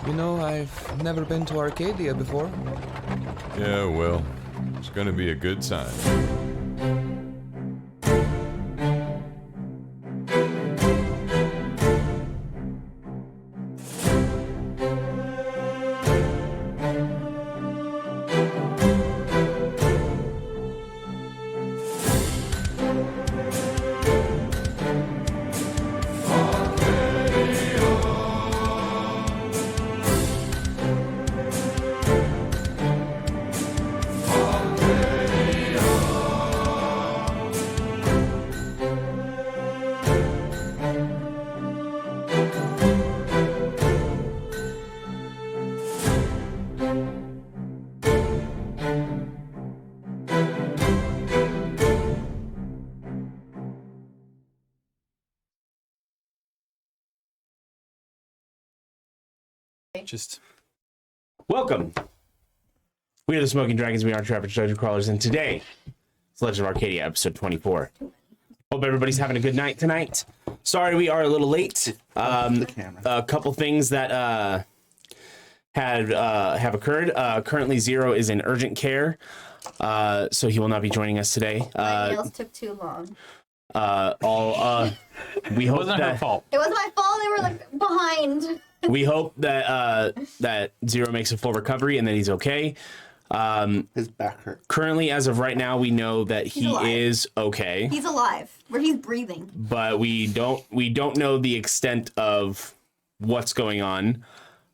You know, I've never been to Arcadia before. Yeah, well, it's gonna be a good time. Welcome. We are the Smoking Dragons. We are Trapper Dungeon Crawlers, and today it's Legend of Arcadia, episode 24. Hope everybody's having a good night tonight. Sorry we are a little late. A couple things that have occurred. Currently, Zero is in urgent care, so he will not be joining us today. My nails took too long. We hope It wasn't her fault. It wasn't my fault. They were like behind. We hope that that Zero makes a full recovery and that he's okay. His back hurt. Currently, as of right now, we know that he is okay. He's alive. Where he's breathing. But we don't know the extent of what's going on.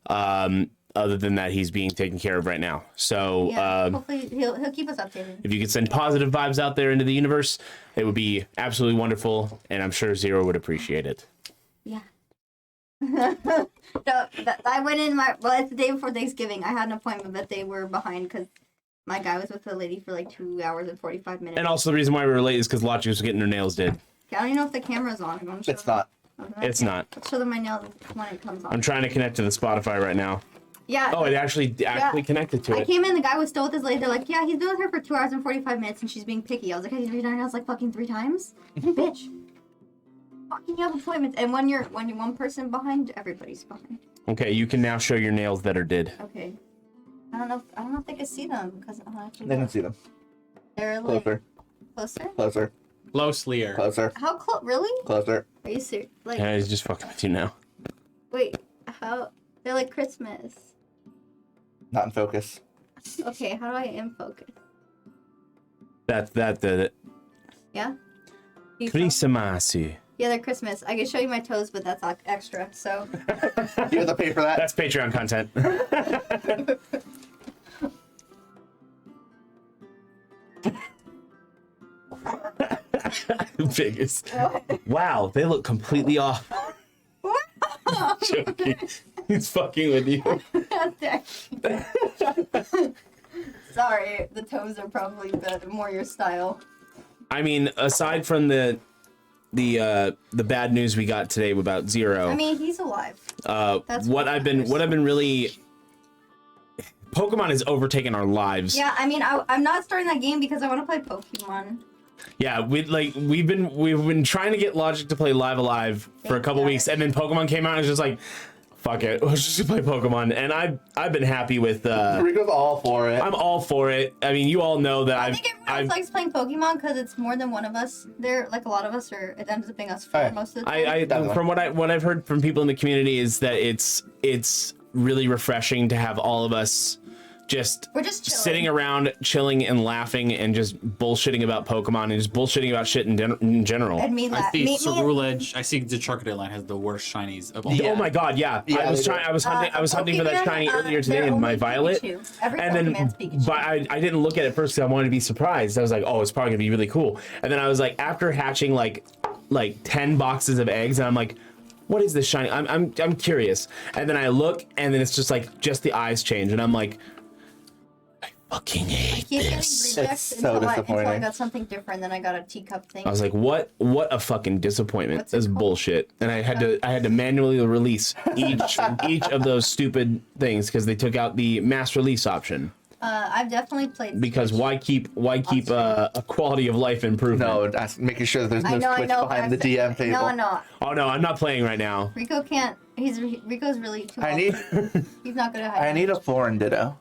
Other than that, he's being taken care of right now. So Yeah, hopefully he'll keep us updated. if you could send positive vibes out there into the universe, it would be absolutely wonderful, and I'm sure Zero would appreciate it. Yeah. I went in it's the day before Thanksgiving. I had an appointment, but they were behind because my guy was with the lady for like 2 hours and 45 minutes. And also the reason why we were late is because Lachi was getting her nails did. I don't even know if the camera's on. It's not. It's not. Let's show them my nails when it comes on. I'm trying to connect to the Spotify right now. Yeah. Oh, it actually connected to I it. came in, the guy was still with his lady. They're like, yeah, he's been with her for 2 hours and 45 minutes, and she's being picky. I was like, have you redone her nails like fucking 3 times? Bitch. Fucking you have appointments, and when you're one person behind, everybody's behind. Okay, you can now show your nails that are did. Okay. I don't know if they can see them because They can see them. they're like Closer. closer. Closer. Closer. How close? Really? Closer. Are you serious? Like, Yeah, he's just fucking with you now. wait, how? They're like Christmas. Not in focus. Okay, how do I in focus? That did it. Yeah. You saw? Christmas. Yeah, they're Christmas. I can show you my toes, but that's like extra. So. You have to pay for that? That's Patreon content. Biggest. Wow, they look completely off. Joking. He's fucking with you. Sorry, the toes are probably more your style. I mean, aside from the bad news we got today about Zero. I mean, he's alive. What I've been really, Pokemon has overtaken our lives. Yeah, I mean, I'm not starting that game because I want to play Pokemon. Yeah, we've been trying to get Logic to play Live Alive for a couple weeks, and then Pokemon came out and was just like, fuck it, let's just play Pokemon. And I've been happy with. Rico's all for it. I'm all for it. I mean, you all know that I think everyone else likes playing Pokemon because it's more than one of us. There, like a lot of us are. It ends up being us for most of the time. From what I've heard from people in the community is that it's really refreshing to have all of us We're just chilling. sitting around, chilling and laughing, and just bullshitting about Pokemon and just bullshitting about shit in general. And me, I see Cerulege. I see the Charcadet line has the worst shinies of all. Oh my god, yeah. I was hunting for that shiny earlier today in my Violet. And then but I didn't look at it first because I wanted to be surprised. I was like, oh, it's probably gonna be really cool. And then I was like, after hatching like 10 boxes of eggs, and I'm like, what is this shiny? I'm curious. And then I look, and then it's just the eyes change, and I'm like, I fucking hate this. It's so disappointing. Until I got something different, then I got a teacup thing. I was like, what a fucking disappointment. That's bullshit. And I had to manually release each of those stupid things because they took out the mass release option. I've definitely played Because Switch. why keep a quality of life improvement? No, that's making sure that there's I no know, Switch behind the DM table. No. Oh no, I'm not playing right now. Rico can't. Rico's really too. I need He's not good at hiding. I need a foreign ditto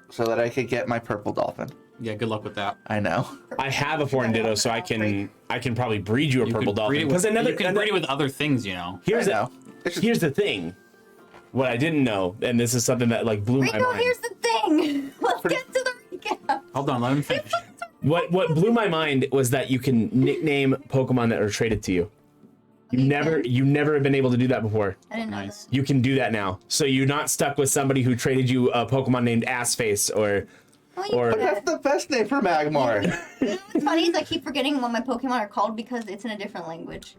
so that I could get my purple dolphin. Yeah, good luck with that. I know. I have a foreign ditto, so I can probably breed you a purple dolphin. Because Because you can breed it with other things, you know. here's I know. here's the thing. What I didn't know, and this is something that like blew my Rico, mind. here's the thing. Let's get to the recap. Hold on, let him finish. What blew my mind was that you can nickname Pokemon that are traded to you. You never have been able to do that before. I didn't know Nice. You can do that now. So you're not stuck with somebody who traded you a Pokemon named Assface or that. or- But that's the best name for Magmar. You know what's funny is I keep forgetting what my Pokemon are called because it's in a different language.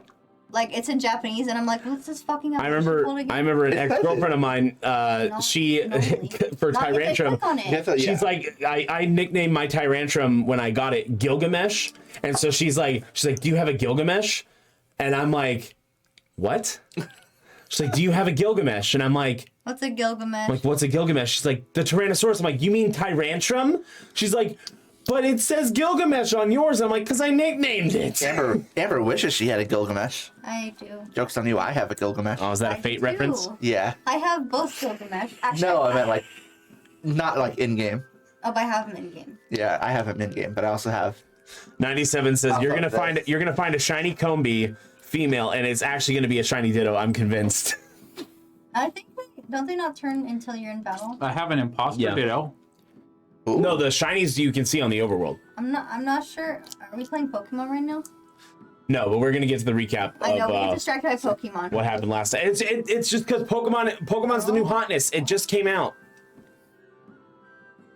Like it's in Japanese, and I'm like, what's this fucking? I remember an ex-girlfriend of mine. She normally. for Not if they Tyrantrum. click on it. You have to- yeah. She's like, I nicknamed my Tyrantrum when I got it Gilgamesh, and so she's like, do you have a Gilgamesh? And I'm like, what? She's like, do you have a Gilgamesh? And I'm like, What's a Gilgamesh? what's a Gilgamesh? She's like, the Tyrannosaurus. I'm like, you mean Tyrantrum? She's like, but it says Gilgamesh on yours. I'm like, because I nicknamed it. Amber wishes she had a Gilgamesh. I do. Joke's on you, I have a Gilgamesh. Oh, is that a I fate do. reference? Yeah. I have both Gilgamesh. Actually, No, I meant like, not like in game. Oh, but I have them in game. Yeah, I have him in game, but I also have. 97 says I'll you're gonna fuck find this. you're gonna find a shiny Combi female, and it's actually gonna be a shiny Ditto. I'm convinced. I think don't they not turn until you're in battle? I have an imposter Yeah. ditto. Ooh. No, the shinies you can see on the overworld. I'm not sure. Are we playing Pokemon right now? No, but we're gonna get to the recap I know we get of distracted by Pokemon. what happened last time. It's just because Pokemon's the new hotness. It just came out.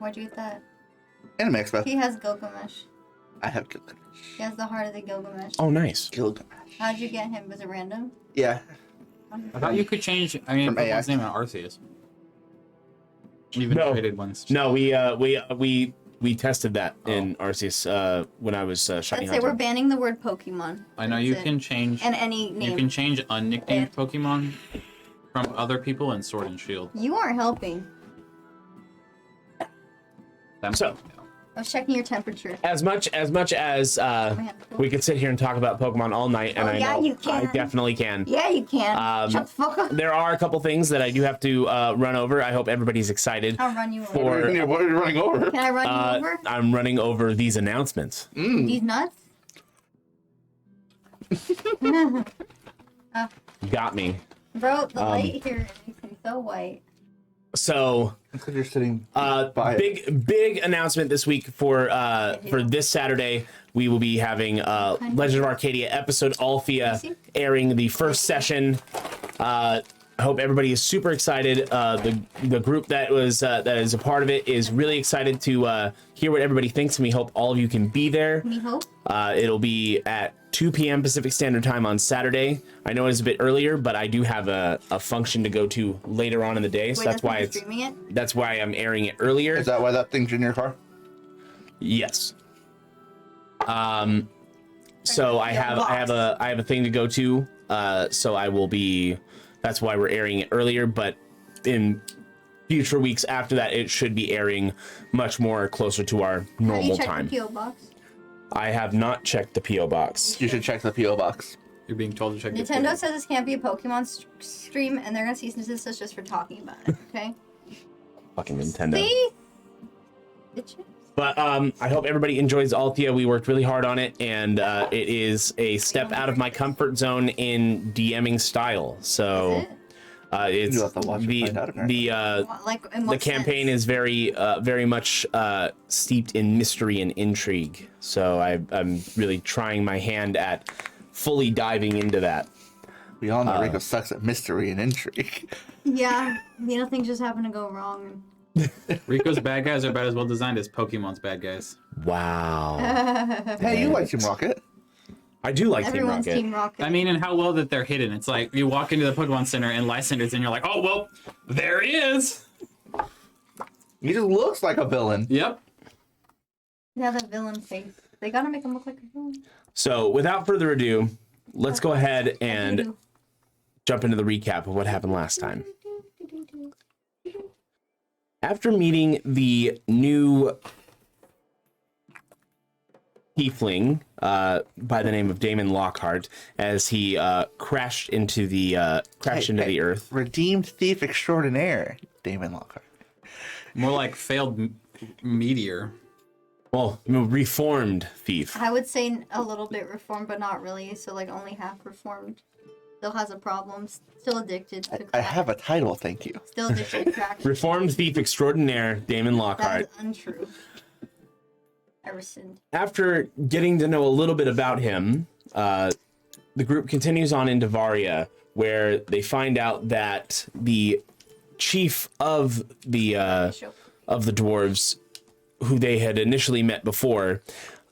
Where'd you get that? Anime Expo. He has Gilgamesh. I have Gilgamesh. He has the heart of the Gilgamesh. Oh, nice. Gilgamesh. How'd you get him? Was it random? Yeah. I thought you could change. I mean, From Pokemon's AX. name on Arceus. Even No. traded ones. No, we tested that in Arceus when I was shiny Let's say hunter. we're banning the word Pokemon. I know That's you it. can change. And any name. You can change unnicknamed Banned. Pokemon from other people in Sword and Shield. You aren't helping. So I was checking your temperature. as much as we could sit here and talk about Pokemon all night, and Oh, I yeah, know you can. I definitely can. Yeah, you can. Shut the fuck up. There are a couple things that I do have to run over. I hope everybody's excited. I'll run you over. For- What are you running over? Can I run you over? I'm running over these announcements. These nuts? Got me. Bro, the light here makes me so white. So Because you're sitting by it. big announcement this week for this Saturday. We will be having Legend of Arcadia episode Althea airing the first session. I hope everybody is super excited. The group that is a part of it is really excited to hear what everybody thinks, and we hope all of you can be there. Me hope. It'll be at 2 p.m. Pacific Standard Time on Saturday. I know it's a bit earlier, but I do have a function to go to later on in the day, so Wait, that's why when you're it's streaming it? that's why I'm airing it earlier. Is that why that thing's in your car? Yes. So I have a thing to go to. So I will be. That's why we're airing it earlier. But in future weeks after that, it should be airing much more closer to our Have you normal checked time. the P.O. box? I have not checked the PO box. You should check the P.O. box. You're being told to check. Nintendo the says this can't be a Pokemon stream, and they're gonna cease and desist us just for talking about it. Okay? Fucking Nintendo. See? Bitches. But I hope everybody enjoys Althea. We worked really hard on it, and it is a step out of my comfort zone in DMing style. So Is it? it's You'll have to watch and find out, apparently. Like, in the what campaign sense? is very much steeped in mystery and intrigue. So I'm really trying my hand at fully diving into that. We all know Rico sucks at mystery and intrigue. Yeah, you know, things just happen to go wrong. Rico's bad guys are about as well designed as Pokemon's bad guys. Wow. Hey, you like Team Rocket? I do like Team Everyone's Rocket. Team Rocket. I mean, and how well that they're hidden. It's like you walk into the Pokemon Center and Lysandre's, and you're like, oh well, there he is. He just looks like a villain. Yep. Yeah, that villain face. They gotta make him look like a villain. So without further ado, let's go ahead and jump into the recap of what happened last time. After meeting the new tiefling by the name of Daemon Lockheart, as he crashed into the earth. Redeemed thief extraordinaire, Daemon Lockheart. More like failed meteor. Well, reformed thief. I would say a little bit reformed, but not really. So like only half reformed. Still has a problem. Still addicted to crack. I have a title, thank you. Still addicted to crack. Reformed thief extraordinaire, Daemon Lockheart. That is untrue. I rescind. After getting to know a little bit about him, the group continues on into Varia, where they find out that the chief of the dwarves, who they had initially met before,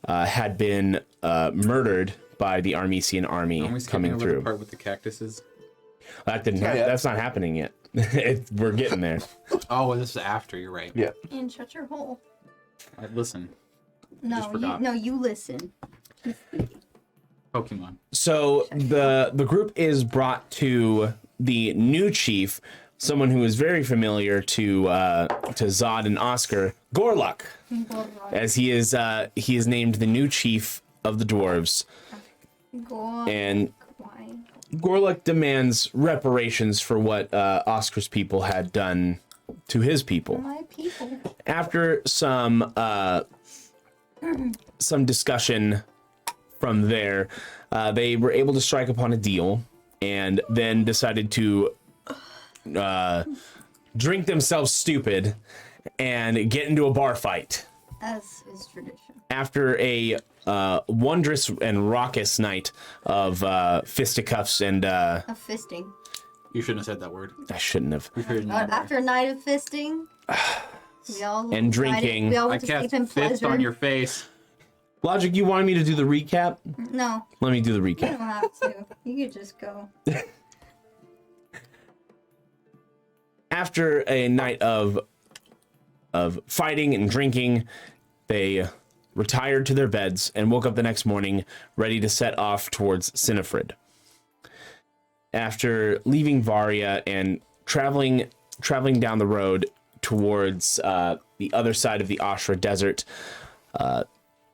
had been murdered by the Armesian army coming through. The part with the cactuses. That didn't. That's not happening yet. We're getting there. Oh, this is after. You're right. Yeah. And shut your hole. Listen. No, you listen. Pokemon. So the group is brought to the new chief, someone who is very familiar to Zod and Oscar, Gorluk, as he is named the new chief of the dwarves. And Gorluk demands reparations for what Oscar's people had done to his people. My people. After some discussion from there, they were able to strike upon a deal, and then decided to drink themselves stupid and get into a bar fight. As is tradition. After a wondrous and raucous night of fisticuffs and Of fisting. You shouldn't have said that word. I shouldn't have. After a night of fisting, we all And drinking. We all I went to sleep cast in fist pleasure. on your face. Logic, you wanted me to do the recap? No, Let me do the you recap. don't have to. You could just go. After a night of fighting and drinking, they retired to their beds and woke up the next morning ready to set off towards Sinifred. After leaving Varia and traveling down the road towards the other side of the Ashra Desert,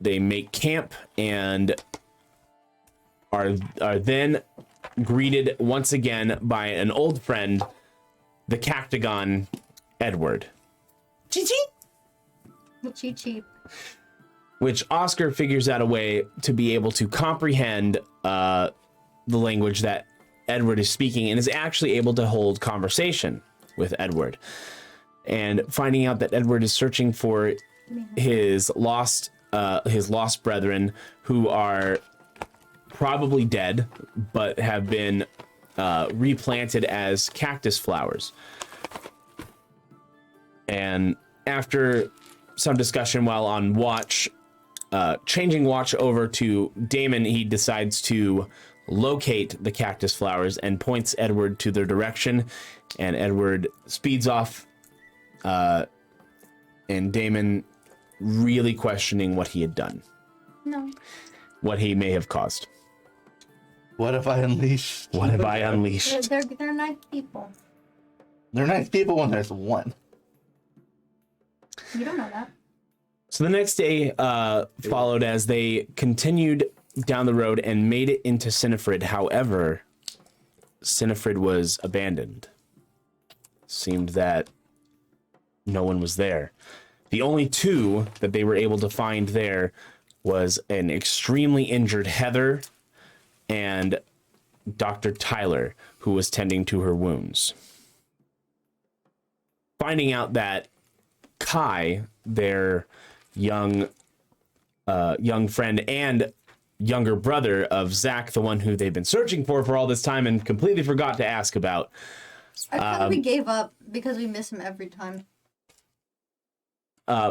they make camp and are then greeted once again by an old friend, the Cactagon, Edward. Cheap. Which Oscar figures out a way to be able to comprehend the language that Edward is speaking, and is actually able to hold conversation with Edward. And finding out that Edward is searching for his lost brethren, who are probably dead, but have been replanted as cactus flowers. And after some discussion while on watch, changing watch over to Daemon, he decides to locate the cactus flowers and points Edward to their direction, and Edward speeds off, and Daemon really questioning what he had done. No. What he may have caused. What have I unleashed? What have I unleashed? They're nice people. They're nice people when there's one. You don't know that. So the next day followed as they continued down the road and made it into Sinifred. However, Sinifred was abandoned. Seemed that no one was there. The only two that they were able to find there was an extremely injured Heather and Dr. Tyler, who was tending to her wounds. Finding out that Kai, their young friend and younger brother of Zach, the one who they've been searching for all this time and completely forgot to ask about. I thought we gave up because we miss him every time.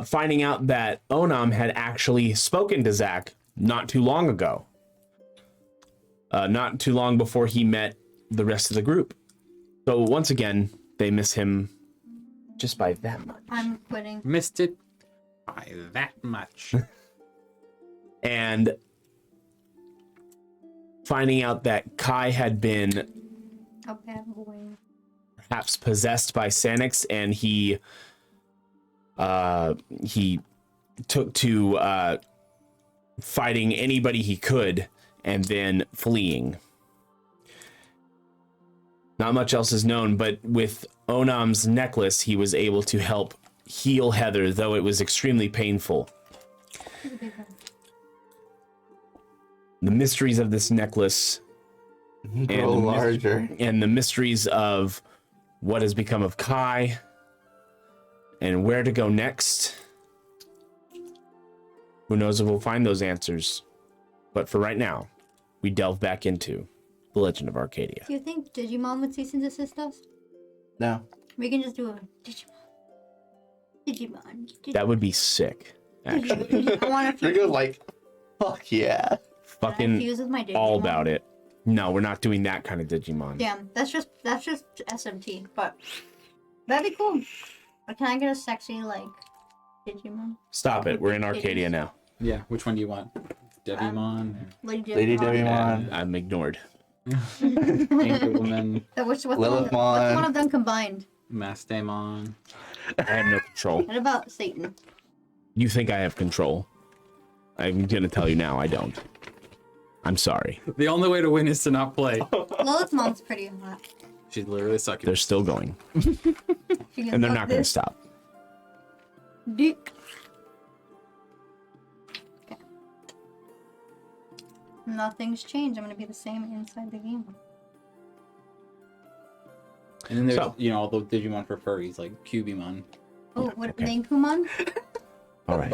Finding out that Onam had actually spoken to Zach not too long ago. Not too long before he met the rest of the group. So once again, they miss him just by that much. I'm quitting. Missed it by that much. And finding out that Kai had been A bad boy. perhaps possessed by Sanix, and he He took to fighting anybody he could and then fleeing. Not much else is known, but with Onam's necklace, he was able to help heal Heather, though it was extremely painful. The mysteries of this necklace Grow larger. and the mysteries of what has become of Kai and where to go next. Who knows if we'll find those answers. But for right now, we delve back into the Legend of Arcadia. Do you think Digimon would cease and desist us? No. We can just do a Digimon. That would be sick, actually. I want to You're good, like, fuck yeah. Fucking fuse with my Digimon. all about it. No, we're not doing that kind of Digimon. Damn, that's just SMT, but that'd be cool. But can I get a sexy like Digimon? Stop it. We're in Arcadia now. Yeah, which one do you want? Devimon? Lady Daemon. I'm ignored. Angel Woman? What's Lilithmon. one of them combined? Mastamon? I have no control. What about Satan? You think I have control? I'm gonna tell you now, I don't. I'm sorry. The only way to win is to not play. Lilithmon's pretty hot. She's literally sucking. They're still going. She can And they're fuck not gonna this stop. dick. Okay. Nothing's changed. I'm gonna be the same inside the game. And then there's, So- all the Digimon for furries, like Cubimon. Oh, what? Okay. Namekumon? All right.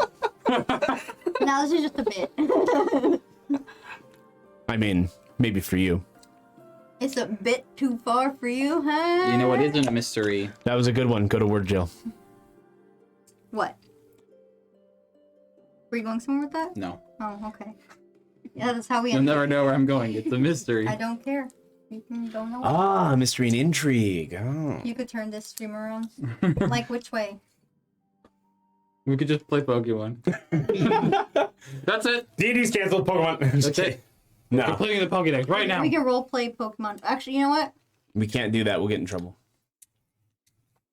Now this is just a bit. I mean, maybe for you. It's a bit too far for you, huh? You know what isn't a mystery? That was a good one. Go to word, Jill. What? Were you going somewhere with that? No. Oh, okay. Yeah, that's how we You'll end. never know where I'm going. It's a mystery. I don't care. You can go nowhere. Ah, mystery and intrigue. Oh. You could turn this stream around. Like which way? We could just play Pokemon. That's it. D&D's canceled. Pokemon. That's it. We're No, playing the Pokédex right now. We can role play Pokemon. Actually, you know what? we can't do that. We'll get in trouble.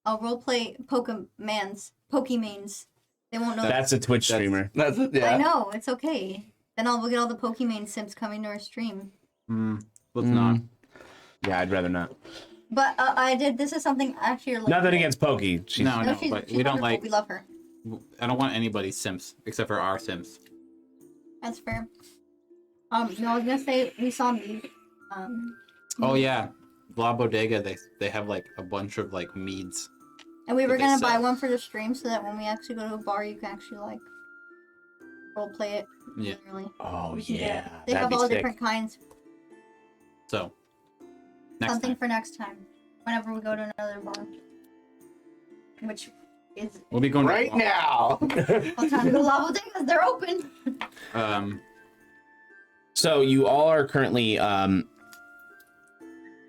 I'll role play Pokemans. They won't know. That's a Twitch streamer. That's it, yeah. I know. It's okay. Then we'll get all the Pokemon simps coming to our stream. Let's not. Yeah, I'd rather not. But I did. This is something actually. Like, Nothing against Pokey. She's, No, no, she's but she's we don't wonderful. like. We love her. I don't want anybody's Sims except for our Sims. That's fair. No, I was gonna say we saw mead. Oh yeah, La Bodega. They have like a bunch of like meads. And we were But they gonna buy suck. one for the stream so that when we actually go to a bar, you can actually like role play it. Yeah. Literally. oh, We can do yeah. it. They That'd have be all sick. different kinds. So next Something time for next time. Whenever we go to another bar. Which is we'll be going Right now. all time to go La Bodegas. They're open. So you all are currently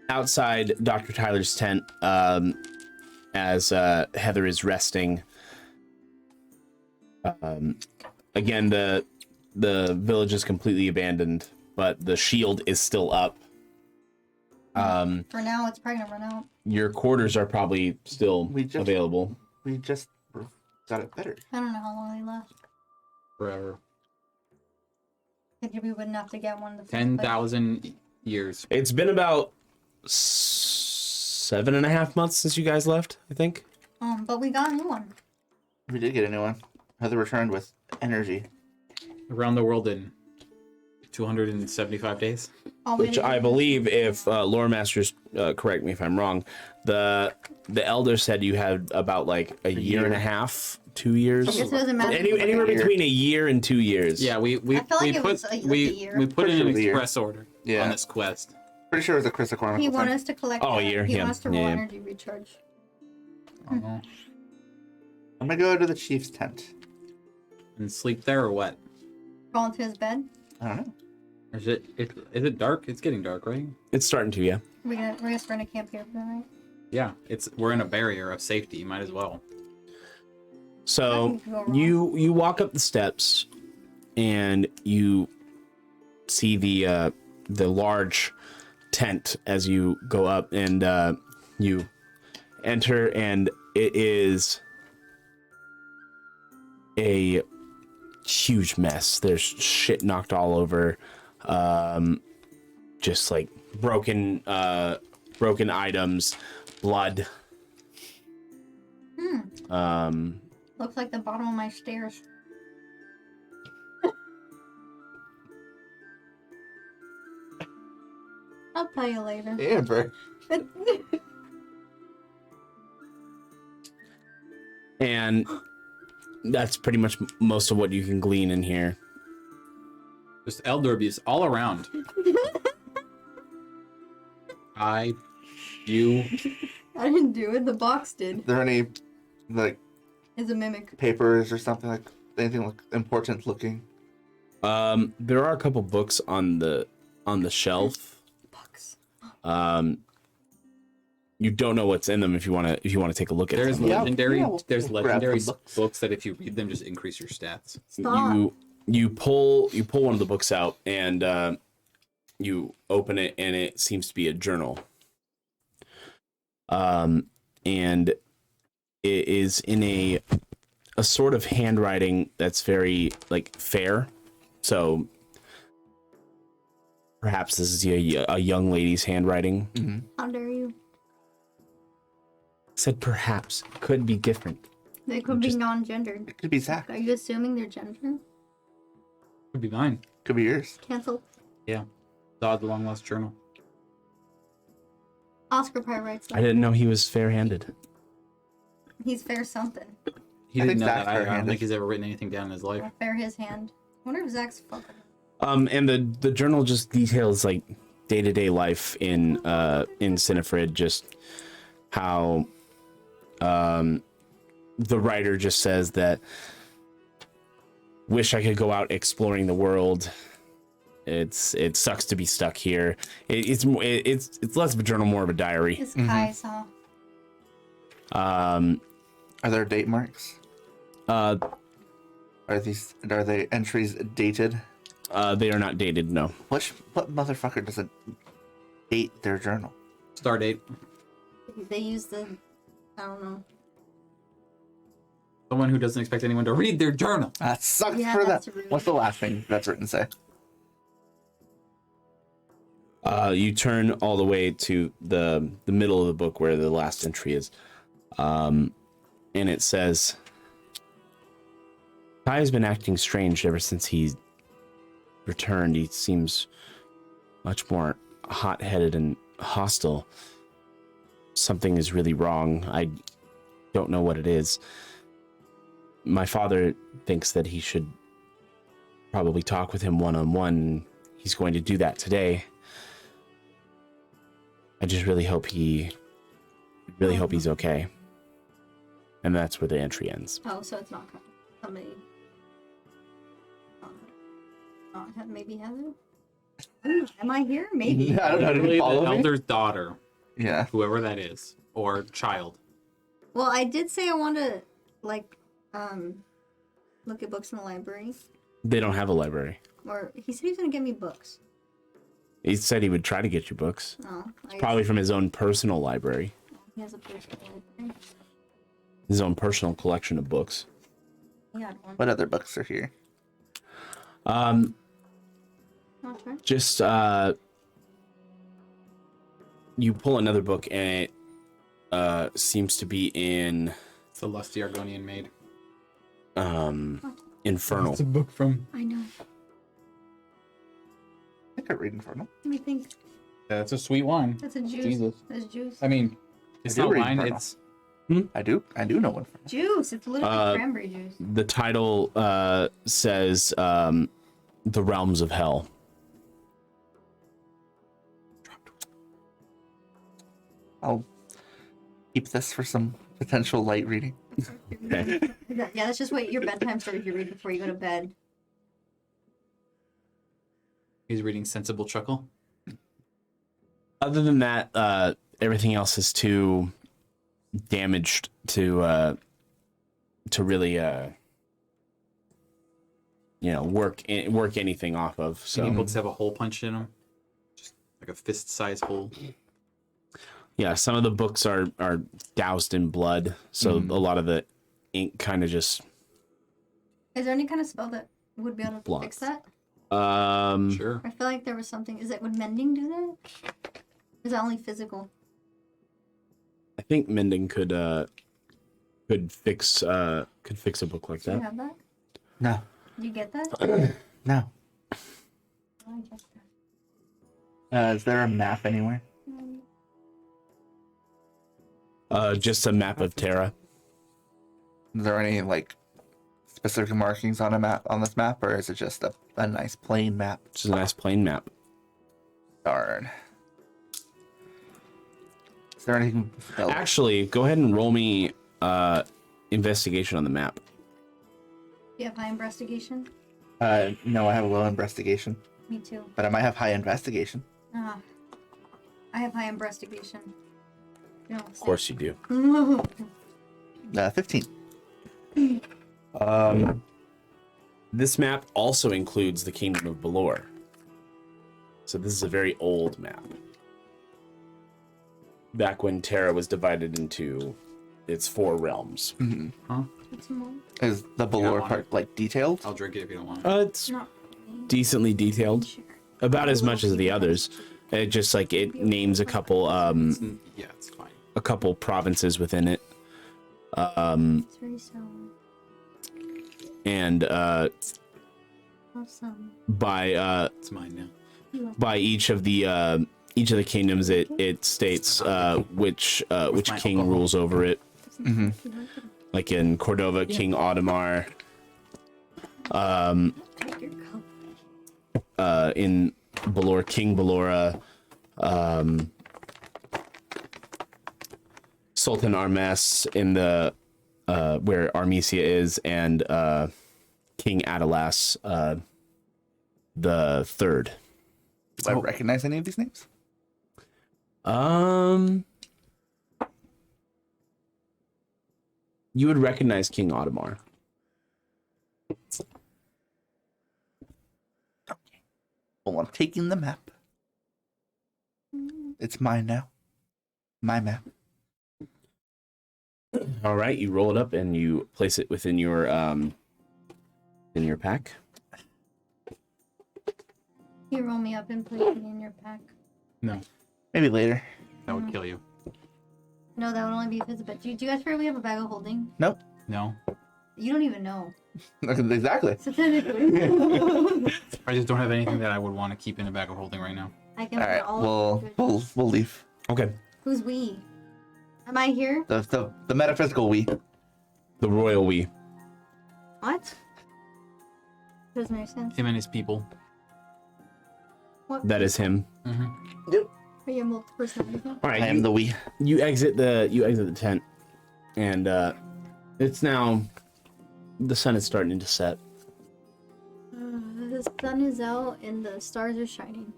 outside Dr. Tyler's tent as Heather is resting. Again, the village is completely abandoned, but the shield is still up. For now, it's probably gonna run out. Your quarters are probably still available. We just got it better. I don't know how long they last. forever. We wouldn't have to get one. The 10,000 years. It's been about 7.5 months since you guys left, I think. But we got a new one. We did get a new one. Heather returned with energy. Around the world in 275 days. Oh, Which maybe- I believe, if lore masters correct me if I'm wrong, the elder said you had about like a year and a half, 2 years, I guess it doesn't matter. anywhere between a year and 2 years. Yeah, we I felt like it put was, like, a we year. we put Pretty in sure an it was a year. express order Yeah. on this quest. Pretty sure it was a Chris Chronicle He thing. wanted us to collect. Oh, a year, He yeah, wants to roll yeah. energy recharge. I'm gonna go to the chief's tent. And sleep there or what? Crawl into his bed. I don't know. Is it dark? It's getting dark, right? It's starting to, yeah. We're gonna start a camp here for the night. Yeah, we're in a barrier of safety. You might as well. So Nothing can go wrong. you walk up the steps, and you see the large tent as you go up, and you enter, and it is a huge mess. There's shit knocked all over. Just like broken items, blood. Looks like the bottom of my stairs. I'll tell you later. Amber. And that's pretty much most of what you can glean in here. Just elder abuse all around. You. I didn't do it. The box did. Are there any like It's a mimic. papers or something like anything look important looking? There are a couple books on the shelf. Box. You don't know what's in them if you want to take a look at There's them. legendary. we'll There's grab legendary some books. books that if you read them, just increase your stats. Stop. You pull one of the books out and you open it and it seems to be a journal. And it is in a sort of handwriting that's very like fair. So perhaps this is a young lady's handwriting. How dare you? Said perhaps could be different. They could be non-gendered. It could be Zach. Are you assuming they're gender? Could be mine. Could be yours. Cancel. Yeah. Todd the long lost journal. Oscar probably writes I that. didn't know he was fair-handed. He's fair something. He I didn't think know Zach's that either. I don't fair-handed. think he's ever written anything down in his life. Fair his hand. I wonder if Zach's fucking. And the journal just details like day-to-day life in Sinifred, just how the writer just says that wish I could go out exploring the world. It sucks to be stuck here. It's less of a journal, more of a diary. It's Kai's, huh? Are there date marks? Are they entries dated? They are not dated, no. What motherfucker doesn't date their journal? Star date. They use the. I don't know. Someone who doesn't expect anyone to read their journal. That sucks Yeah, for that's that. rude. What's the last thing that's written say? You turn all the way to the middle of the book where the last entry is. And it says, Kai has been acting strange ever since he returned. He seems much more hot-headed and hostile. Something is really wrong. I don't know what it is. My father thinks that he should probably talk with him one-on-one. He's going to do that today. I just really hope he's okay. And that's where the entry ends. Oh, so it's not somebody. Maybe Heather? Am I here? Maybe. I don't know. Did Literally you follow the me? elder's daughter, Yeah. whoever that is, or child. Well, I did say I want to, like, look at books in the library. They don't have a library. Or he said he was going to get me books. He said he would try to get you books. No. I Probably from his own personal library. He has a personal library. His own personal collection of books. He had one. What other books are here? Okay. Just you pull another book and it seems to be in It's the lusty Argonian maid. Infernal. It's a book from. I know. I could read Infernal. Let me think. That's a sweet wine. That's a juice. Jesus. That's juice. I mean, it's do not read wine. Infernal. It's I do know Infernal. Juice. It's literally cranberry juice. The title says The Realms of Hell. I'll keep this for some potential light reading. Okay. Yeah, that's just what your bedtime story you read before you go to bed. he's reading Sensible Chuckle. Other than that, everything else is too damaged to really work anything off of. Any So books have a hole punched in them, just like a fist-sized hole. yeah, some of the books are doused in blood, so a lot of the ink kind of just Is there any kind of spell that would be able to Block. fix that? Sure. I feel like there was something. Would mending do that? Is that only physical? I think mending could fix a book like Do you that. have that? No. Do you get that? No. Oh, I guess that. Is there a map anywhere? Just a map of Terra. Is there any like specific markings on a map on this map, or is it just a nice plain map? Just a nice plain map. Darn. Is there anything? Actually, go ahead and roll me investigation on the map. Do you have high investigation? No, I have a low investigation, Me too. but I might have high investigation. Ah, I have high investigation. No, Of course you do. 15. This map also includes the Kingdom of Balor. So this is a very old map. Back when Terra was divided into its 4 realms. It's more. Is the don't Balor want part like detailed? I'll drink it if you don't want. It's Not decently detailed, sure. about as much as the others. It just like it names a couple Yeah, it's fine. provinces within it. It's very so And awesome. by It's mine now. by each of the kingdoms it states which my king alcohol. rules over it. Mm-hmm. Like in Cordova, King Audemar. Take your cup. In Balor, King Balora. Sultan Armes in the where Armesia is, and King Adalas the third. Do I recognize any of these names? You would recognize King Audemar. Well, I'm taking the map. It's mine now. My map. All right, you roll it up and you place it within your pack. You roll me up and put it in your pack. No, Maybe later. that would kill you. No, that would only be if it's a bit. Do you guys figure we have a bag of holding? Nope. No, You don't even know. Exactly. So technically, I just don't have anything that I would want to keep in a bag of holding right now. I can All put right. all of We'll leave. Okay. Who's we? Am I here? The metaphysical we. The royal we. What? Doesn't make sense. Him and his people. What? That is him. Are you a multiple personality? All right. I am the we. You exit the tent, and it's now the sun is starting to set. The sun is out and the stars are shining.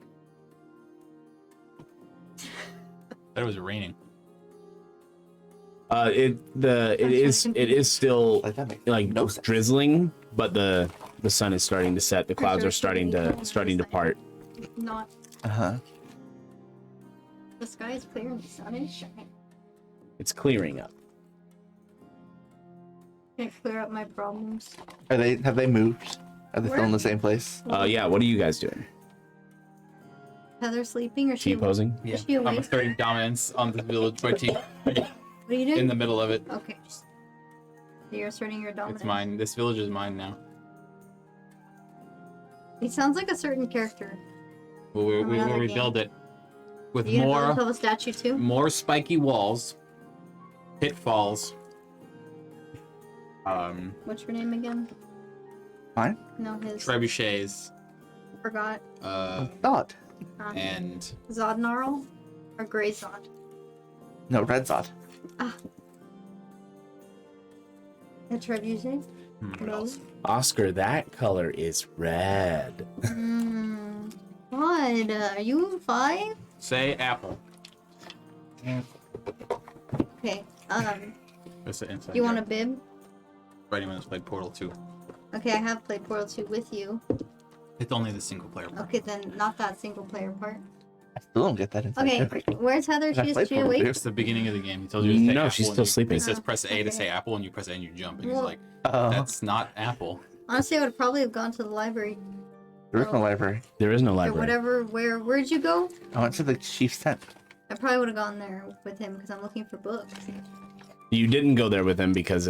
That it was raining. It is still Like that makes like no sense. drizzling, but the sun is starting to set. The clouds sure are starting to part. Not. Uh-huh. The sky is clear and the sun is shining. It's clearing up. Can I clear up my problems? Have they moved? Are they still in Where? the same place? Yeah. What are you guys doing? Heather sleeping or She posing? Yeah, Is she I'm awake? asserting dominance on the village by team What are you doing? in the middle of it. Okay. So you're asserting your dominance. It's mine. This village is mine now. He sounds like a certain character. We From will another rebuild it with You gonna build more a statue too? more spiky walls, pitfalls. What's your name again? Mine? No, his. Trebuchets, Forgot. Dot. and Zodnarl or Grey Zod? No, red Zod. A trebuchet? what else? Oscar, that color is red. What? Are you 5? Say apple. Okay. That's the inside. You want a joke. bib? For anyone who's played Portal 2. Okay, I have played Portal 2 with you. It's only the single player part. Okay, then not that single player part. I still don't get that inside Okay, joke. where's Heather? I She played she Portal awake? 2. It's the beginning of the game. He tells you to take No, apple she's and still you- sleeping. It says press A to Okay. say apple, and you press A and you jump. And he's Well- like, Oh. that's not apple. Honestly, I would probably have gone to the library. There is no library. There is no Or library. whatever, where'd you go? I went to the chief's tent. I probably would have gone there with him because I'm looking for books. You didn't go there with him because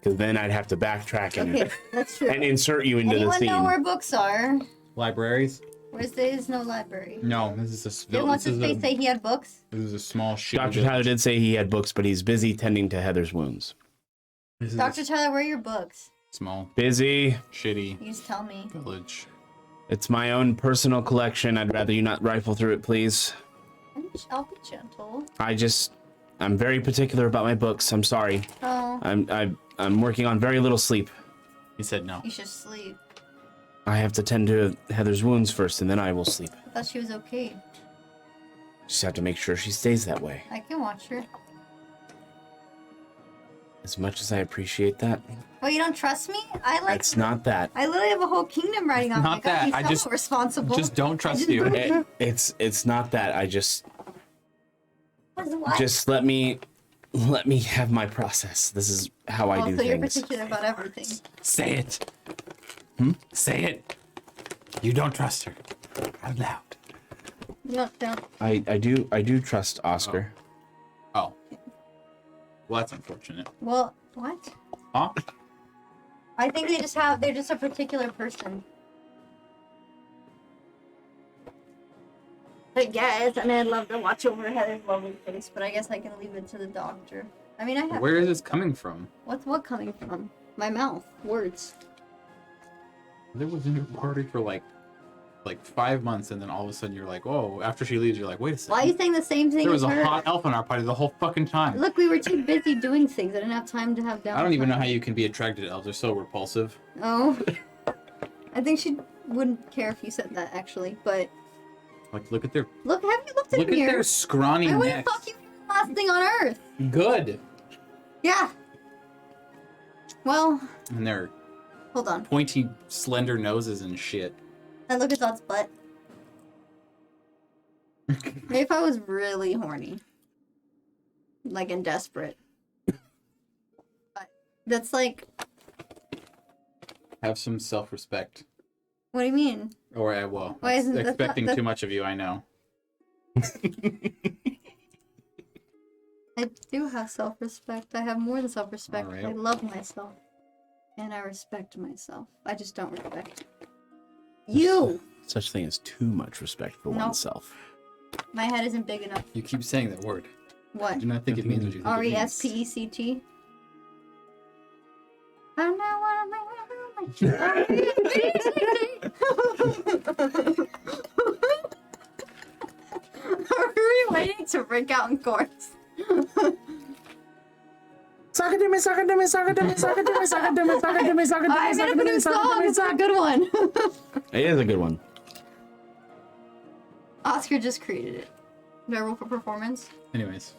then I'd have to backtrack Okay, that's true. and insert you into the Anyone scene. know where books are? Libraries? There's no library. No, this is a Didn't what's his face say he had books? This is a small shitty Dr. village. Tyler did say he had books, but he's busy tending to Heather's wounds. This is Dr. a Tyler, where are your books? small Busy. shitty You just tell me. village. It's my own personal collection. I'd rather you not rifle through it, please. I'll be gentle. I'm very particular about my books. I'm sorry. Oh, I'm working on very little sleep. He said no. you should sleep. I have to tend to Heather's wounds first, and then I will sleep. I thought she was okay. Just have to make sure she stays that way. I can watch her. As much as I appreciate that, Oh, you don't trust me? it's not that. I literally have a whole kingdom riding on. Not that. I just- responsible. Just don't trust you. It's not that. I just What? just let me have my process. This is how I do so you're things. particular about everything. Say it. Say it. You don't trust her. Out loud. No, don't. I do trust Oscar. Oh. Well, that's unfortunate. Well, what? Huh? I think they're just a particular person. I guess, I mean, I'd love to watch over Heather's lovely face, but I guess I can leave it to the doctor. I mean, I have. Where is this coming from? What's what coming from? My mouth. Words. There was in your party for like 5 months, and then all of a sudden you're like, oh, after she leaves, you're like, wait a second. Why are you saying the same thing There was as a her? hot elf in our party the whole fucking time. Look, we were too busy doing things. I didn't have time to have down. I don't even know how you can be attracted to elves. They're so repulsive. Oh. I think she wouldn't care if you said that, actually. But Like, look at their look, have you looked in look at here? their scrawny I wouldn't necks. fuck you for the last thing on earth. Good. Yeah. Well, And their hold on. pointy, slender noses and shit. I look at Dot's butt. Maybe if I was really horny. Like, and desperate. But that's like, Have some self-respect. what do you mean? Or, well, Why isn't that- expecting that- too much of you, I know. I do have self-respect. I have more than self-respect. Alright. I love myself. And I respect myself. I just don't respect you. Such thing as too much respect for Nope. oneself. My head isn't big enough. You keep saying that word. What? I do not think it means what you think it means. R-E-S-P-E-C-T? I'm not Are we waiting to break out in chorus? Suck it to me, suck it to me, suck it to me, suck it to me, suck it to me, suck it to me, suck it to me, I suck made it up to a me, new suck it to song. me, It's a suck good one. It is a good one. Oscar just created it. Do I roll for performance? Anyways.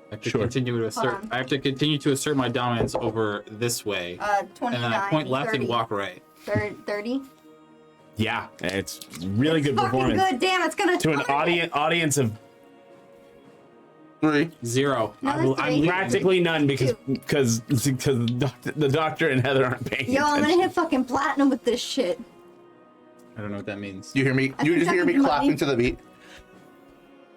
I have to Sure. continue to assert. on. I have to continue to assert my dominance over this way. 29, And then I point left 30. and walk right. 30? Yeah, it's really good Fucking performance. good, damn, it's gonna To an audience of 3. 0. No, I'm that's three. practically none because the doctor and Heather aren't paying Yo, I'm attention. gonna hit fucking platinum with this shit. I don't know what that means. You hear me? I You think just hear me that's clapping money. to the beat.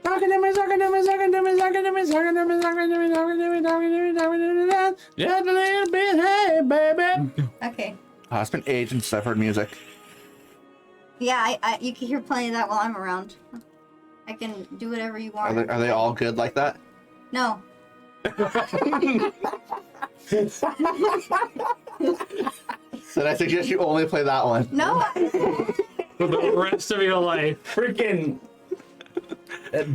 Suck it to me, suck it to me, suck it to me, suck it to me, suck it to me, suck it to me, suck it to me, suck it to me, suck it to me, suck it to me. Just a little bit, hey, baby. Okay. Oh, it's been ages since I've heard music. Yeah, you can hear plenty of that while I'm around. I can do whatever you want. Are they all good like that? No. Then I suggest you only play that one. No. For the rest of your life. Freaking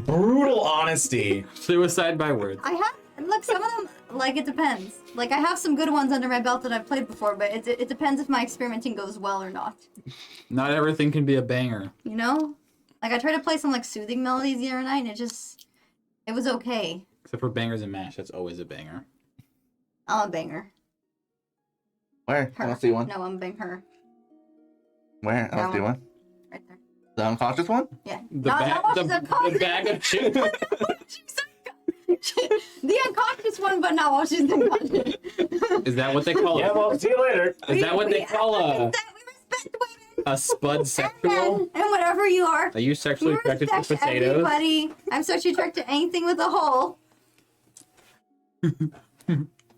brutal honesty. Suicide by words. I have, look, some of them, like, it depends. Like, I have some good ones under my belt that I've played before, but it depends if my experimenting goes well or not. Not everything can be a banger. You know? Like, I tried to play some, like, soothing melodies the other night, and it was okay. Except for bangers and mash, that's always a banger. I'm a banger. Where? I Her. don't see one. No, I'm a bang her. Where? I don't That see one. one. Right there. The unconscious one? Yeah. The, Not one, she's the unconscious. bag of chips. The unconscious one, but not while she's unconscious. Is that what they call Yeah, it? well, see you later. Is that what they call We a respect women. spud sexual? And whatever you are. Are you sexually We attracted to respect potatoes? everybody. I'm sexually attracted to anything with a hole.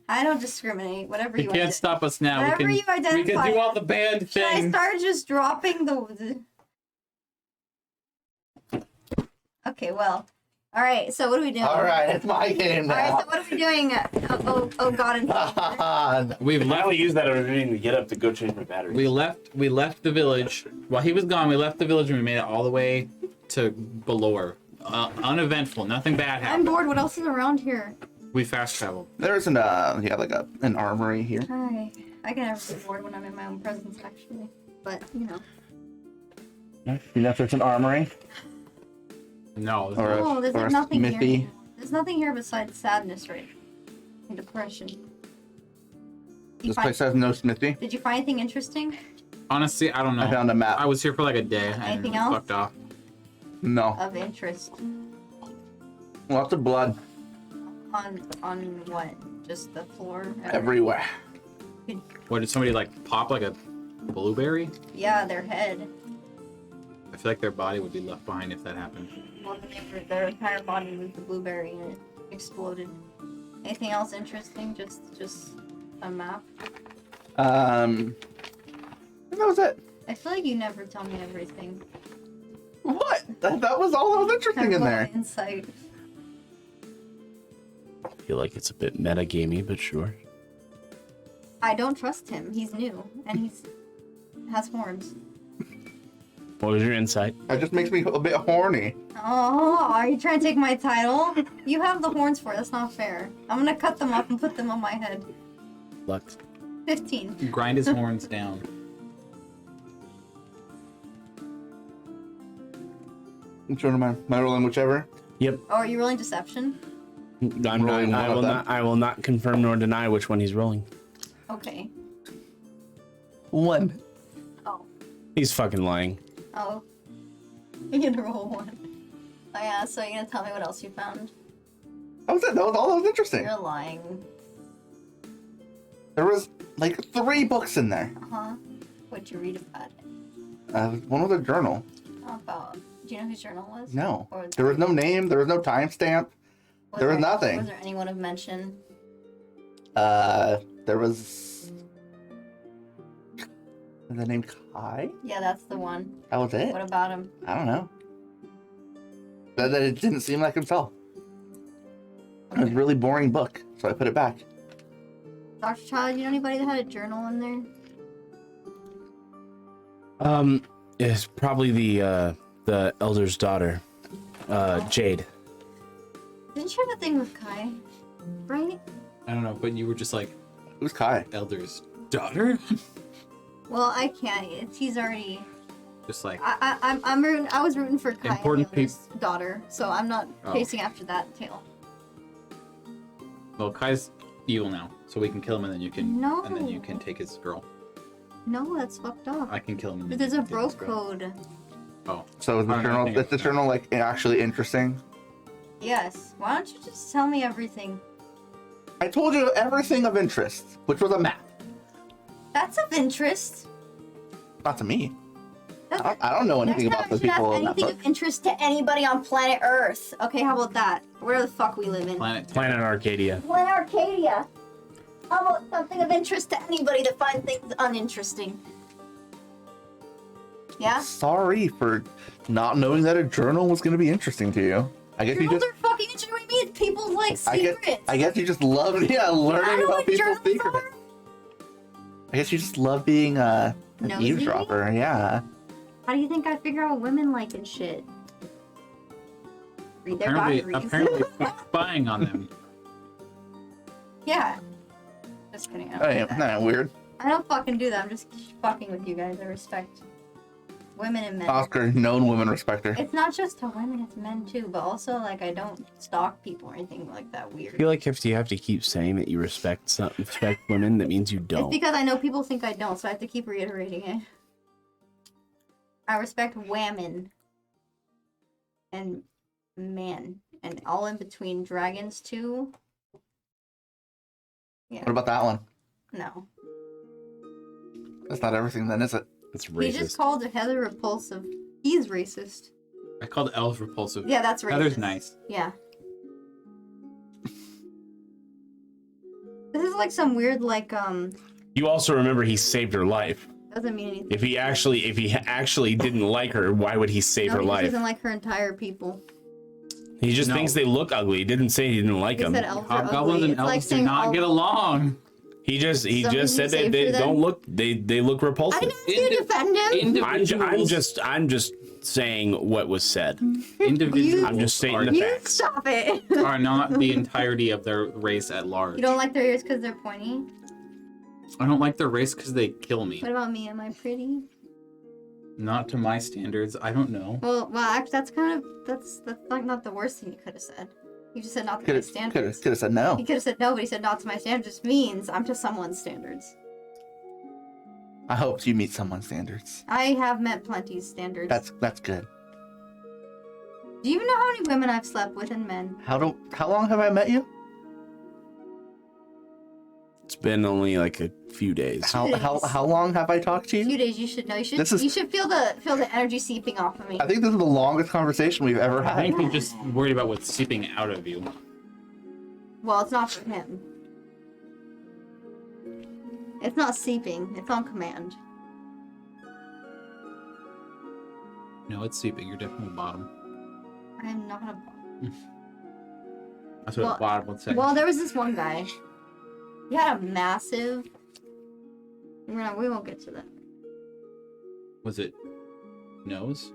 I don't discriminate. Whatever You you can't want. stop us now. Whatever you We can identify do all the band Should I things. start just dropping the... Okay, well. Alright, so what are we doing? All right, it's my game now. Alright, so what are we doing? Oh God, and We've I left. only use that opportunity to get up to go change my battery. We left the village. While he was gone, we left the village and we made it all the way to Balor. Uneventful. Nothing bad I'm happened. bored. What else is around here? We fast traveled. There's an like an armory here. Hi. I can never be bored when I'm in my own presence, actually. But, you know. You know if there's an armory No. or Oh, there's or like a nothing smithy. here. There's nothing here besides sadness, right? And depression. This place has no smithy. Did you find anything interesting? Honestly, I don't know. I found a map. I was here for like a day and Anything it else? fucked off. No, Of interest. lots of blood On what? Just the floor? everywhere. What, did somebody like pop like a blueberry? Yeah, their head. I feel like their body would be left behind if that happened. Well, their entire body was the blueberry and it exploded. Anything else interesting? Just a map? That was it. I feel like you never tell me everything. What? That was all that was interesting in there. Insight. I feel like it's a bit metagamey, but sure. I don't trust him. He's new and he's has horns. What was your insight? That just makes me a bit horny. Oh, are you trying to take my title? You have the horns for it. That's not fair. I'm gonna cut them off and put them on my head. Lux. 15. Grind his horns down. Which one am I rolling? Whichever. Yep. Oh, are you rolling deception? I'm Rolling not, one I of will them. not. I will not confirm nor deny which one he's rolling. Okay. One. Oh. He's fucking lying. Oh. You're gonna roll one. Oh yeah, so you're gonna tell me what else you found? That was it. That was all that was interesting. You're lying. There was like 3 books in there. Uh-huh. What'd you read about it? One was a journal. How about... Do you know whose journal was? No. Or There was no name. There was no timestamp. There was nothing. Was there anyone of mention? There was the name Kai. Yeah, that's the one. That was it. What about him? I don't know. But it didn't seem like himself. It was a really boring book, so I put it back. Dr. Child, you know anybody that had a journal in there? It's probably the elder's daughter, Jade. Didn't you have a thing with Kai? Right? I don't know, but you were just like Who's Kai? elder's daughter? Well, I can't. He's already... Just like I'm rooting. I was rooting for Kai, Important and the other's daughter, so I'm not Oh. chasing after that tail. well, Kai's evil now, so we can kill him and then you can No. and then you can take his girl. No, that's fucked up. I can kill him. And But then there's you a can take his bro girl. code. Oh, So is the I don't journal? think Is the it's- journal like actually interesting? Yes. Why don't you just tell me everything? I told you everything of interest, which was a map. That's of interest. Not to me. That's- I don't know anything Next about time the I should people ask in that anything book. of interest to anybody on planet Earth. Okay, how about that? Where the fuck we live in? Planet Arcadia. Planet Arcadia. How about something of interest to anybody that finds things uninteresting? Yeah? Sorry for not knowing that a journal was going to be interesting to you. I guess you Journals just. are fucking interesting. What do you mean? It's people's like secrets. I guess you just love I learning know about what people's journals secrets. are. I guess you just love being an Nosy? eavesdropper. Yeah. How do you think I figure out what women like and shit? Read their diaries. Apparently spying on them. Yeah. Just kidding. I don't, That do ain't, that. that ain't weird. I don't fucking do that. I'm just fucking with you guys. I respect women and men. Oscar, known women respecter. It's not just to women, it's men too. But also, like, I don't stalk people or anything like that weird. I feel like if you have to keep saying that you respect women, that means you It's don't. because I know people think I don't, so I have to keep reiterating it. I respect women and men and all in between. Dragons too. Yeah. What about that one? No. That's not everything then, is it? It's He racist. just called Heather repulsive. He's racist. I called elves repulsive. Yeah, that's racist. Heather's nice. Yeah. This is like some weird, like, You also remember he saved her life. doesn't mean anything. If he actually didn't like her, why would he save No, her he just life? doesn't like her entire people. He just No. thinks they look ugly. He didn't say he didn't like He them. said elves are Hobgoblins ugly. and It's elves like do saying not all- get along. He just So said he that saved they her then? don't look they look I repulsive. didn't ask you to defend him. I'm just saying what was said. Individuals I'm just stating the You facts. stop it. are not the entirety of their race at large. You don't like their ears because they're pointy? I don't like their race because they kill me. What about me? Am I pretty? Not to my standards. I don't know. Well, actually, that's like not the worst thing you could have said. You just said not to my Could standards. have said no. He could have said no, but he said not to my standards. Just means I'm to someone's standards. I hope you meet someone's standards. I have met plenty's standards. That's good. Do you know how many women I've slept with and men? How long have I met you? It's been only like a few days. How long have I talked to A few you? days. You should know. You should. This is- You should feel the energy seeping off of me. I think this is the longest conversation we've ever I had. think you're just worried about what's seeping out of you. Well, it's not for him. It's not seeping. It's on command. No, it's seeping. You're definitely bottom. I am not a. That's what Well- bottom would say. Well, there was this one guy. He had a massive. We won't get to that. Was it nose?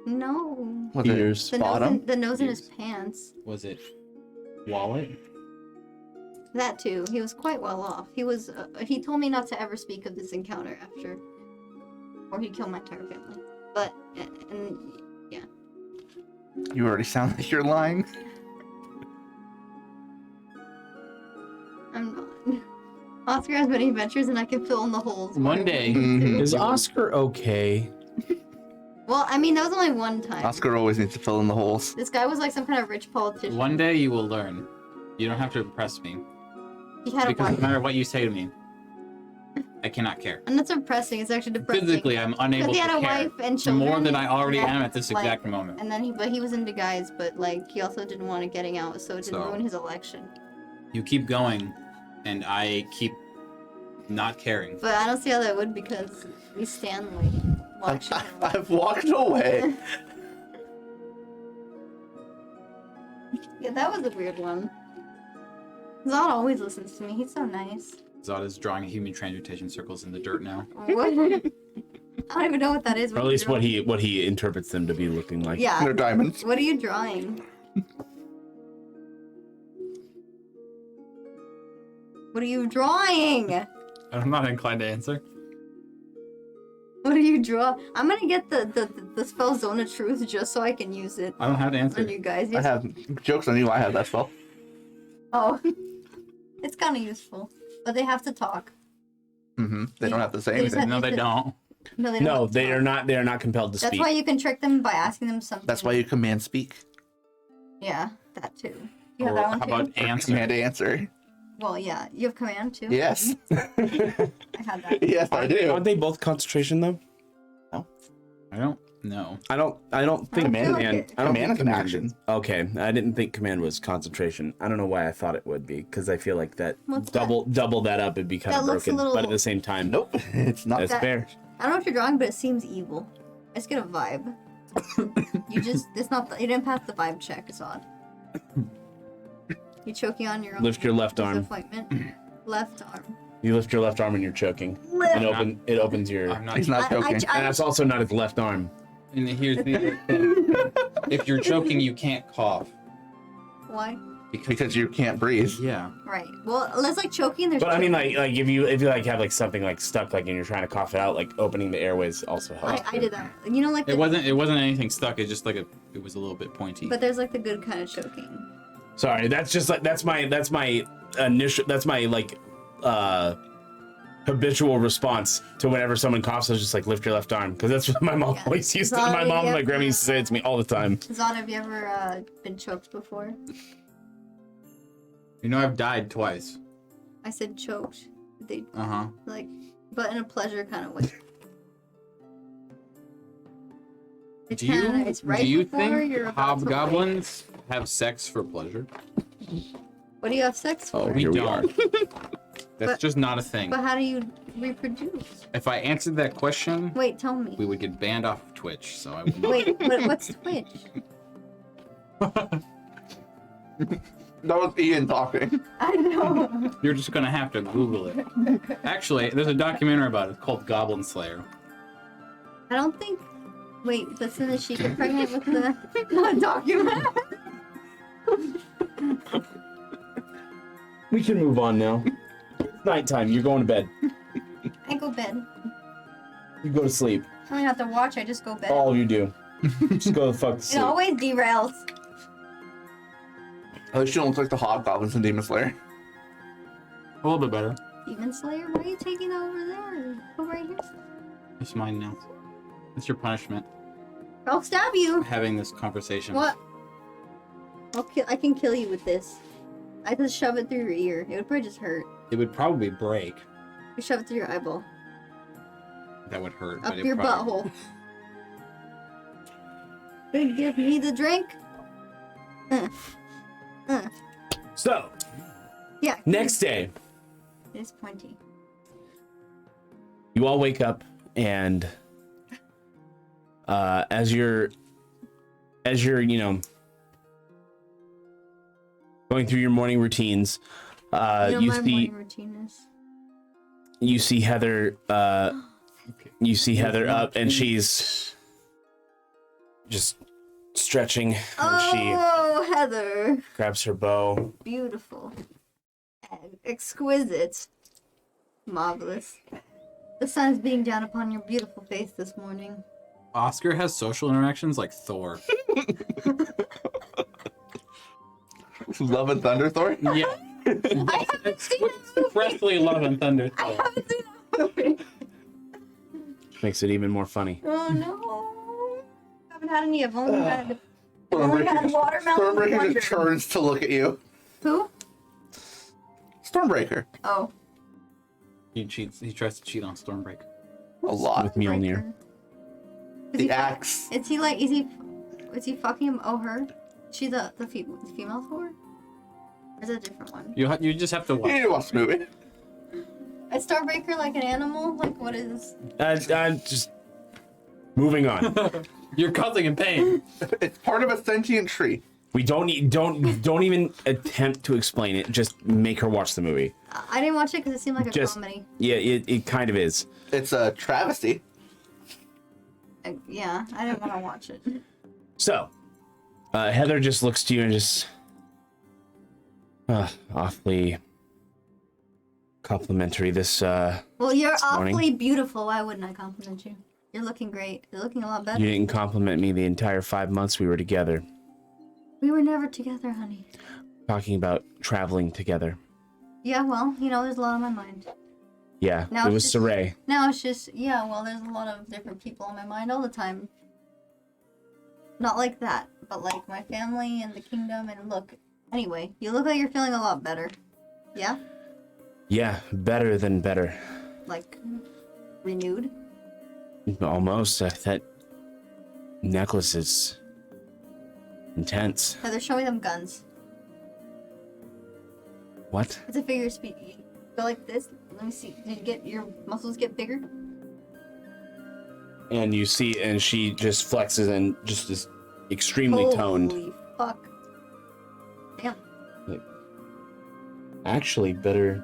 No. Was Ears. it bottom? The nose in his Ears. pants. Was it wallet? That too. He was quite well off. He was. He told me not to ever speak of this encounter after, or he'd kill my entire family. But and yeah. You already sound like you're lying. I'm not. Oscar has many adventures, and I can fill in the holes. One day. Mhm. Is Oscar okay? Well, I mean, that was only one time. Oscar always needs to fill in the holes. This guy was like some kind of rich politician. One day you will learn. You don't have to impress me. He had a Because no wife. matter what you say to me, I cannot care. And that's depressing. It's actually depressing. Physically, I'm unable Because to he had a care. wife and children. More than I already and am at this like- exact moment. And then he was into guys, but like he also didn't want to getting out, so it didn't So- ruin his election. You keep going, and I keep not caring. But I don't see how that would because we stand like watching. him. I've walked away. Yeah, that was a weird one. Zod always listens to me. He's so nice. Zod is drawing human transmutation circles in the dirt now. What? I don't even know what that is. Or at least what he interprets them to be looking like. Yeah. They're diamonds. What are you drawing? What are you drawing? I'm not inclined to answer. What do you draw? I'm gonna get the spell Zone of Truth just so I can use it I don't have to on answer. you guys. I have jokes on you. I have that spell. Oh, it's kind of useful, but they have to talk. They don't have to say They just anything. No, they don't. No, they don't. No, have to they talk. are not. They are not compelled to That's speak. why you can trick them by asking them something. That's why you command speak. Yeah, that too. You have Or that one how too. about answer? Command answer. Well, yeah, you have command too. Yes. I had that. Yes, I do. Aren't they both concentration though? I don't know. I don't think I feel like command. it- I don't Command think is an action. Okay, I didn't think command was concentration. I don't know why I thought it would be because I feel like that What's double that up would be kind That of looks a broken. little- But at the same time, Nope. It's not. that's that- fair. I don't know what you're drawing, but it seems evil. I just get a vibe. It's not. You didn't pass the vibe check. It's odd. You choking on your own. Lift your left arm. Disappointment. Left arm. You lift your left arm and you're choking. Lift. And it opens your. I'm not. He's not joking. And that's also not his left arm. And here's the other thing. If you're choking, you can't cough. Why? Because you can't breathe. Yeah. Right. Well, let's like choking. There's. But I mean, choking. like if you like have like something like stuck like and you're trying to cough it out, like opening the airways also helps. I did that. You know, like. It wasn't anything stuck. It's just like it was a little bit pointy. But there's like the good kind of choking. Sorry, that's just like that's my initial like habitual response to whenever someone coughs. I was just like lift your left arm because that's what my mom Yeah. always used to. Sorry, My mom and my yeah. grandma used to say it to me all the time. Zod, have you ever been choked before? You know, I've died twice. I said choked. They Uh-huh. like, but in a pleasure kind of way. It's Do kinda you, nice, right do you before think you're about to hobgoblins have sex for pleasure? wake. What do you have sex for? Oh, here we are. That's But- just not a thing. But how do you reproduce? If I answered that question, Wait, tell me. we would get banned off of Twitch, so I wouldn't. Wait, what's Twitch? That was Ian talking. I know. You're just gonna have to Google it. Actually, there's a documentary about it called Goblin Slayer. I don't think. Wait, doesn't she get pregnant with the document? We can move on now. It's nighttime. You're going to bed. I go bed. You go to sleep. I don't have to watch. I just go bed. All you do. Just go the fuck to It sleep. always derails. At least she don't look like the hobgoblins in Demon Slayer. A little bit better. Demon Slayer, why are you taking that over there? Go right here. It's mine now. It's your punishment. I'll stab you. Having this conversation. What? I can kill you with this. I just shove it through your ear. It would probably just hurt. It would probably break. You shove it through your eyeball. That would hurt. Up but it your probably... butthole. Give me the drink. So, Yeah. next day, It's pointy. you all wake up and as you're going through your morning routines, You know you my see morning routine is. you see Heather up and she's just stretching and she Oh, Heather. grabs her bow. Beautiful. Exquisite. Marvelous. The sun is beating down upon your beautiful face this morning. Oscar has social interactions like Thor. Love and Thunder Thor? Yeah. I haven't seen that movie. Expressly Love and Thunder I Thor. haven't seen that movie. Makes it even more funny. Oh no. I haven't had any. I've only had Stormbreaker watermelon. Stormbreaker wonder. just turns to look at you. Who? Stormbreaker. Oh. He cheats. He tries to cheat on Stormbreaker. A lot. With Mjolnir. Is The he, axe. is he fucking him? Oh, her? She the female Thor? Or is it a different one? You just have to You watch. need to watch the movie. Is Starbreaker like an animal? Like what is? Just moving on. You're causing him pain. It's part of a sentient tree. We don't even attempt to explain it. Just make her watch the movie. I didn't watch it because it seemed like a Just- comedy. Yeah, it kind of is. It's a travesty. Yeah, I didn't want to watch it. So, Heather just looks to you and just awfully complimentary this Well, you're morning. awfully beautiful. Why wouldn't I compliment you? You're looking great. You're looking a lot better. You didn't compliment me the entire 5 months we were together, We were never together, honey. talking about traveling together. Yeah, well, there's a lot on my mind. Yeah, Now it it's was just- Saray. Now it's just, yeah, well, there's a lot of different people on my mind all the time. Not like that, but like my family and the kingdom. And look, anyway, you look like you're feeling a lot better. Yeah? Yeah, better than better. Like, renewed? Almost. That necklace is intense. Heather, show me them guns. What? It's a figure of speech. You go like this. Let me see. Did you get your muscles get bigger? And you see, and she just flexes and just is extremely toned. Holy fuck. Damn. Actually, better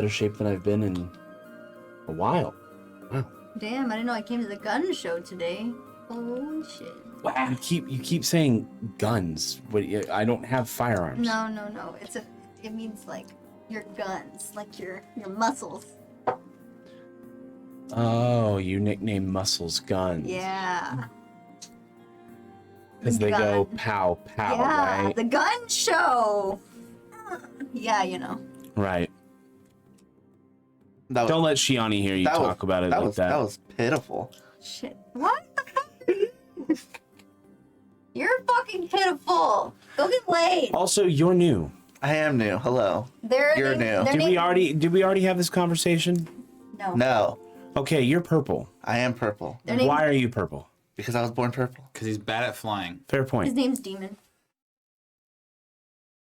shape than I've been in a while. Damn, I didn't know I came to the gun show today. Holy shit. Wow. You keep saying guns, but I don't have firearms. No. It means like your guns, like your muscles. Oh, you nickname muscles guns. Yeah. Because they go Gun. pow pow, Yeah, right? the gun show. Yeah, Right. That was, Don't let Shiani hear you that was- talk about it that like was, that. That was pitiful. Shit. What the fuck are you? You're fucking pitiful. Go get laid. Also, you're new. I am new. Hello. You're new. Did we already have this conversation? No. No, Okay, you're purple. I am purple Why are you purple? because I was born purple. Because he's bad at flying. Fair His point. name's Demon.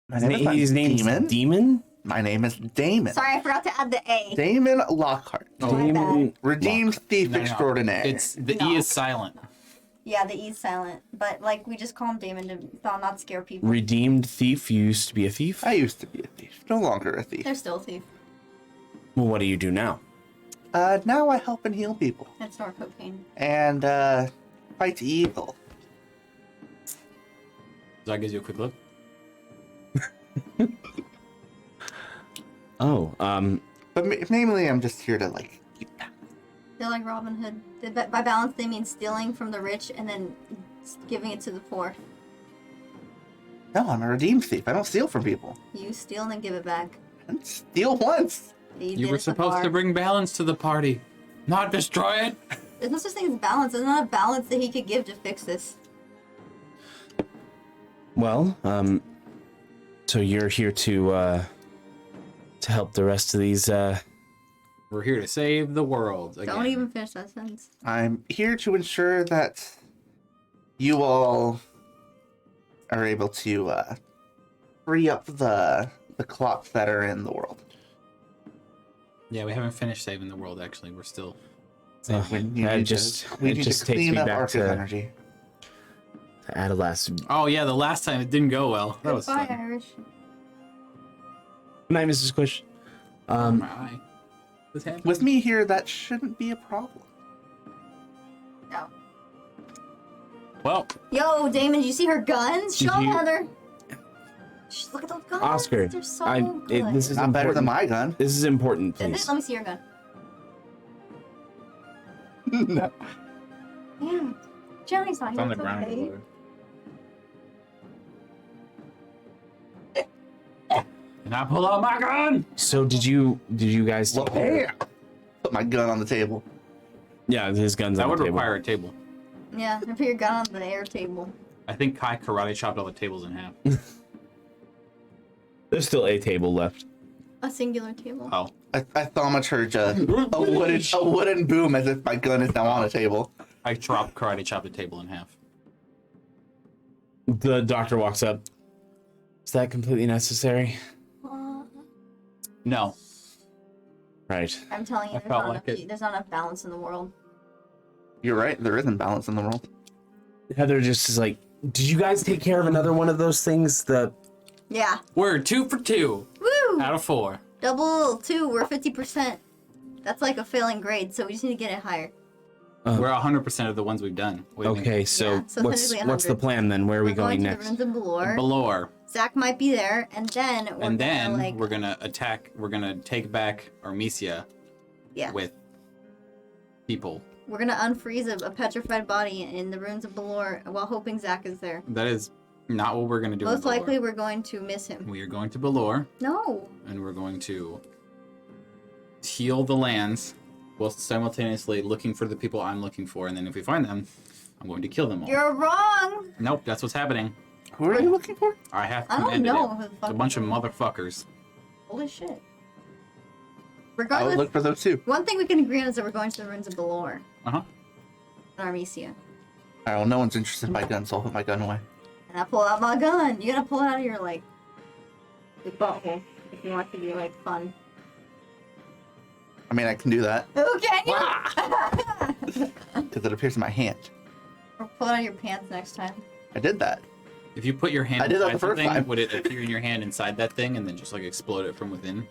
My name is not His name's Demon. Demon? My name is Daemon. Sorry, I forgot to add the A. Damon Lockhart. My bad. Redeemed thief No, no. extraordinaire. It's the No. E is silent. Yeah, the E's silent. But, like, we just call him Damon to not scare people. Redeemed thief. You used to be a thief? I used to be a thief. No longer a thief. They're still a thief. Well, what do you do now? Now I help and heal people. And snort cocaine. And, fight evil. So that gives you a quick look. Oh, But mainly I'm just here to, like, keep that. They're like Robin Hood. By balance, they mean stealing from the rich and then giving it to the poor. No, I'm a redeemed thief. I don't steal from people. You steal and then give it back. I didn't steal once. You You did were at the supposed bar. to bring balance to the party, not destroy it. There's no such thing as balance. There's not a balance that he could give to fix this. well, so you're here to help the rest of these, We're here to save the world again. Don't even finish that sentence. I'm here to ensure that you all are able to free up the clots that are in the world. Yeah, we haven't finished saving the world. Actually, we're still. We need that to- just we it need just to takes clean me up back Arca's to energy. adolescent. Oh yeah, the last time it didn't go well. That was Goodbye, fun. Irish. Good night, Mrs. Squish. My eye. What's happening? With me here, that shouldn't be a problem. No. Well, Yo, Damon, did you see her guns? Did Show 'em, you- Heather. Look at those guns. Oscar, They're so good. this is Not better than important. my gun. This is important, Is it? please. Let me see your gun. No. Yeah. Jelly's not it's here. on the It's ground. okay. And I pull out my gun. So did you guys? Well, yeah. Put my gun on the table. Yeah, his gun's That on would the table. require a table. Yeah, and put your gun on the air table. I think Kai karate chopped all the tables in half. There's still a table left. A singular table. Oh, I thaumaturge a wooden boom as if my gun is now on a table. I karate chopped the table in half. The doctor walks up. Is that completely necessary? No. Right. I'm telling you, I felt like it. there's not enough balance in the world. You're right. There isn't balance in the world. Heather just is like, did you guys take care of another one of those things? Yeah. We're 2 for 2 Woo! out of 4. Double 2, we're 50%. That's like a failing grade, so we just need to get it higher. We're 100% of the ones we've done. What do you Okay, so, Yeah, so what's technically the 100. plan then? Where are we We're going to next? the ruins of Balor. think? Balor. Zach might be there, and then We're gonna attack. We're gonna take back Armesia yeah, with people. we're gonna unfreeze a petrified body in the ruins of Balor while hoping Zach is there. That is not what we're gonna do. in Most Balor. likely, we're going to miss him. we are going to Balor, No. and we're going to heal the lands, while simultaneously looking for the people I'm looking for. And then if we find them, I'm going to kill them all. You're wrong. Nope, that's what's happening. Who are you looking for? I have I don't commanded know it. who the It's fuck a bunch of you are. motherfuckers. Holy shit. I would Regardless, look for those too. one thing we can agree on is that we're going to the ruins of Balor Uh huh. and Armesia. I don't know. No one's interested in my gun, so I'll put my gun away. And I pull out my gun. You gotta pull it out of your, like, your butthole if you want it to be, like, fun. I mean, I can do that Oh, can you? because it appears in my hand. Or pull it out of your pants next time. I did that. If you put your hand I did that inside the first something, time. would it appear in your hand inside that thing and then just like explode it from within?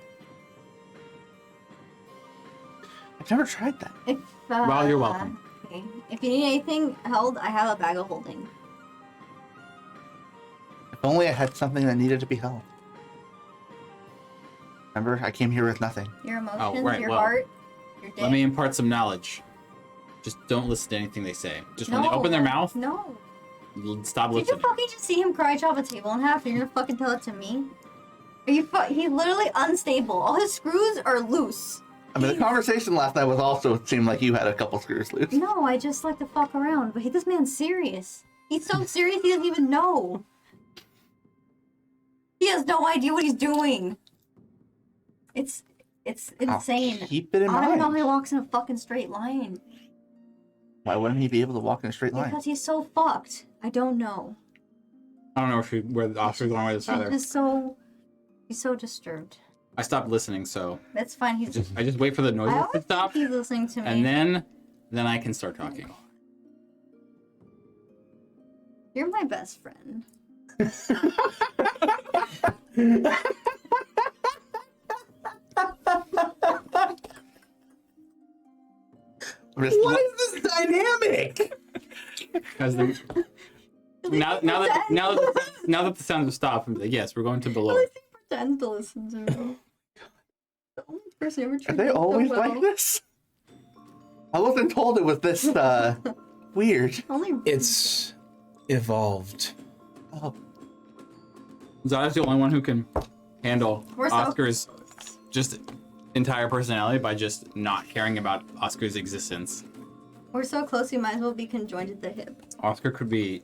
I've never tried that. If, Well, you're welcome. Okay. If you need anything held, I have a bag of holding. If only I had something that needed to be held. Remember, I came here with nothing. Your emotions, right, your well, heart, your dick. Let me impart some knowledge. Just don't listen to anything they say. Just when they open their mouth, No. stop Did you listening. fucking just see him cry chop a table in half and you're gonna fucking tell it to me? Are you he's literally unstable. All his screws are loose. I mean, the conversation last night was also, it seemed like you had a couple screws loose. No, I just like to fuck around. But this man's serious. He's so serious he doesn't even know. He has no idea what he's doing. It's insane. Keep it in I don't know how he mind. walks in a fucking straight line. Why wouldn't he be able to walk in a straight line? Because he's so fucked. I don't know. I don't know where the Oscar's going with this either. He's so disturbed. I stopped listening, so That's fine. I just wait for the I noises to always stop, think he's listening to me. and then I can start talking. You're my best friend. What is this dynamic? Because now that the sounds have stopped, I'm like, yes, we're going to At Balor. least he pretends to listen to me. The only person ever Are treated they me so always well. like this? I wasn't told it was this weird. Only It's evolved. Oh, Zada's the only one who can handle We're so- Oscar's just entire personality by just not caring about Oscar's existence. we're so close. We might as well be conjoined at the hip. Oscar could be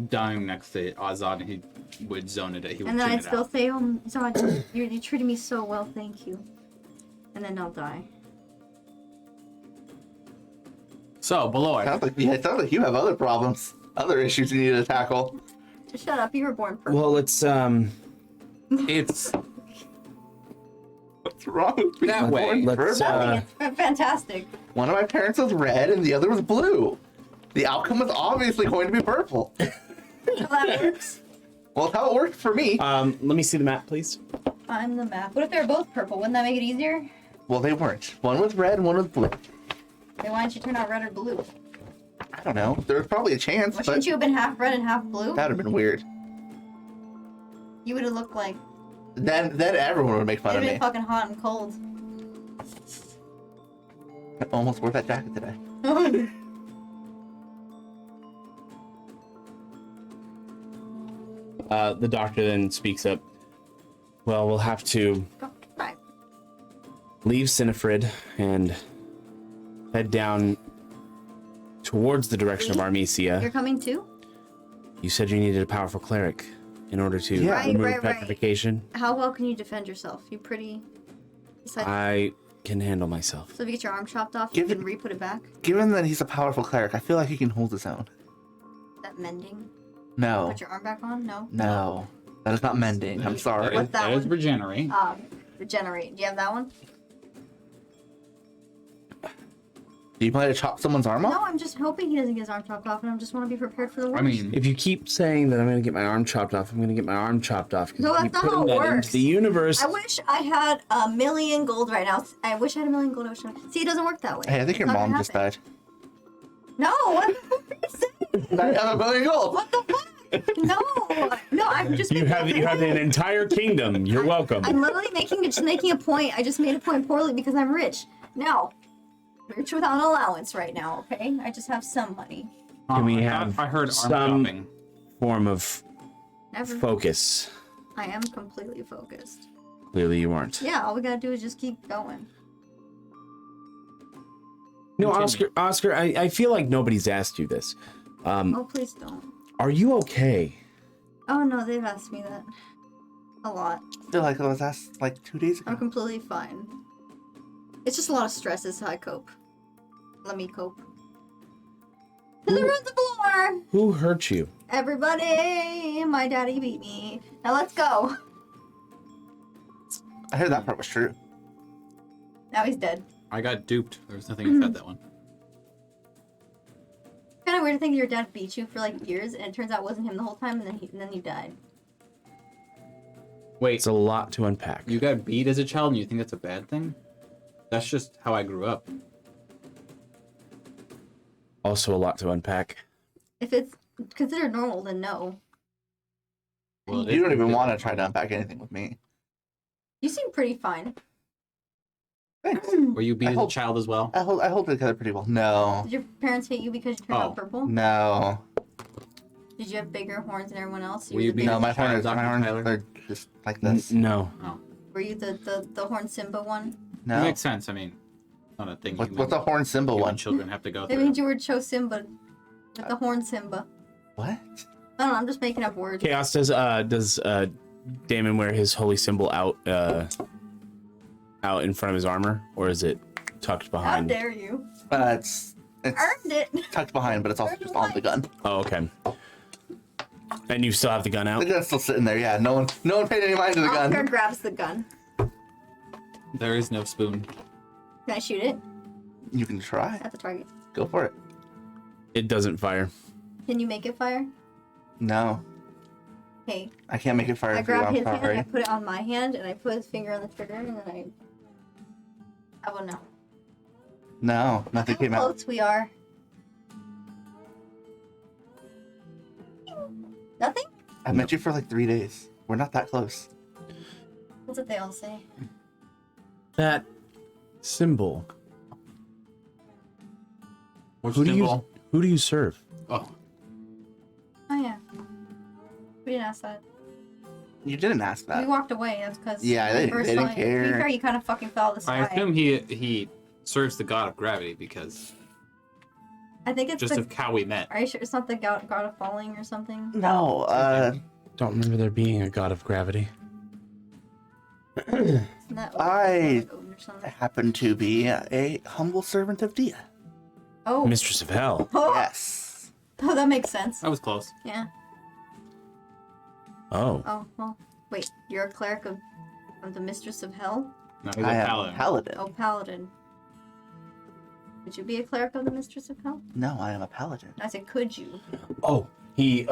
dying next to Azad, and he would zone it. He would And then tune I'd it still out. say, "Oh, Zod, you treated me so well. Thank you." And then I'll die. So Balor, it sounds like you have other problems, other issues you need to tackle. Just shut up. You were born purple. Well, it's it's What's wrong with me? That way. Let's, Nothing. It's fantastic. One of my parents was red and the other was blue. The outcome was obviously going to be purple. How that works. Well, it's how it worked for me. let me see the map, please. I'm the map. What if they're both purple? Wouldn't that make it easier? Well, they weren't. One was red and one was blue. Then why didn't you turn out red or blue? I don't know. There was probably a chance, Well, but shouldn't you have been half red and half blue? that would have been weird. You would have looked like Then everyone would make fun it'd of been me. fucking hot and cold. I almost wore that jacket today. The doctor then speaks up. Well, we'll have to Right. leave Sinifrid and head down towards the direction of You're Armesia. coming too? You said you needed a powerful cleric in order to Yeah. Right, remove right. petrification. How well can you defend yourself? You pretty. Besides, I can handle myself. so if you get your arm chopped off, you Give can re-put it back. Given that he's a powerful cleric, I feel like he can hold his own. That mending. No. Put your arm back on? No. No. That is not mending. I'm sorry. What's that That is one? regenerate. Regenerate. Do you have that one? Do you plan to chop someone's arm No, off? I'm just hoping he doesn't get his arm chopped off, and I just want to be prepared for the worst. I mean, If you keep saying that I'm going to get my arm chopped off, I'm going to get my arm chopped off. 'Cause No, if that's you not put how it that works. into the universe. I wish I had $1 million gold right now. I wish I had $1 million gold. See, it doesn't work that way. Hey, I think It's your not gonna mom just happen. died. No, what the fuck are you saying? I have $1 million gold. What the fuck? No, I'm just. You have an entire kingdom. You're welcome. I'm literally making a point. I just made a point poorly because I'm rich. No, I'm rich without an allowance right now. Okay, I just have some money. Can we have I heard arm some chopping. form of Never. focus? I am completely focused. Clearly you aren't. Yeah, all we gotta do is just keep going. No, Continue. Oscar, I feel like nobody's asked you this. Oh, please don't. Are you okay? Oh no, they've asked me that a lot. I feel like I was asked like 2 days ago. I'm completely fine. It's just a lot of stress is how I cope. Let me cope. To the room to floor! Who hurt you? Everybody! My daddy beat me. Now let's go. I heard that part was true. Now he's dead. I got duped. There was nothing inside that one. Kind of weird to think your dad beat you for like years, and it turns out it wasn't him the whole time, and then he died. Wait, It's a lot to unpack. you got beat as a child and you think that's a bad thing? That's just how I grew up. Also a lot to unpack. If it's considered normal, then no. Well, You don't even want to try to unpack anything with me. You seem pretty fine. Thanks. Were you beat I as a hope- child as well? I hold it together pretty well. No. Did your parents hate you because you turned Oh. out purple? No. Did you have bigger horns than everyone else? Were you the being- big- No, my Child, horns Dr. Tyler? are just like this. No. Were you the horn Simba one? It No. makes sense. I mean, not a thing. What's the horn symbol human one? children have to go That through. means you were Cho Simba. With the horn Simba. What? I don't know, I'm just making up words. Chaos, does Daemon wear his holy symbol out in front of his armor, or is it tucked How behind? dare you? It's Earned it. tucked behind, but it's also just on the gun. Oh, okay. And you still have the gun out? The gun's still sitting there. Yeah, no one paid any mind to the Oscar gun. grabs the gun. There is no spoon. Can I shoot it You can try. at the target? Go for it. It doesn't fire. Can you make it fire? No, Okay. I can't make it fire. I for you, grab I'm his hand, I sorry. put it on my hand, and I put his finger on the trigger, and then I. How about now? No, nothing How came out. close we are. Nothing? I met you for like 3 days. We're not that close. That's what they all say. That symbol. Which Who symbol? do you serve? Oh, Oh yeah. We didn't ask that. You didn't ask We that. walked away. That's because. Yeah, they didn't care. To be fair, you kind of fucking fell out of the I sky. assume he serves the god of gravity because I think it's just the. of how we met. Are you sure it's not the god of falling or something? No, Don't remember there being a god of gravity. Isn't that I- Odin or something? happen to be a humble servant of Dia. Oh. Mistress of Hell. Oh. Yes. Oh, that makes sense. That was close. Yeah. Oh. Oh well. Wait, you're a cleric of the Mistress of Hell? No, he's I a am paladin. paladin. Oh, paladin. Would you be a cleric of the Mistress of Hell? No, I am a paladin. I said, could you? Oh. He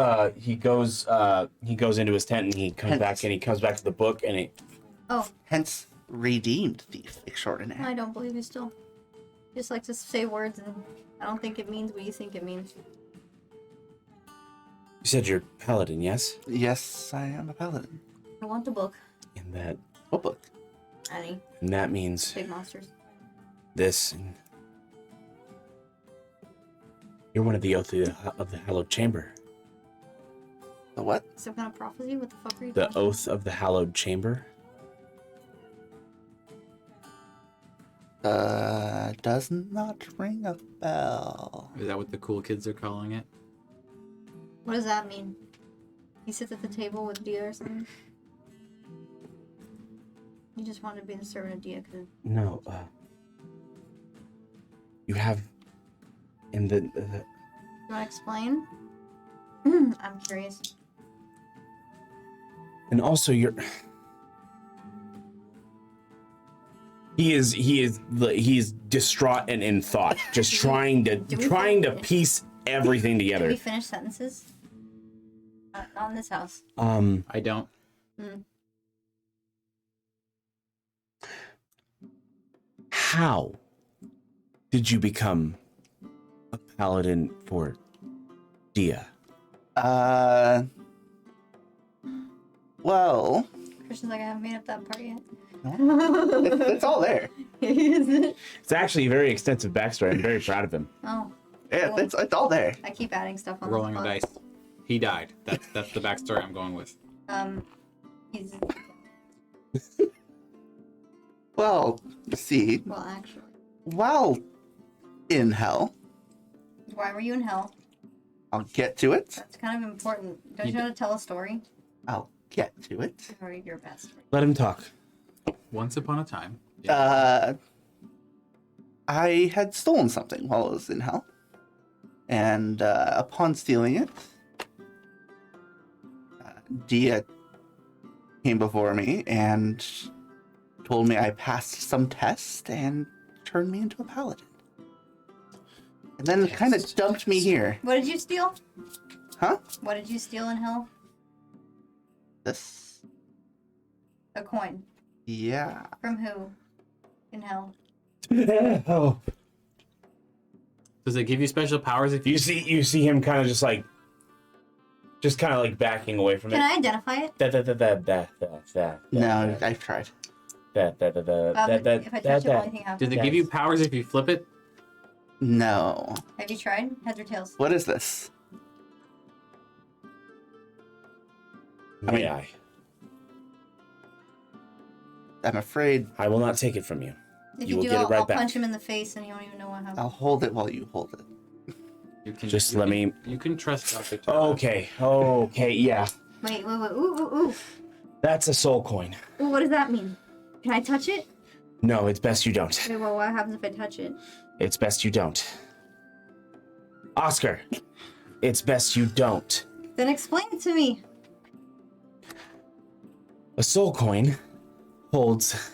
goes into his tent and he comes back to the book and he Oh, Hence, redeemed thief extraordinaire. I don't believe you still. You just like to say words, and I don't think it means what you think it means. You said you're paladin, yes? Yes, I am a paladin. I want the book, And What book? Annie. that means Big monsters. this. And you're one of the oath of the hallowed chamber. The what? Some kind of prophecy? What the fuck are you The talking oath of the hallowed chamber. Does not ring a bell. Is that what the cool kids are calling it? What does that mean? He sits at the table with Dia or something? You just wanted to be the servant of Dia because No, you have in the you want to explain? I'm curious. and also you're he is distraught and in thought, just trying to piece everything Can together. we finish sentences? Not in this house. I don't. How did you become a paladin for Dia? Well, Christian's like, I haven't made up that part yet. it's all there. Is it? It's actually a very extensive backstory. I'm very proud of him. Oh, Yeah, it's all there. I keep adding stuff on Rolling the a spot. dice. He died. That's the backstory I'm going with. He's Well, see, well, actually. while in hell, Why were you in hell? I'll get to it. That's kind of important. Don't you know how to tell a story? I'll get to it. Or your best story. Let him talk. Once upon a time. I had stolen something while I was in hell. And upon stealing it, Dia came before me and told me I passed some test and turned me into a paladin. And then kind of dumped me here. What did you steal? Huh? What did you steal in hell? This? A coin. Yeah. From who? In hell. Oh. Does it give you special powers if You see him kind of just like backing away from Can it. I identify it? No, I've tried. If I touch it, will anything happen? Does it give you powers if you flip it? No. Have you tried? Heads or tails? What is this? May I? I'm afraid I will not take it from you. If You you will do, get it right I'll back. punch him in the face and he won't even know what happened. I'll hold it while you hold it. You can Just you let can- me- You can trust Dr. Tara. Okay, yeah. Wait, ooh. That's a soul coin. Well, what does that mean? Can I touch it? No, it's best you don't. Okay, well, what happens if I touch it? It's best you don't. Oscar, it's best you don't. Then explain it to me. A soul coin holds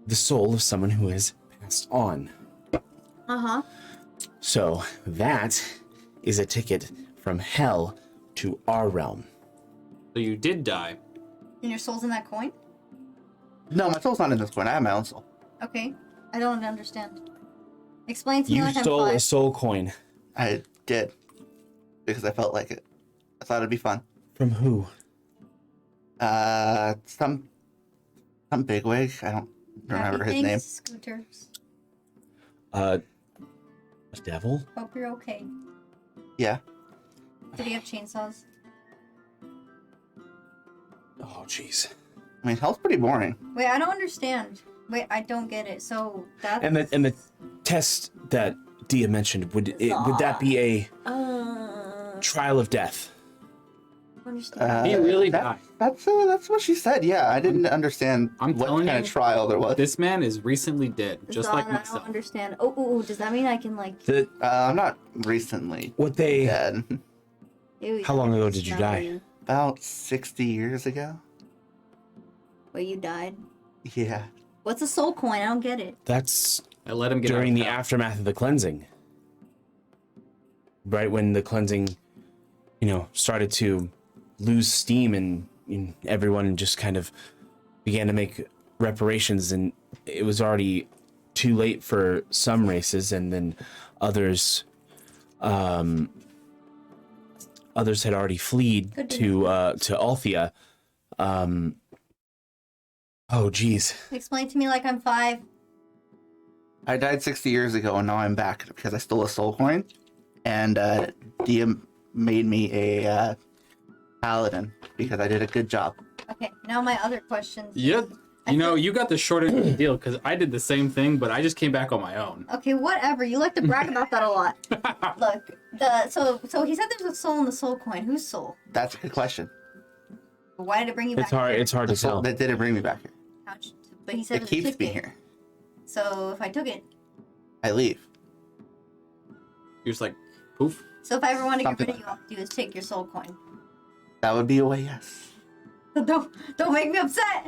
the soul of someone who has passed on. Uh-huh. So that is a ticket from hell to our realm. So you did die. And your soul's in that coin? No, my soul's not in this coin. I have my own soul. Okay. I don't understand. Explain to me You like stole I'm a five. soul coin. I did. Because I felt like it. I thought it'd be fun. From who? Some bigwig. I don't remember his name. Scooters. A devil? Hope you're okay. Yeah. Did he have chainsaws? Oh, jeez. I mean, hell's pretty boring. Wait, I don't understand. Wait, I don't get it. So that's... And the test that Dia mentioned, would that be a trial of death? Understand. He really died. That's what she said. Yeah, I didn't understand I'm what telling kind you, of trial there was. This man is recently dead, just like I don't myself. understand. Oh, does that mean I can like... I'm not recently What they... dead. Ew, How long ago that's did you not die? you. About 60 years ago. Wait, you died? Yeah. What's a soul coin? I don't get it. That's I let him get during out the of hell. aftermath of the cleansing. Right when the cleansing, started to lose steam and everyone just kind of began to make reparations, and it was already too late for some races, and then others had already fled Good to to Althea. Oh geez. Explain to me like I'm 5. I died 60 years ago, and now I'm back because I stole a soul coin. And Dia made me a paladin because I did a good job. Okay, now my other questions. Yeah, you got the short end of the deal because I did the same thing, but I just came back on my own. Okay, whatever. You like to brag about that a lot. Look, so he said there's a soul in the soul coin. Whose soul? That's a good question. Why did it bring you back? It's hard. here? It's hard The to soul tell. that didn't bring me back here. Ouch. But he said It was a keeps me ticket. here. So if I took it, I leave. You're just like, poof. so if I ever want to get Something rid of you, all I have to do is take your soul coin. That would be a way, yes. Don't make me upset.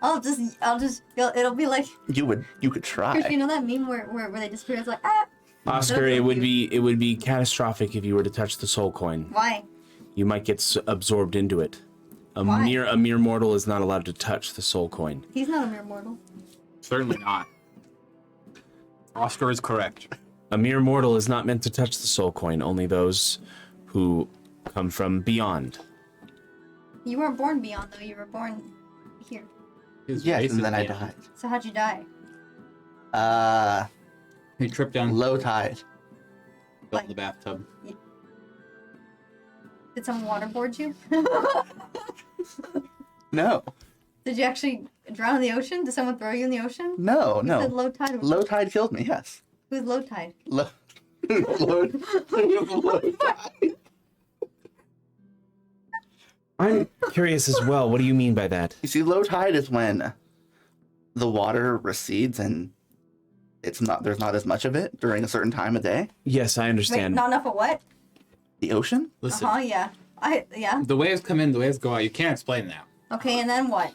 It'll be like, You could try. you know that meme where they disappear? It's like, ah. Oscar, it would be catastrophic if you were to touch the soul coin. Why? You might get absorbed into it. Why? A mere mortal is not allowed to touch the soul coin. He's not a mere mortal. Certainly not. Oscar is correct. A mere mortal is not meant to touch the soul coin. Only those who come from beyond. You weren't born beyond though. You were born here. His Yes, race and is then I beyond. died. So how'd you die? He tripped down Low tide. fell in the bathtub. Did someone waterboard you? No. Did you actually drown in the ocean? Did someone throw you in the ocean? No, You said no. low tide. Low tide killed me, yes. Who's low tide? Low, low tide. I'm curious as well. What do you mean by that? You see, low tide is when the water recedes and there's not as much of it during a certain time of day. Yes, I Wait, understand. not enough of what? The ocean? Listen, Yeah. Yeah. the waves come in, the waves go out. You can't explain that. Okay, and then what?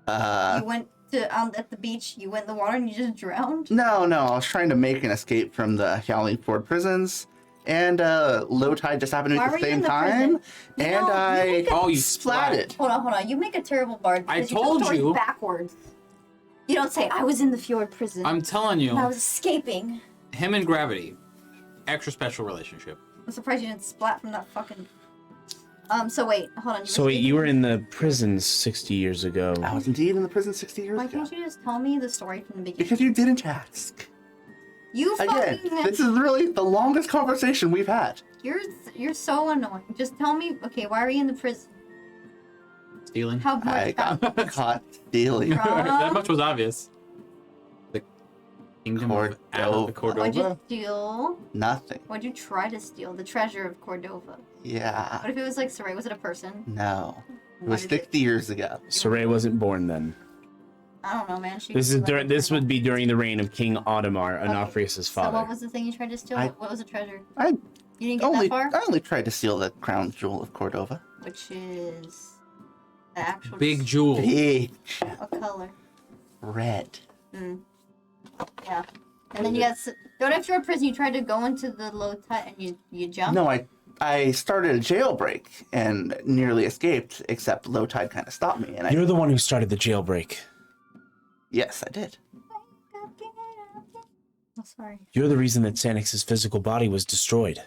Uh, You went to at the beach. You went in the water and you just drowned. no. I was trying to make an escape from the Howling Ford prisons, and low tide just happened to Why me at were the you in same the time, prison? You and know, you I make Oh, you splatted. Hold on. You make a terrible bard. I because you tell told stories you. backwards. You don't say I was in the fjord prison. I'm telling and I you, was escaping. him and Gravity, extra special relationship. I'm surprised you didn't splat from that fucking. So wait, hold on. So wait, you were in the prison 60 years ago. I was indeed in the prison 60 years Why ago. can't you just tell me the story from the beginning? Because you didn't ask. You Again, fucking. this is really the longest conversation we've had. You're so annoying. Just tell me. Okay, why were you in the prison? Stealing. How much? I got caught stealing. That much was obvious. The kingdom of Cordova. Cordova. What'd you steal? Nothing. What'd you try to steal? The treasure of Cordova. Yeah. What if it was like, sorry, was it a person? No. It was 60 years ago. Saray wasn't born then. I don't know, man. She This was is like this would be during the reign of King Audemars, Onofrius' So what father. was the thing you tried to steal? I- What was the treasure? I You didn't get that far? I only tried to steal the crown jewel of Cordova. Which is the actual Big jewel. Big What color? red. Yeah. And then you got don't have your prison. You tried to go into the low tide and you jumped. No, I started a jailbreak and nearly escaped, except low tide kind of stopped me. And You're the one who started the jailbreak. yes, I did. Oh, sorry. You're the reason that Sanix's physical body was destroyed.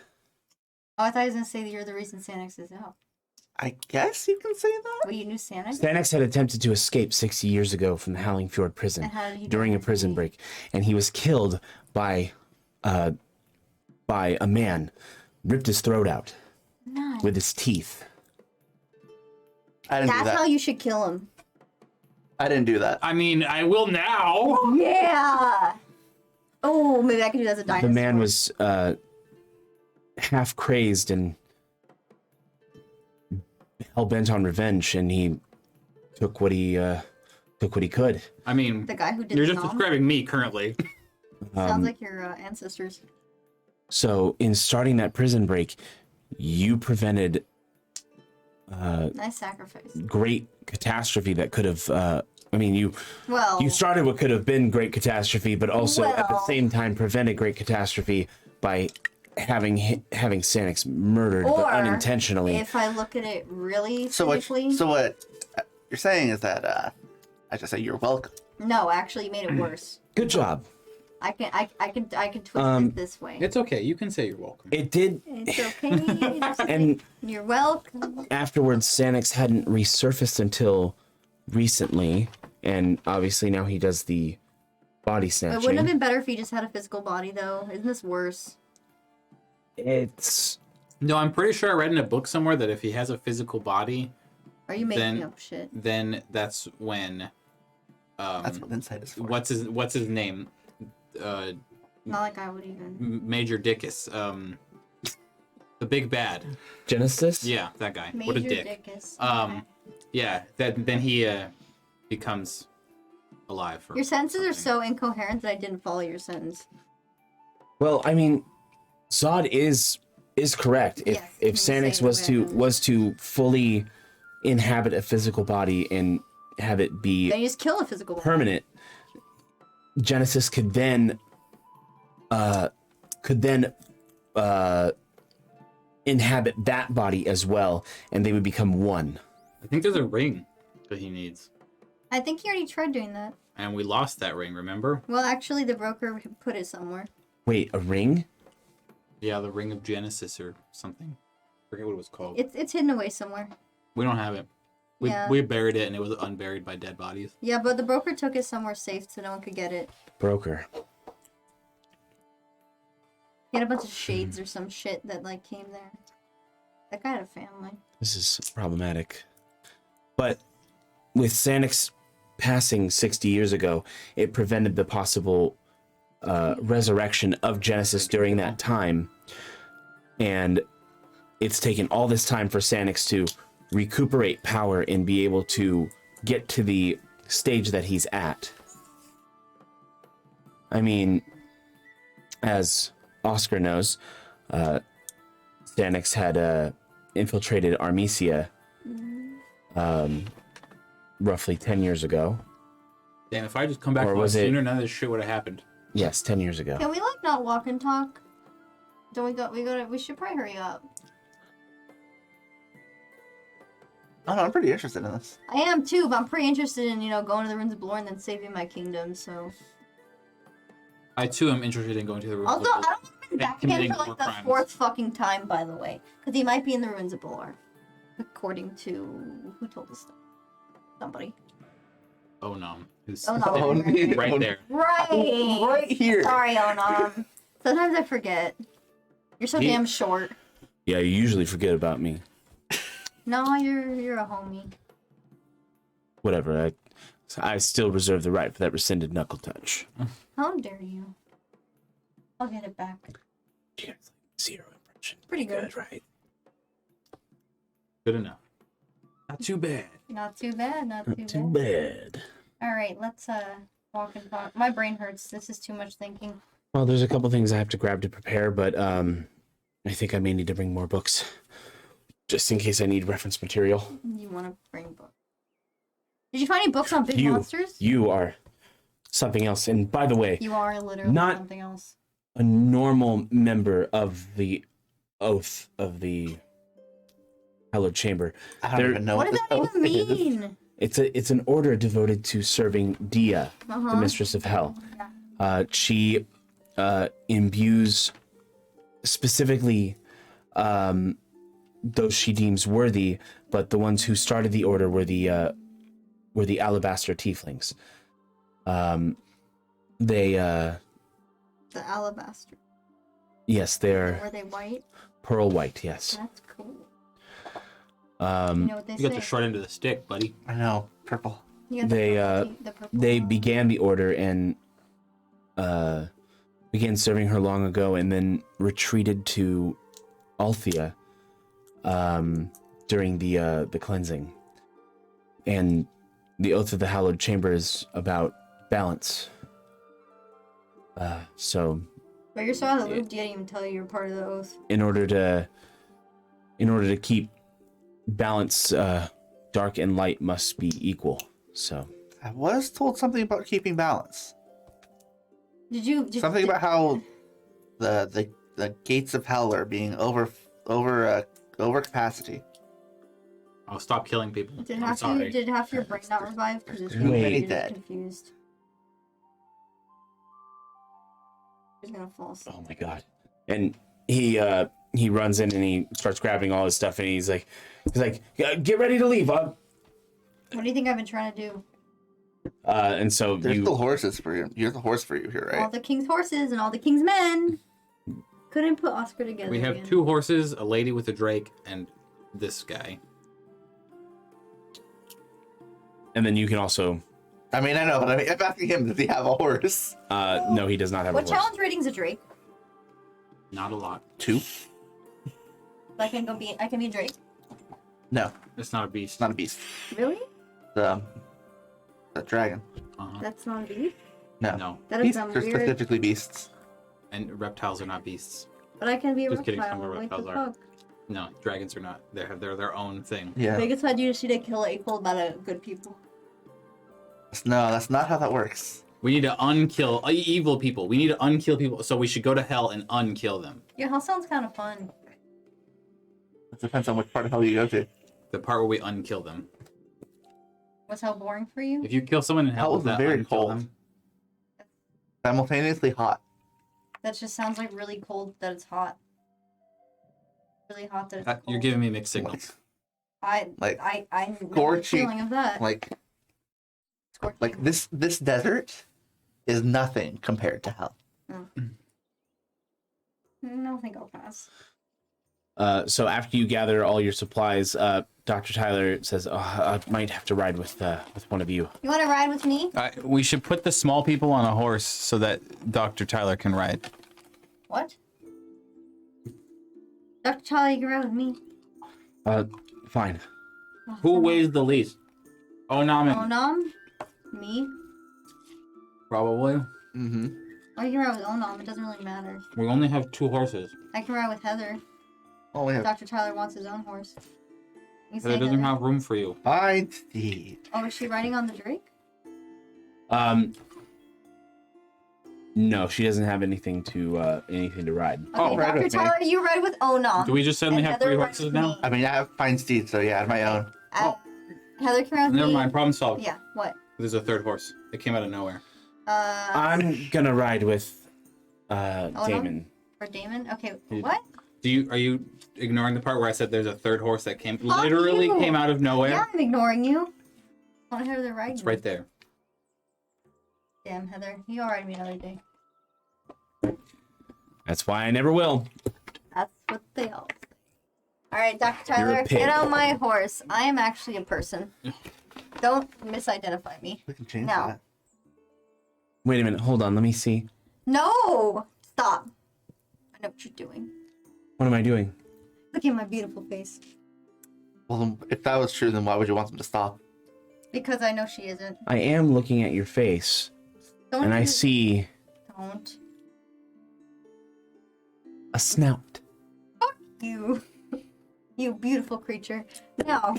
Oh, I thought he was gonna say that you're the reason Sanix is out. I guess you can say that. Well, you knew Sanix. Sanix had attempted to escape 60 years ago from the Howling Fjord prison And how did he during a die? prison break, and he was killed by a man, ripped his throat out Nice. with his teeth. I didn't do That's that. how you should kill him. I didn't do that. I mean, I will now. Yeah. Oh, maybe I could do that as a dinosaur. The man was half crazed and hell bent on revenge, and he took what he could. I mean, the guy who did you're the just nom? describing me currently. Sounds like your ancestors. So, in starting that prison break, you prevented Nice sacrifice. great catastrophe that could have. You Well, started what could have been great catastrophe, but also at the Well- same time prevented great catastrophe by having Sanix murdered, but Or unintentionally. if I look at it really So what? cynically, So what you're saying is that I just say you're welcome. no, actually, you made it worse. Good job. I can twist it this way. It's okay. You can say you're welcome. It did, It's okay. and You're welcome. afterwards, Sanix hadn't resurfaced until recently, and obviously now he does the body It snatching. wouldn't have been better if he just had a physical body, though. Isn't this worse? It's No, I'm pretty sure I read in a book somewhere that if he has a physical body, Are you making Then- up shit? then that's when. That's what insight is for. What's his name? Not like I would even. Major Dickus. The big bad. Genesis. Yeah, that guy. Major What a dick. Dickus. Um, yeah. Then he becomes alive. Or Your sentences are something. so incoherent that I didn't follow your sentence. Well, I mean, Zod is correct. If Yes, if he's Sanix saying was the to way I was to fully inhabit a physical body and have it be Then you just kill a physical body. permanent, Genesis could then inhabit that body as well, and they would become one. I think there's a ring that he needs, I think he already tried doing that. and we lost that ring. Remember? Well, actually, the broker put it somewhere. Wait, a ring? Yeah, the ring of Genesis or something. Forget what it was called. It's hidden away somewhere. We don't have it. Yeah. We buried it, and it was unburied by dead bodies. Yeah, but the broker took it somewhere safe so no one could get it. Broker. He had a bunch of shades or some shit that like came there. That guy had a family. This is problematic. But with Sanix passing 60 years ago, it prevented the possible resurrection of Genesis during that time. And it's taken all this time for Sanix to recuperate power and be able to get to the stage that he's at. I mean, as Oscar knows, Sanix had infiltrated Armesia roughly 10 years ago. Damn, if I just come back Or a lot was it- sooner, none of this shit would have happened. Yes, 10 years ago. Can we like not walk and talk? Don't we should probably hurry up. Oh, no, I'm pretty interested in this. I am too, but I'm pretty interested in, going to the Ruins of Balor and then saving my kingdom, so. I too am interested in going to the ruins. Although, I don't want to bring back again committing for like more the crimes. fourth fucking time, by the way. Because he might be in the Ruins of Balor. According to. Who told us that? Somebody. Onam, who's Onam. right there. Right! Right here. Sorry, Onam. Sometimes I forget. You're so He- damn short. Yeah, you usually forget about me. No, you're a homie. Whatever. I still reserve the right for that rescinded knuckle touch. How dare you? I'll get it back. You guys like 0 impression. Pretty good. Right? Good enough. Not too bad. Not too bad. Not too, Too bad. bad. All right, let's walk and talk. My brain hurts. This is too much thinking. Well, there's a couple things I have to grab to prepare, but I think I may need to bring more books, just in case I need reference material. You want to bring books? Did you find any books on big monsters? You are something else. And by the way, You are literally not something else. a normal member of the Oath of the Hallowed Chamber. I don't even know What does that even mean? It's an order devoted to serving Dia, the Mistress of Hell. She imbues specifically those she deems worthy, but the ones who started the order were the Alabaster Tieflings. The alabaster. Yes, they're Were they white? pearl white. Yes. That's cool. Um, You know what they You say? got the short end of the stick, buddy. I know, purple. You got the they purple they one. began the order and began serving her long ago, and then retreated to Althea during the cleansing. And the Oath of the Hallowed Chamber is about balance. So But you're so out of the loop, you didn't even tell you you're part of the oath. in order to keep balance, dark and light must be equal. So I was told something about keeping balance. Did you Something about how the gates of hell are being over capacity. I'll stop killing people. Did I'm half sorry. you did half your brain not revive because it's Too really many just dead. confused. He's gonna fall asleep. oh my god. And he runs in and he starts grabbing all his stuff, and he's like get ready to leave. What do you think I've been trying to do? And so There's still horses for you. You're the horse for you here, All right? the king's horses and all the king's men. Couldn't put Oscar together. We have again. 2 horses, a lady with a drake, and this guy. and then you can also I mean, I know, but I'm asking him, does he have a horse? no, he does not have What a horse. challenge rating's a Drake? Not a lot. 2? I can be Drake. No, It's not a beast. it's not a beast. Really? The dragon. Uh-huh. That's not a beast. No. That is Beasts some are weird. specifically beasts. And reptiles are not beasts. But I can be a Just kidding, reptile. some What the reptiles are. fuck? No, dragons are not. They're their own thing. Yeah. Biggest idea you just need to kill equal amount of good people. No, that's not how that works. We need to unkill evil people. We need to unkill people. So we should go to hell and unkill them. Yeah, hell sounds kind of fun. It depends on which part of hell you go to. The part where we unkill them. Was hell boring for you? If you kill someone in hell, Hell does is that very unkill cold. them? Simultaneously hot. That just sounds like really cold that it's hot. Really hot that it's cold. You're giving me mixed signals. I know the scorching, feeling of that. Scorching. like this desert is nothing compared to hell. No, I think I'll pass. So after you gather all your supplies, Dr. Tyler says, I might have to ride with one of you. You want to ride with me? We should put the small people on a horse so that Dr. Tyler can ride. What? Dr. Tyler, you can ride with me. Fine. Who weighs the least? Onam. Onam? Me? Probably. Mm-hmm. Oh, you can ride with Onam. It doesn't really matter. We only have 2 horses. I can ride with Heather. Oh, we have Dr. Tyler wants his own horse. You But it say doesn't Heather. have room for you. fine steed. Oh, is she riding on the Drake? No, she doesn't have anything to ride. Okay, Oh, ride Dr. with me. Tyler, you ride with Onam. Do we just suddenly And have Heather 3 rides horses with now? me. I mean, I have fine steed, so yeah, I have my own. Heather can ride with Never me. mind, problem solved. Yeah, what? There's a 3rd horse. It came out of nowhere. I'm gonna ride with Daemon. Or Daemon? Okay, Dude. what? Are you ignoring the part where I said there's a 3rd horse that Fuck literally you. came out of nowhere? Yeah, I'm ignoring you. I want Heather to ride It's me. right there. Damn, Heather. You'll ride me another day. That's why I never will. That's what they all say. Alright, Dr. You're a Tyler, pig. get on my horse. I am actually a person. Don't misidentify me. We can change No. that. Wait a minute, hold on, let me see. No! Stop. I know what you're doing. What am I doing? Look at my beautiful face. Well, if that was true, then why would you want them to stop? Because I know she isn't. I am looking at your face, Don't and I you- see Don't. a snout. You. You beautiful creature. Now,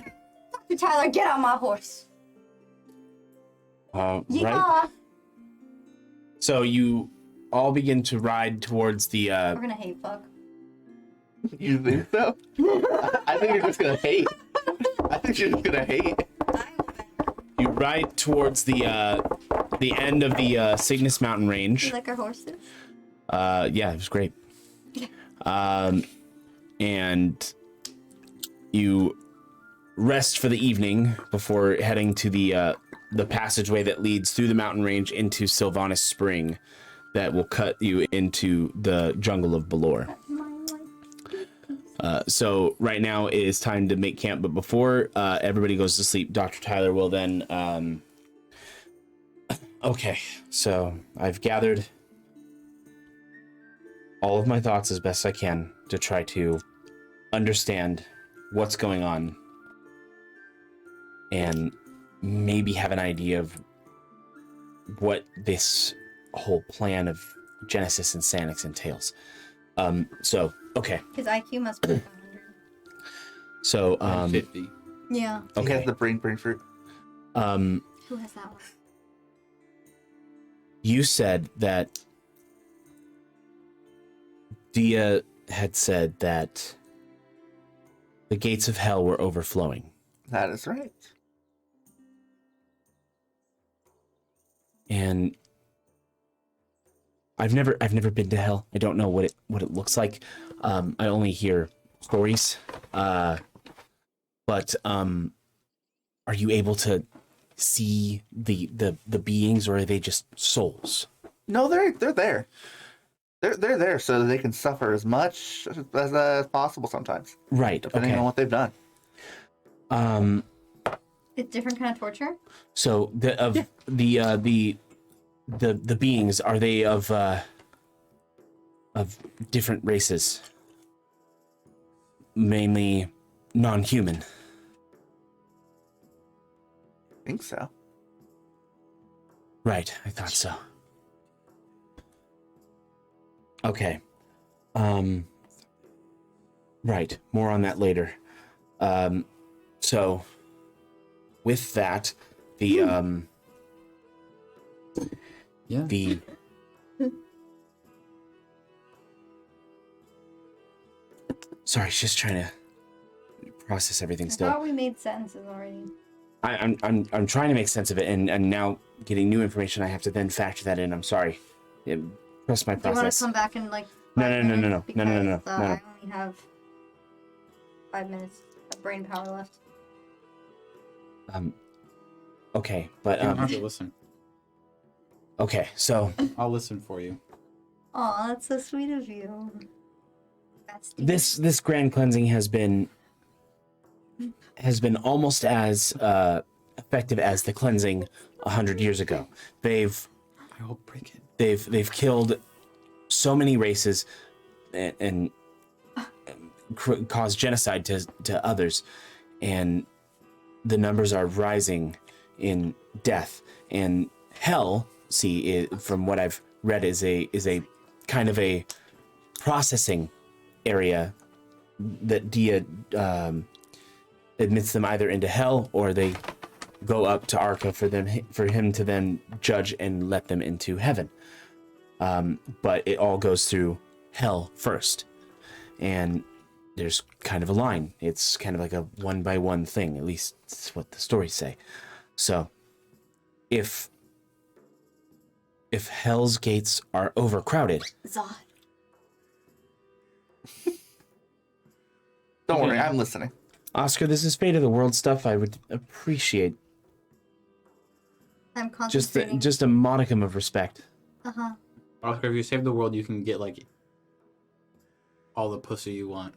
Dr. Tyler, get on my horse. Right. Yeah. So you all begin to ride towards the. We're gonna hate fuck. You think so? I think you're just gonna hate. I think you're just gonna hate. You ride towards the end of the Cygnus Mountain range. You like our horses? Yeah, it was great. And you rest for the evening before heading to the passageway that leads through the mountain range into Sylvanas Spring, that will cut you into the jungle of Balor. So right now it is time to make camp, but before everybody goes to sleep, Dr. Tyler will then. Okay, so I've gathered all of my thoughts as best I can to try to understand what's going on and maybe have an idea of what this whole plan of Genesis and Sanix entails. So, okay. His IQ must be 100. So, 50. Yeah. He okay. has the brain fruit. Who has that one? You said that Dia had said that the gates of hell were overflowing. That is right. And I've never been to hell. I don't know what it looks like. I only hear stories. But are you able to see the beings, or are they just souls? No, they're there. They're there so that they can suffer as much as possible sometimes, Right. depending Okay. on what they've done. It's different kind of torture? So the beings, are they of different races? Mainly non-human. I think so. Right, I thought so. Okay. Right, more on that later. So with that, the Yeah. the sorry, just trying to process everything I still. thought we made sentences already. I'm trying to make sense of it, and now getting new information, I have to then factor that in. I'm sorry. Trust my Do you want process. to come back in like No, 5 no, no, no, minutes? no, no, no, no, Because, no. I only have 5 minutes of brain power left. Okay, but You don't have to listen. okay, so I'll listen for you. Aw, that's so sweet of you. That's deep. this grand cleansing has been almost as effective as the cleansing 100 years ago. They've I will break it. they've killed so many races and caused genocide to others, and the numbers are rising in death. And hell, from what I've read, is a kind of a processing area that Dia admits them either into hell, or they go up to Arca for him to then judge and let them into heaven. But it all goes through hell first, and there's kind of a line. It's kind of like a 1-by-1 thing, at least that's what the stories say. So if hell's gates are overcrowded, Zod. Don't worry, I'm listening. Oscar, this is fate of the world stuff. I would appreciate I'm concentrating. just a modicum of respect. Uh-huh. Oscar, if you save the world, you can get like all the pussy you want.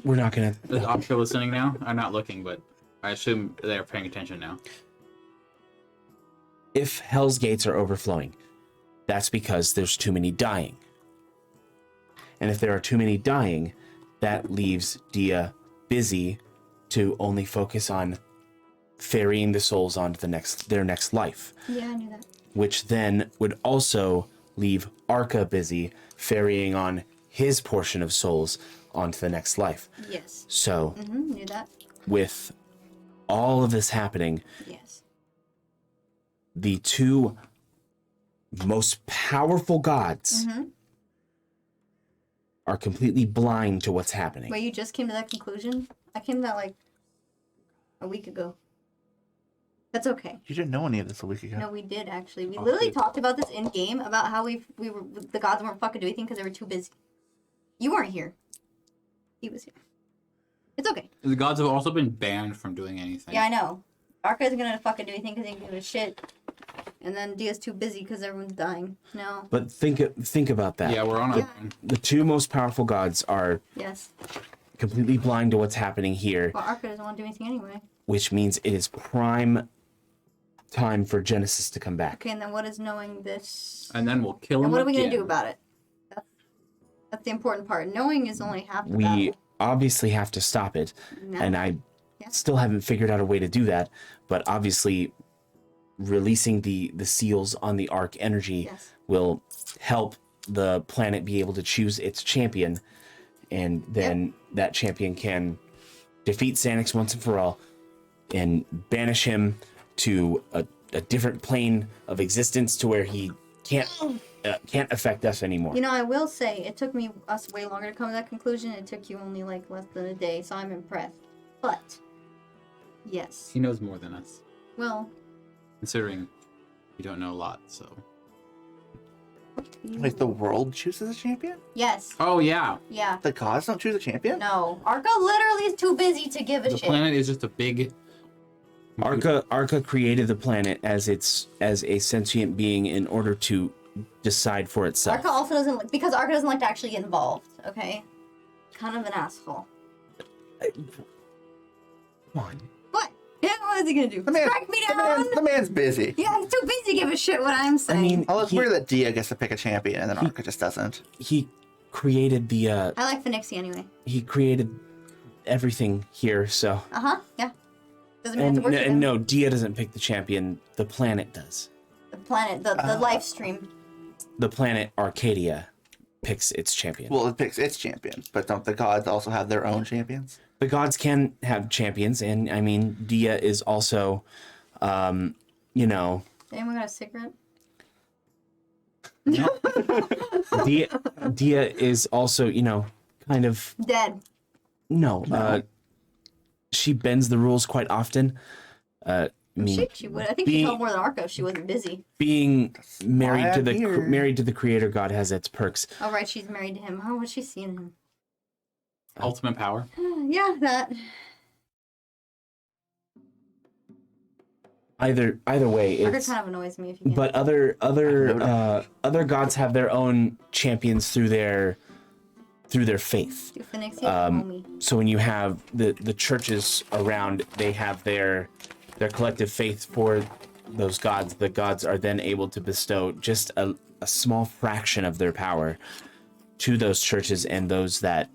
We're not gonna. Is Oscar listening now? I'm not looking, but I assume they're paying attention now. If hell's gates are overflowing, that's because there's too many dying. And if there are too many dying, that leaves Dia busy to only focus on ferrying the souls on to their next life. Yeah, I knew that. Which then would also leave Arca busy ferrying on his portion of souls onto the next life. Yes. So, Knew that. with all of this happening, Yes. the two most powerful gods are completely blind to what's happening. Wait, you just came to that conclusion? I came to that like a week ago. That's okay. You didn't know any of this a week ago. No, we did actually. We literally talked about this in game about how we were the gods weren't fucking doing anything because they were too busy. You weren't here. He was here. It's okay. The gods have also been banned from doing anything. Yeah, I know. Arca isn't gonna fucking do anything because he didn't give a shit. And then Dia's too busy because everyone's dying. No. But think about that. Yeah, we're on our own. The two most powerful gods are Yes. completely blind to what's happening here, Well, Arca doesn't want to do anything anyway. which means it is prime time for Genesis to come back. Okay, and then what is knowing this? And then we'll kill him. And what are we gonna again. do about it? That's the important part. Knowing is only half the We battle. obviously have to stop it, No. and I Yeah. still haven't figured out a way to do that, but obviously releasing the seals on the arc energy Yes. will help the planet be able to choose its champion, and then that champion can defeat Sanix once and for all and banish him to a different plane of existence to where he can't affect us anymore. You know, I will say it took us way longer to come to that conclusion. It took you only like less than a day, so I'm impressed. But yes, He knows more than us, well, considering we don't know a lot. So. Like the world chooses a champion? yes, Oh yeah, yeah. The gods don't choose a champion? No, Arca literally is too busy to give a the shit. planet is just a big. Arca created the planet as a sentient being in order to decide for itself. Arca also doesn't because Arca doesn't like to actually get involved. Okay, kind of an asshole. Come on. What? Yeah, what is he gonna do? Strike me down? The man's busy. Yeah, he's too busy to give a shit what I'm I saying. mean, Well, it's weird that Dia gets to pick a champion and then Arca just doesn't. he created the I like Phoenixia anyway. he created everything here, so Yeah. Doesn't mean it's and, worship him. and no, Dia doesn't pick the champion, the planet does. The planet, the live stream. The planet Arcadia picks its champion. Well, it picks its champion, but don't the gods also have their own champions? The gods can have champions, and I mean Dia is also Anyone got a cigarette? Dia is also, kind of Dead. she bends the rules quite often. I mean, She would. I think she'd help more than Arca if she wasn't busy. being married why to I'm the here. married to the creator god has its perks. Oh, right, she's married to him. Oh, what's she seeing in him? Ultimate power. Yeah, that. Either way, Arca it's kind of annoys me if you can. but other gods have their own champions through their faith. Do Phoenixia homie. So when you have the churches around, they have their collective faith for those gods. The gods are then able to bestow just a small fraction of their power to those churches and those that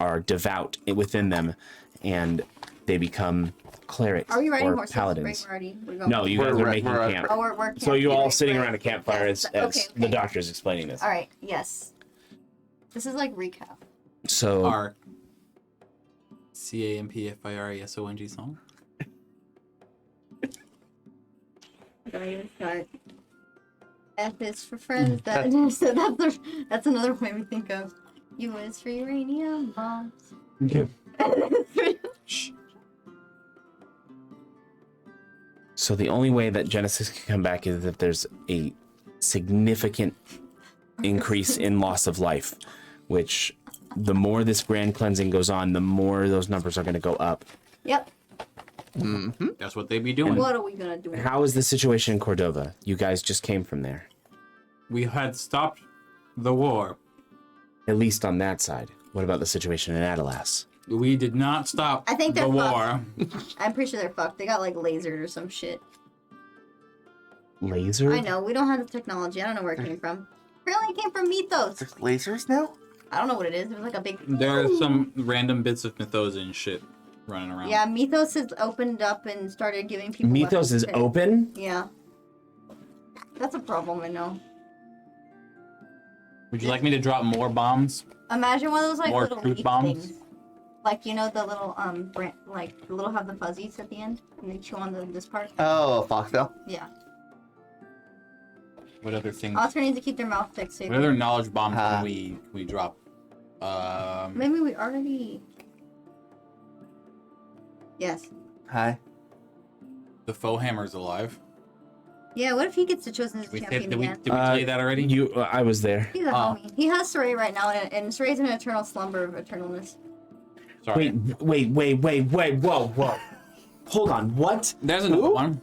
are devout within them, and they become clerics Are we riding or horses? paladins. Right, we're going. No, you guys are making camp. Oh, we're So you all camping, sitting right. around a campfire Yes. as Okay. the doctor's explaining this. All right. Yes. This is like recap. So Our CAMPFIRESONG song. Don't even start. F is for friends. That's another way we think of. U is for uranium bombs. So the only way that Genesis can come back is if there's a significant increase in loss of life, which the more this grand cleansing goes on, the more those numbers are going to go up. Yep. That's what they be doing. What are we gonna do? How is the situation in Cordova? You guys just came from there. We had stopped the war. At least on that side. What about the situation in Adalas? We did not stop I think the they're war. I'm pretty sure they're fucked. They got like lasered or some shit. Laser? I know. We don't have the technology. I don't know where it came from. Apparently, it came from Mythos. There's lasers now? I don't know what it is. It was like a big. There are some random bits of mythos and shit running around. Yeah, Mythos has opened up and started giving people. Mythos weapons is to- open? Yeah. That's a problem, I know. Would you like me to drop more bombs? Imagine one of those like More little truth leaf bombs? things. Like the little like the little have the fuzzies at the end and they chew on this part. Oh, Foxtail. Yeah. What other things? Also needs to keep their mouth fixated. What other knowledge bombs can we drop? Maybe we already. Yes. Hi. The foe hammer's alive. Yeah. What if he gets to chosen as We champion said, did we again? tell you that already? I was there. He's a homie. He has Saray right now, and Saray's in an eternal slumber of eternalness. Sorry. Wait, whoa. Hold on, what? There's another one.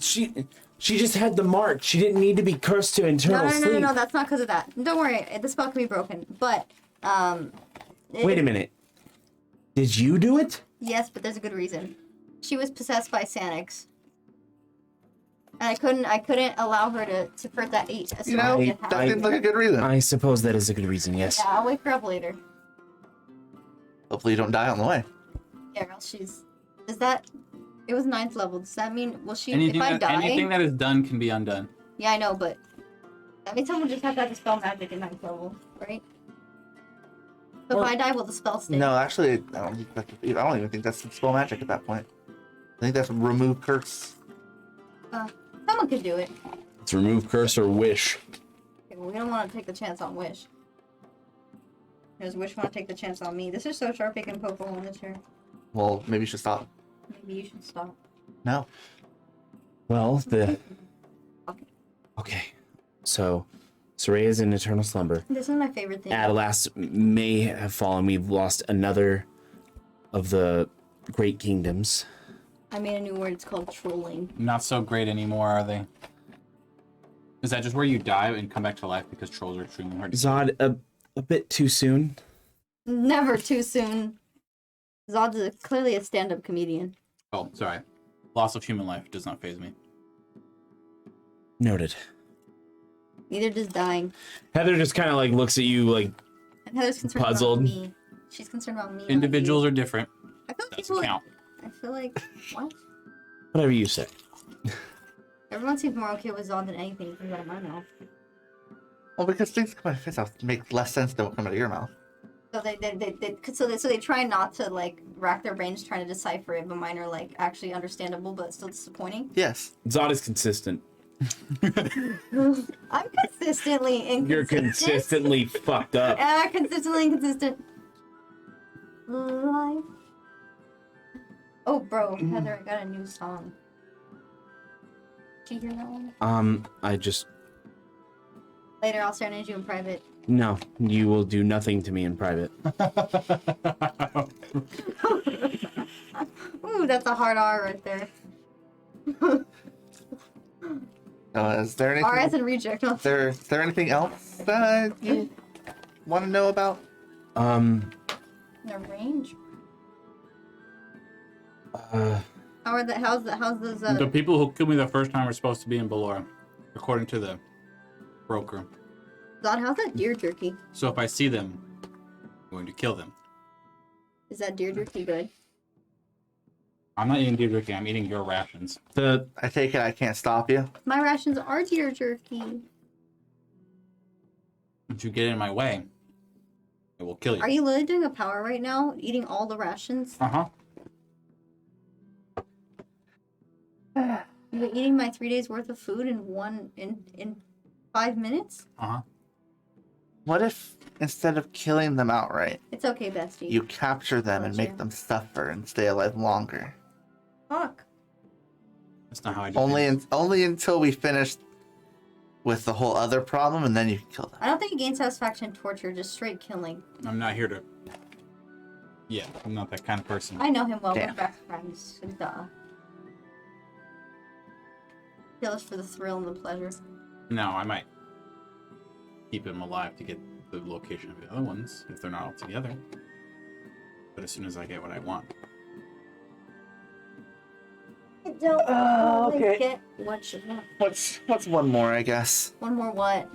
She just had the mark. She didn't need to be cursed to eternal sleep. No, that's not because of that. Don't worry, the spell can be broken. But, Wait a minute. Did you do it? Yes, but there's a good reason. She was possessed by Sanix. And I couldn't allow her to hurt that 8. You know, that seems like a good reason. I suppose that is a good reason, yes. Yeah, I'll wake her up later. Hopefully you don't die on the way. Yeah, or else is that, it was 9th level. Does that mean, will she, Anything if I die? anything that is done can be undone. Yeah, I know, but that means someone just have to dispel magic at 9th level, right? So if I die, will the spell stay? No, actually, I don't even think that's spell magic at that point. I think that's remove curse. Someone could do it. It's remove curse or wish. Okay, well, we don't want to take the chance on Wish. Because Wish want to take the chance on me. This is so sharp it can poke a hole in the chair. Well, maybe you should stop. Maybe you should stop. No. Well, Okay. Okay. So, Saray is in eternal slumber. This is my favorite thing. Adalas may have fallen. We've lost another of the great kingdoms. I made a new word. It's called trolling. Not so great anymore, are they? Is that just where you die and come back to life because trolls are extremely hard to Zod, a bit too soon. Never too soon. Zod's clearly a stand-up comedian. Oh, sorry. Loss of human life does not faze me. Noted. Neither does dying. Heather just kind of like looks at you like And Heather's concerned puzzled. about me. She's concerned about me. Individuals are different. I feel like Doesn't people. count. I feel like what? whatever you say. Everyone seems more okay with Zod than anything that comes out of my mouth. Well, because things come out of his mouth make less sense than what come out of your mouth. So they try not to like rack their brains trying to decipher it, but mine are like actually understandable but still disappointing. Yes. Zod is consistent. I'm consistently inconsistent. You're consistently fucked up. Consistently inconsistent. Life. Oh, bro, Heather, I got a new song. Did you hear that one? I just Later, I'll serenade you in private. no. You will do nothing to me in private. Ooh, that's a hard R right there. Is there anything? R as in reject. Is there anything else that you want to know about? The range. How's those? The people who killed me the first time were supposed to be in Balor, according to the broker. Zod, how's that deer jerky? So if I see them, I'm going to kill them. Is that deer jerky good? I'm not eating deer jerky, I'm eating your rations. I take it I can't stop you. My rations are deer jerky. If you get in my way, I will kill you. Are you literally doing a power right now? Eating all the rations? Uh-huh. You're eating my 3 days worth of food in 5 minutes? Uh-huh. What if instead of killing them outright, It's okay, bestie. you capture them and Gotcha. make them suffer and stay alive longer? Fuck. That's not how I do things. Only until we finish with the whole other problem, and then you can kill them. I don't think you gain satisfaction in torture, just straight killing. I'm not here to... Yeah, I'm not that kind of person. I know him well. We're Damn. best friends. Duh. Kill us for the thrill and the pleasure. No, I might keep him alive to get the location of the other ones, if they're not all together. But as soon as I get what I want. I don't okay. get what you want. What's one more, I guess? One more what?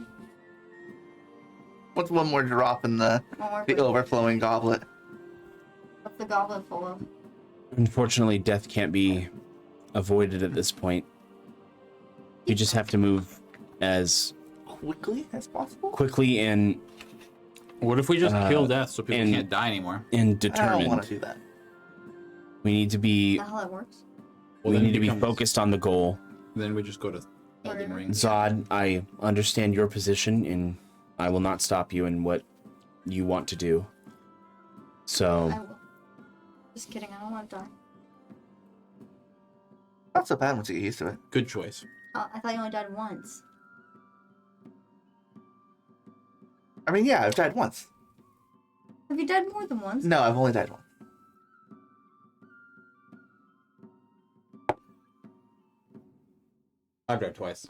What's one more drop in the overflowing goblet? What's the goblet full of? Unfortunately, death can't be avoided at this point. You just have to move as Quickly as possible? quickly and What if we just kill death so people can't die anymore? and I don't determined. want to do that. We need to be Is that how that works? Well, we then need to be becomes- focused on the goal. Then we just go to Elden Ring. Zod, I understand your position and I will not stop you in what you want to do. So I will. Just kidding, I don't want to die. Not so bad once you get used to it. Good choice. I thought you only died once. I mean, yeah, I've died once. Have you died more than once? No, I've only died once. I've died twice.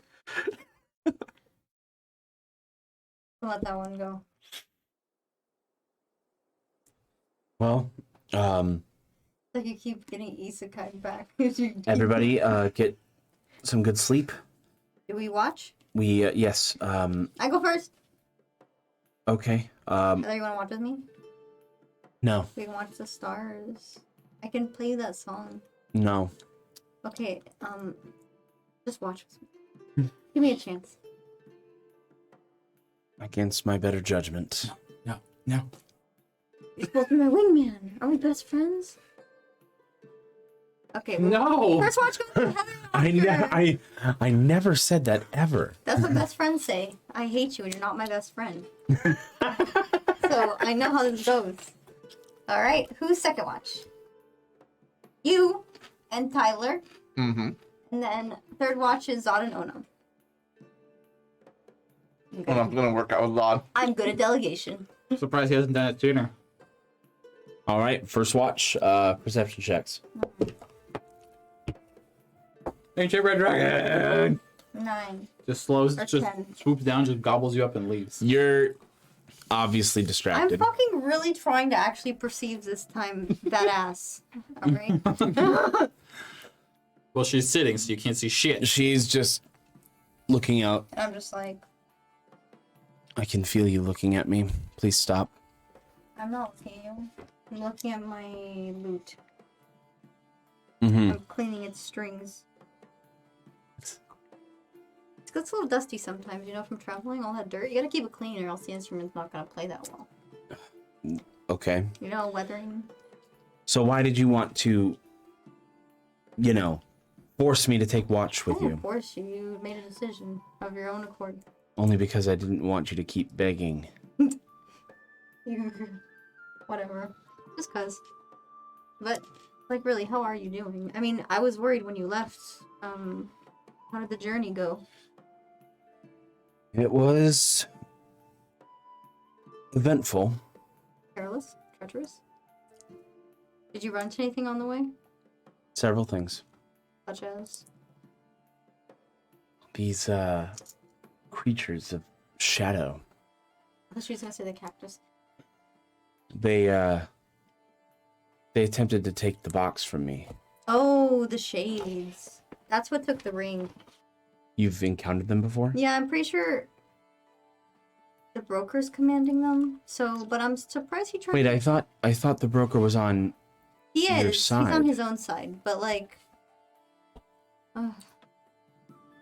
I'll let that one go. well, Like you keep getting isekai back. Do everybody get some good sleep. we watch? We yes, I go first. okay. Either you want to watch with me? No. We can watch the stars. I can play that song. No. Okay, just watch with me. Give me a chance. Against my better judgment. No. No. You're supposed to be my wingman. Are we best friends? Okay. No. First watch goes to Heather. I never said that ever. That's what best friends say. I hate you and you're not my best friend. So I know how this goes. Alright, who's second watch? You and Tyler. Mm-hmm. And then third watch is Zod and Onam. Well, I'm gonna work out with Zod. I'm good at delegation. Surprised he hasn't done it sooner. All right, first watch, perception checks. Ancient Red Dragon! 9. Just slows, Or just 10. swoops down, just gobbles you up and leaves. You're obviously I'm distracted. fucking really trying to actually perceive this time that ass. Alright? Well, she's sitting, so you can't see shit. She's just looking out. And I'm just like, I can feel you looking at me. Please stop. I'm not looking at you. I'm looking at my loot. Mm-hmm. I'm cleaning its strings. It gets a little dusty sometimes, you know, from traveling, all that dirt. You gotta keep it clean or else the instrument's not gonna play that well. Okay. You know, weathering. So why did you want to, force me to take watch with Of you? course, you made a decision of your own accord. Only because I didn't want you to keep begging. Whatever. Just cause. But, like, really, how are you doing? I mean, I was worried when you left. How did the journey go? It was eventful. Careless? Treacherous? Did you run into anything on the way? Several things. Such as? These creatures of shadow. I thought she was gonna say the cactus. They attempted to take the box from me. Oh, the shades. That's what took the ring. You've encountered them before? Yeah, I'm pretty sure the broker's commanding them. So, but I'm surprised he tried. Wait, I thought the broker was on. He your is. He's side. on his own side, but like,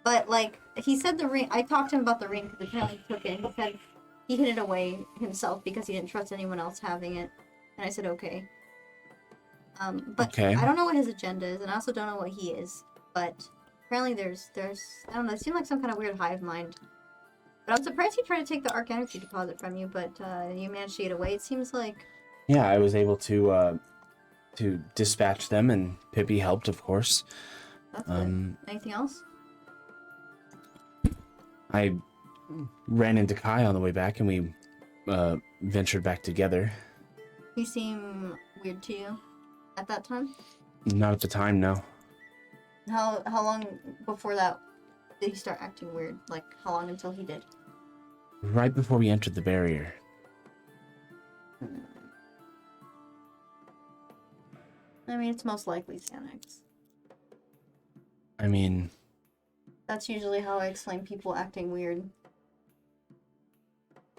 but like he said the ring. I talked to him about the ring because apparently he took it. And he said he hid it away himself because he didn't trust anyone else having it. And I said okay. But Okay. I don't know what his agenda is, and I also don't know what he is. But apparently there's I don't know. It seemed like some kind of weird hive mind. But I'm surprised he tried to take the arc energy deposit from you, but you managed to get away. It seems like. Yeah, I was able to dispatch them, and Pippi helped, of course. That's good. Anything else? I ran into Kai on the way back, and we ventured back together. He seemed weird to you at that time? Not at the time, no. How long before that did he start acting weird? Like, how long until he did? Right before we entered the barrier. I mean, it's most likely Xanax. I mean, That's usually how I explain people acting weird.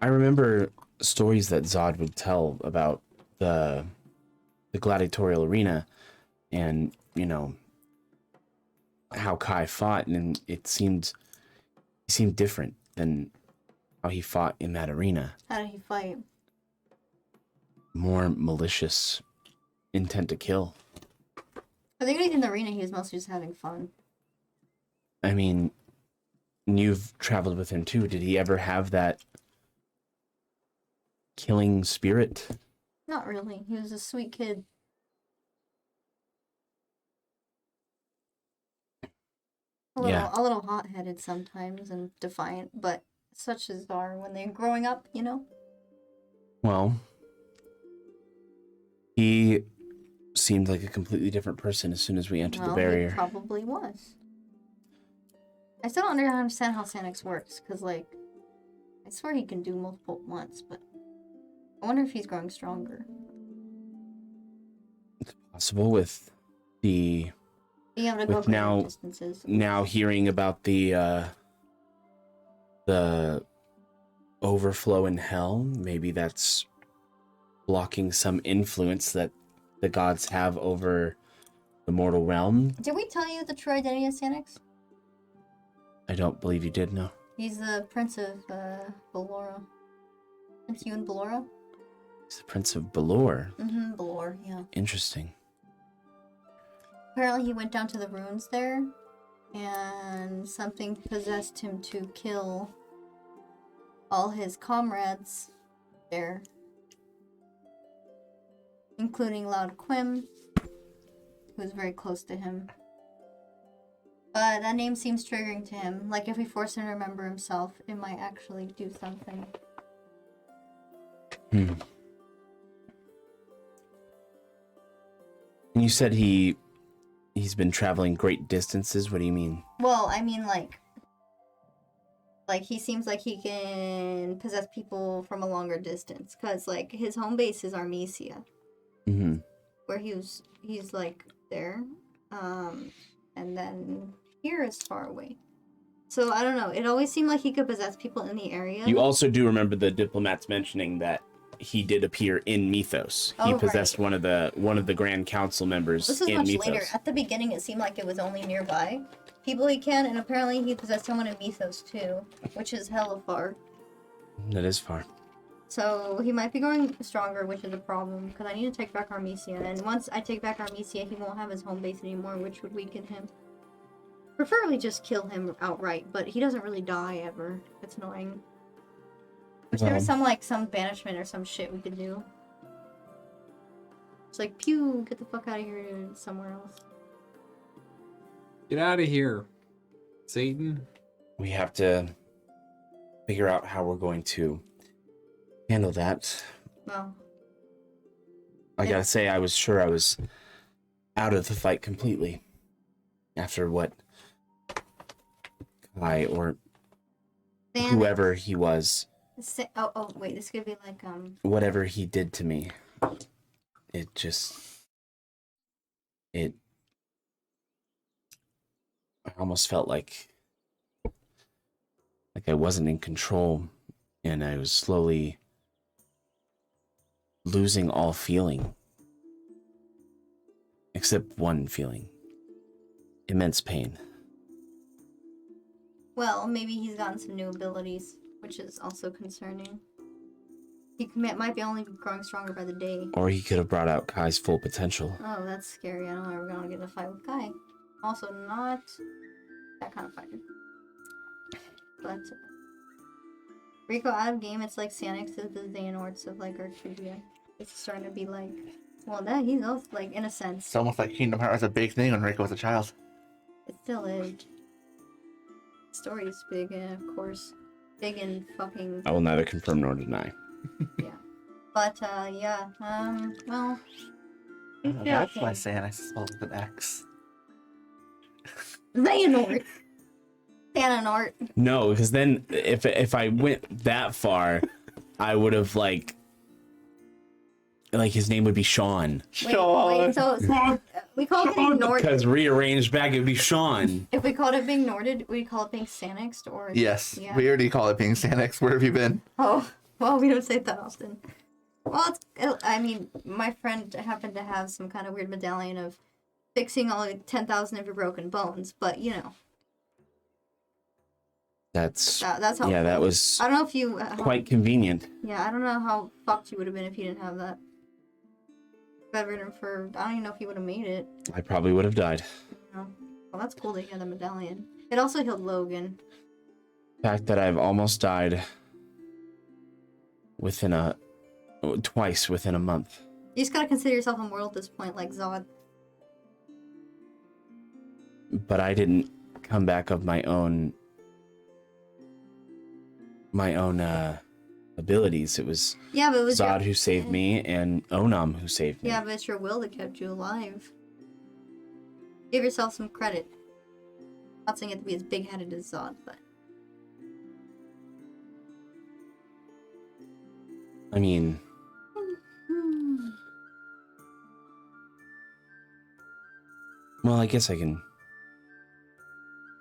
I remember stories that Zod would tell about the gladiatorial arena, and how Kai fought, and he seemed different than how he fought in that arena. How did he fight? More malicious, intent to kill. I think in the arena he was mostly just having fun. I mean, you've traveled with him too. Did he ever have that killing spirit? Not really. He was a sweet kid. A little hot-headed sometimes and defiant, but such as are when they're growing up, Well, he seemed like a completely different person as soon as we entered the barrier. He probably was. I still don't understand how Sanix works, because, I swear he can do multiple at once, but I wonder if he's growing stronger. It's possible with the... Being able to go greater distances. Now hearing about the overflow in hell, maybe that's blocking some influence that the gods have over the mortal realm. Did we tell you the true identity of Sanix? I don't believe you did, no. He's the Prince of Balora. Prince Ewan Balora? He's the Prince of Balor. Mm-hmm, Balor, yeah. Interesting. Apparently he went down to the ruins there, and something possessed him to kill all his comrades there, including Loud Quim, who was very close to him. But that name seems triggering to him. Like, if we force him to remember himself, it might actually do something. And you said he's been traveling great distances. What do you mean? Well, I mean, like he seems like he can possess people from a longer distance, because his home base is Armesia, where he's there, and then here is far away. So I don't know. It always seemed like he could possess people in the area. You also do remember the diplomats mentioning that he did appear in Mythos. He possessed one of the Grand Council members this was in much Mythos. later. At the beginning, it seemed like it was only nearby people he can, and apparently he possessed someone in Mythos too, which is hella far. That is far. So he might be going stronger, which is a problem, because I need to take back Armesia, and once I take back Armesia, he won't have his home base anymore, which would weaken him. Preferably just kill him outright, but he doesn't really die ever. It's annoying. Wish there was some banishment or some shit we could do. It's like, pew, get the fuck out of here to somewhere else. Get out of here, Satan. We have to figure out how we're going to handle that. Well, I gotta say, I was sure I was out of the fight completely after what Kai or whoever he was. Oh, wait, this could be like, Whatever he did to me, I almost felt like I wasn't in control, and I was slowly losing all feeling, except one feeling: immense pain. well, maybe he's gotten some new abilities, which is also concerning. He might be only growing stronger by the day. Or he could have brought out Kai's full potential. Oh, that's scary. I don't know if we're gonna get in a fight with Kai. Also, not that kind of fighter. But Rico out of game, it's like Sanix is the Xehanorts of Arcadia. It's starting to be like, well, that he's also in a sense. It's almost like Kingdom Hearts was a big thing when Rico was a child. It still is. The story is big, and of course, big and fucking. I will neither confirm nor deny. Yeah. But yeah. Well. That's why Santa spelled with an X. Xehanort. Xehanort. No, because then if I went that far, I would have his name would be Sean. Wait, so we call it being Nord. Because rearranged back, it would be Sean. If we called it being Norded, we'd call it being Sanixed, or Yes, yeah. we already call it being Sanix. Where have you been? Oh, Well, we don't say that often. Well, I mean, my friend happened to have some kind of weird medallion of fixing all 10,000 of your broken bones, but you know. That's how. yeah, that was I don't know if you quite convenient. Yeah, I don't know how fucked you would have been if you didn't have that. Bedridden for I don't even know if you would have made it. I probably would have died. No. Well, that's cool that you had the medallion. It also healed Logan. The fact that I've almost died twice within a month. You just gotta consider yourself immortal at this point, like Zod. But I didn't come back of my own abilities. It was But it was Zod who saved me and Onam who saved me. Yeah, but it's your will that kept you alive. Give yourself some credit. Not saying it to be as big-headed as Zod, but I mean, well, I guess I can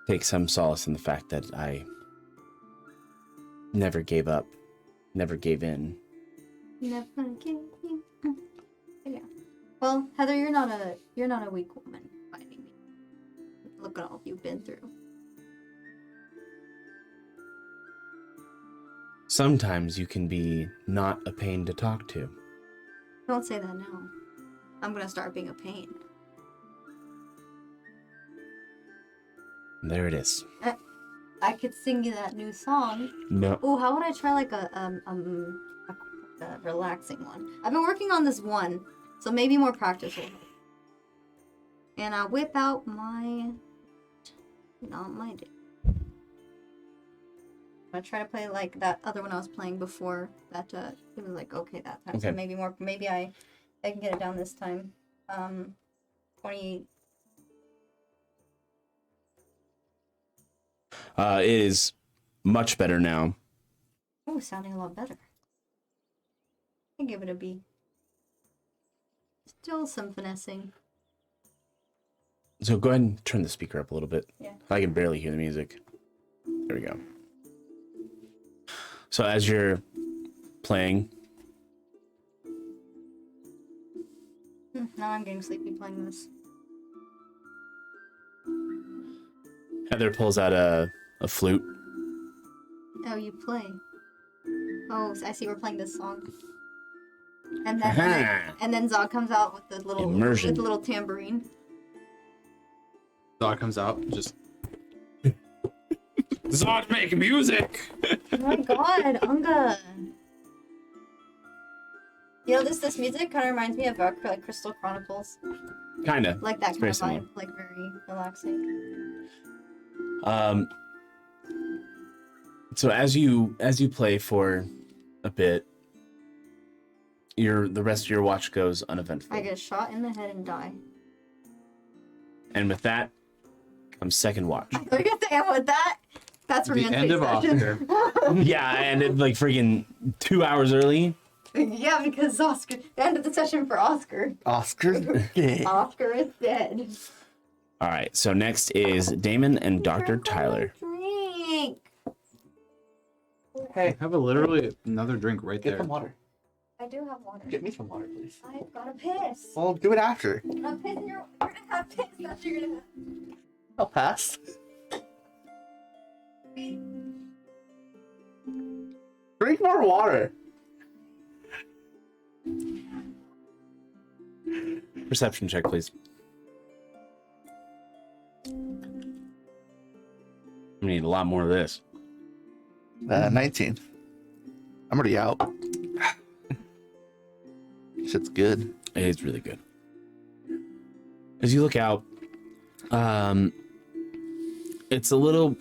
take some solace in the fact that I never gave up, never gave in. never give you. Yeah. Well, Heather, you're not a weak woman by any means. Look at all you've been through. Sometimes you can be not a pain to talk to. Don't say that now. I'm gonna start being a pain. There it is. I could sing you that new song. No. Oh, how would I try like a relaxing one? I've been working on this one, so maybe more practice will help. And I whip out not my dick. I try to play like that other one I was playing before. That it was like okay that time. Okay. So maybe more. Maybe I can get it down this time. 20. It is much better now. Oh, sounding a lot better. I give it a B. Still some finessing. So go ahead and turn the speaker up a little bit. Yeah. I can barely hear the music. There we go. So as you're playing, Now I'm getting sleepy playing this. Heather pulls out a flute. Oh, you play. Oh, I see. We're playing this song. And then Zod comes out with the little Immersion. with the little tambourine. Zod comes out, just Zod make music. Oh my god, Unga. You know, this music kind of reminds me of like Crystal Chronicles. Kinda. Like that It's kind of very vibe, like very relaxing. So as you play for a bit, the rest of your watch goes uneventful. I get shot in the head and die. And with that comes second watch. I thought you were gonna say, and with that, that's where The end of Oscar. Yeah, I ended like freaking 2 hours early. Yeah, because Oscar, the end of the session for Oscar. Oscar's dead. Oscar is dead. All right, so next is Daemon and Dr. Tyler. Drink. Hey, I have literally another drink right get there. some water. I do have water. Get me some water, please. I've got to piss. Well, do it after. I'm pissing you're gonna have piss. That's you're gonna have. I'll pass. Drink more water. Perception check, please. We need a lot more of this. 19. I'm already out. Shit's good. It is really good. As you look out, it's a little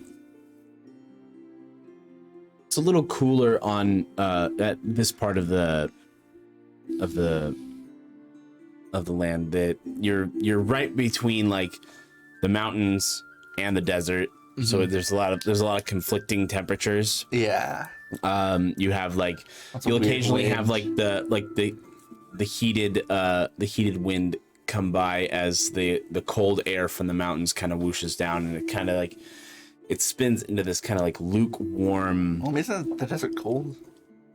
cooler on at this part of the land. That you're right between like the mountains and the desert. So there's a lot of conflicting temperatures. Yeah. You have like Lots of you'll weird occasionally have winds. the heated wind come by as the cold air from the mountains kind of whooshes down, and it kind of like it spins into this kind of like lukewarm. Well, isn't the desert cold?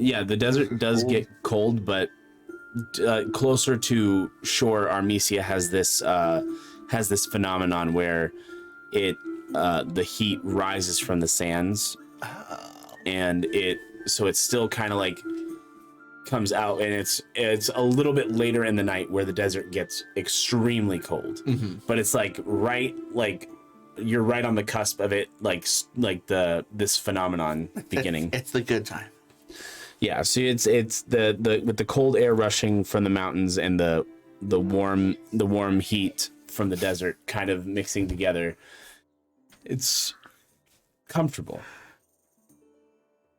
Yeah, the desert does get cold, but closer to shore, Armesia has this phenomenon where the heat rises from the sands, and so it's still kind of like comes out, and it's a little bit later in the night where the desert gets extremely cold, but it's like you're right on the cusp of it, like this phenomenon beginning. It's the good time. Yeah, so it's the with the cold air rushing from the mountains and the warm heat from the desert kind of mixing together. It's comfortable,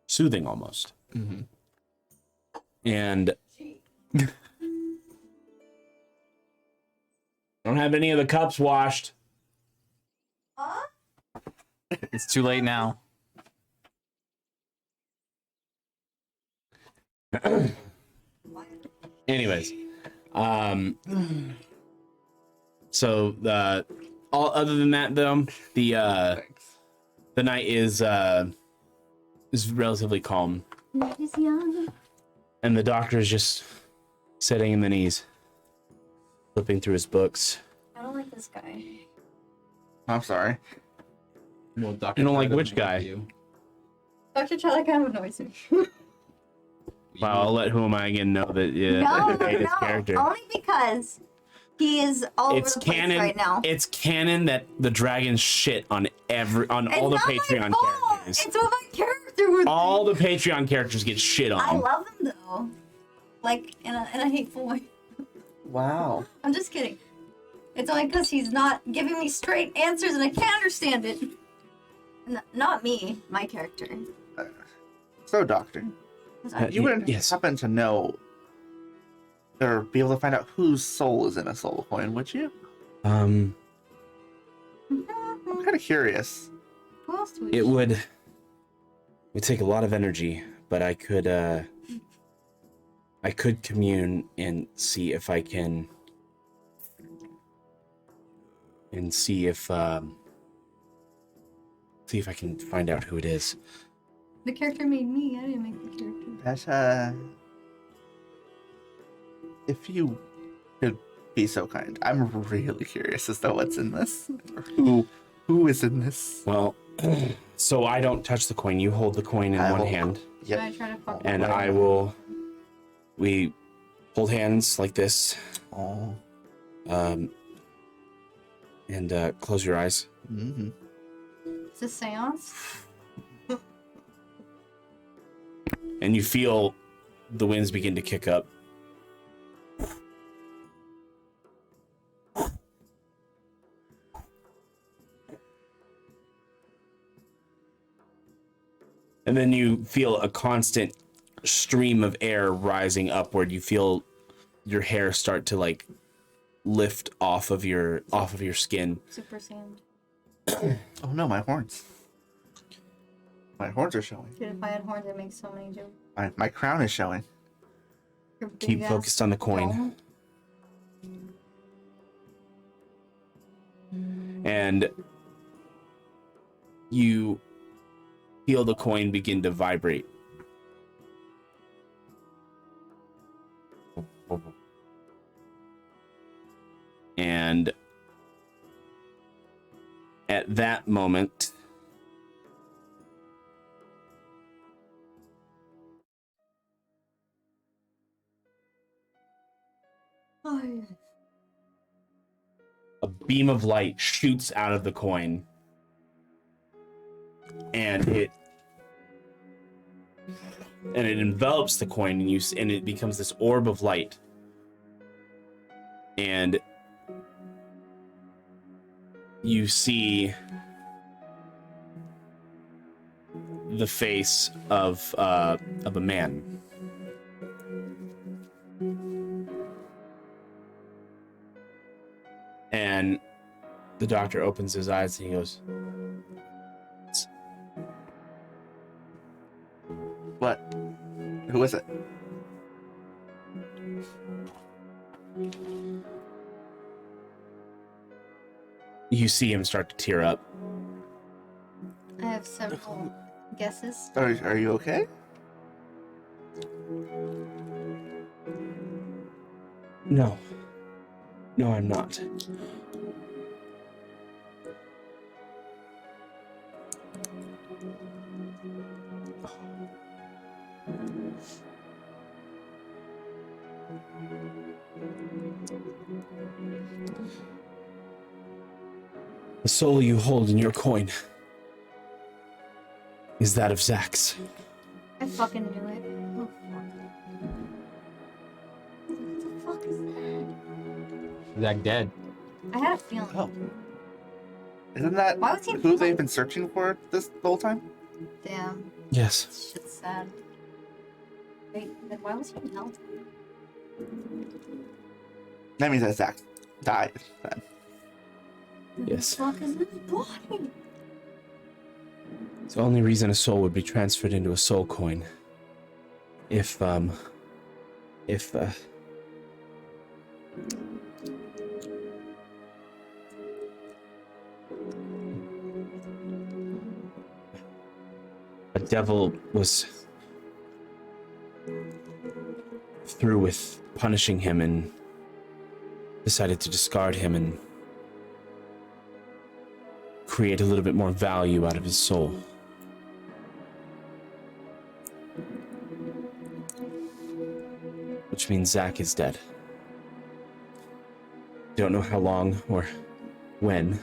soothing almost. And don't have any of the cups washed. It's too late now. Anyways, so all other than that though, the night is relatively calm, He's young. and the doctor is just sitting in the knees, flipping through his books. I don't like this guy. I'm sorry. Well, Dr. You don't like Troy which doesn't guy? you. Dr. Charlie kind of annoys me. Wow, I'll let Who Am I Again know that No, I hate his character. only because he is all It's over the place canon. right now. It's canon that the dragons shit on all the It's not Patreon my fault. characters. It's what my character would All the Patreon characters get shit I on. love them though, like in a hateful way. Wow. I'm just kidding. It's only because he's not giving me straight answers and I can't understand it. Not me, my character. So, Doctor, you wouldn't happen to know or be able to find out whose soul is in a soul coin, would you? I'm kind of curious. Who else do we It would take a lot of energy, but I could commune and see if I can, and see if I can find out who it is. The character made me. I didn't make the character. That's if you could be so kind, I'm really curious as to what's in this. Or who is in this? Well, so I don't touch the coin. You hold the coin in I one will- hand, Should I try to fuck and with we hold hands like this, Oh. and close your eyes. Mm-hmm. It's a seance? And you feel the winds begin to kick up. And then you feel a constant stream of air rising upward. You feel your hair start to like lift off of your skin. Super sand. Oh no, my horns. My horns are showing. Dude, if I had horns, I'd make so many jokes. My crown is showing. Your Keep big-ass focused on the coin. dome. And you feel the coin begin to vibrate. And at that moment, Oh, yeah. a beam of light shoots out of the coin, and it envelops the coin, and it becomes this orb of light, and you see the face of a man. And the doctor opens his eyes and he goes, What? Who is it? you see him start to tear up. I have several guesses. Are you okay? No. No, I'm not. The soul you hold in your coin is that of Zax. I fucking knew it. Oh, fuck. What the fuck is that? Zach dead. I had a feeling. Oh. Isn't that Why was he who they've been searching for this whole time? Damn. Yes. This shit's sad. Wait, then why was he in hell? That means that Zach died then. Yes. What the fuck is this body? It's the only reason a soul would be transferred into a soul coin. If a devil was through with punishing him and decided to discard him and create a little bit more value out of his soul. Which means Zach is dead. Don't know how long or when.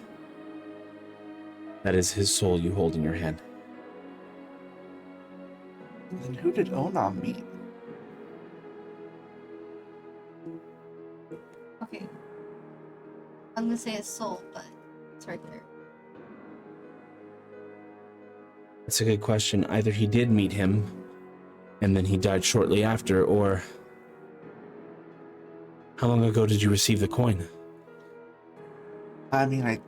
That is his soul you hold in your hand. Then who did Onam meet? Okay. I'm gonna say his soul, but it's right there. That's a good question. Either he did meet him, and then he died shortly after, or... How long ago did you receive the coin? I mean,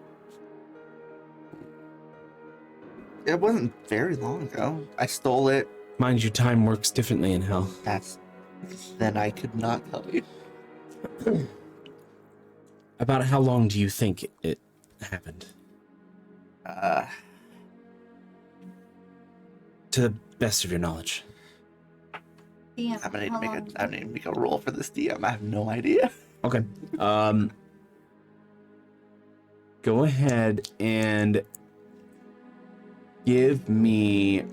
it wasn't very long ago. I stole it. Mind you, time works differently in hell. Then I could not tell you. About how long do you think it happened? To the best of your knowledge. Damn, I'm gonna how need long? to make a roll for this DM. I have no idea. Okay. Go ahead and give me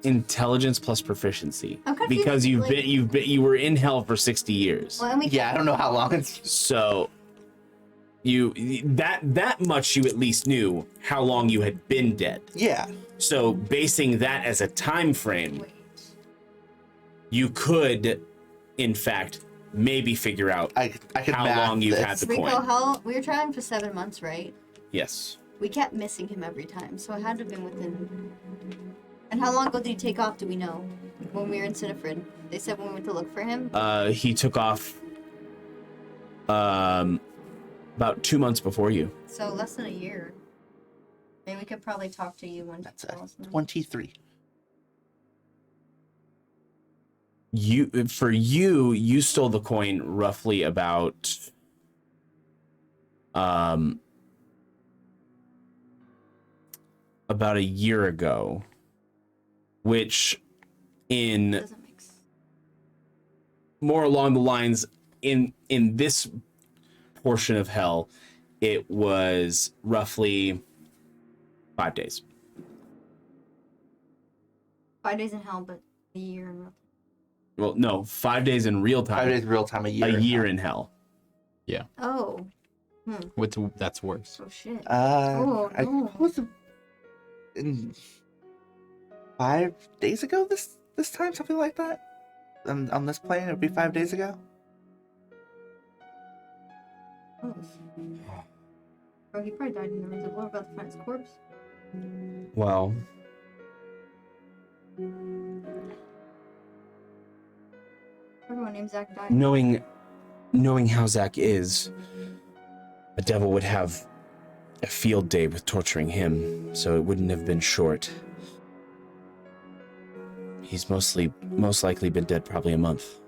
intelligence plus proficiency, I'm confused, because like- you were in hell for 60 years. Well, and we Yeah, I don't know how long it's. So that much you at least knew how long you had been dead. Yeah. So basing that as a time frame, Wait. you could, in fact, maybe figure out I could how math long you've this. had the Rico, coin. how we were traveling for 7 months, right? Yes. We kept missing him every time, so it had to have been within. And how long ago did he take off? Do we know? When we were in Sinifred, they said when we went to look for him. He took off about 2 months before you. So less than a year. Maybe we could probably talk to you when. That's a 23. You stole the coin roughly about a year ago, which in Doesn't make sense. more along the lines in this portion of hell, it was roughly 5 days. 5 days in hell, but a year in real time. Well, no, 5 days in real time. 5 days real time, a year. A year in hell. Oh. That's worse. Oh shit. Oh, no. what was in 5 days ago? This time, something like that. On this plane, it would be 5 days ago. Bro, he probably died in the reservoir about to find his corpse. Well, Everyone named Zach died. knowing how Zach is, a devil would have a field day with torturing him, so it wouldn't have been short. He's most likely been dead probably a month.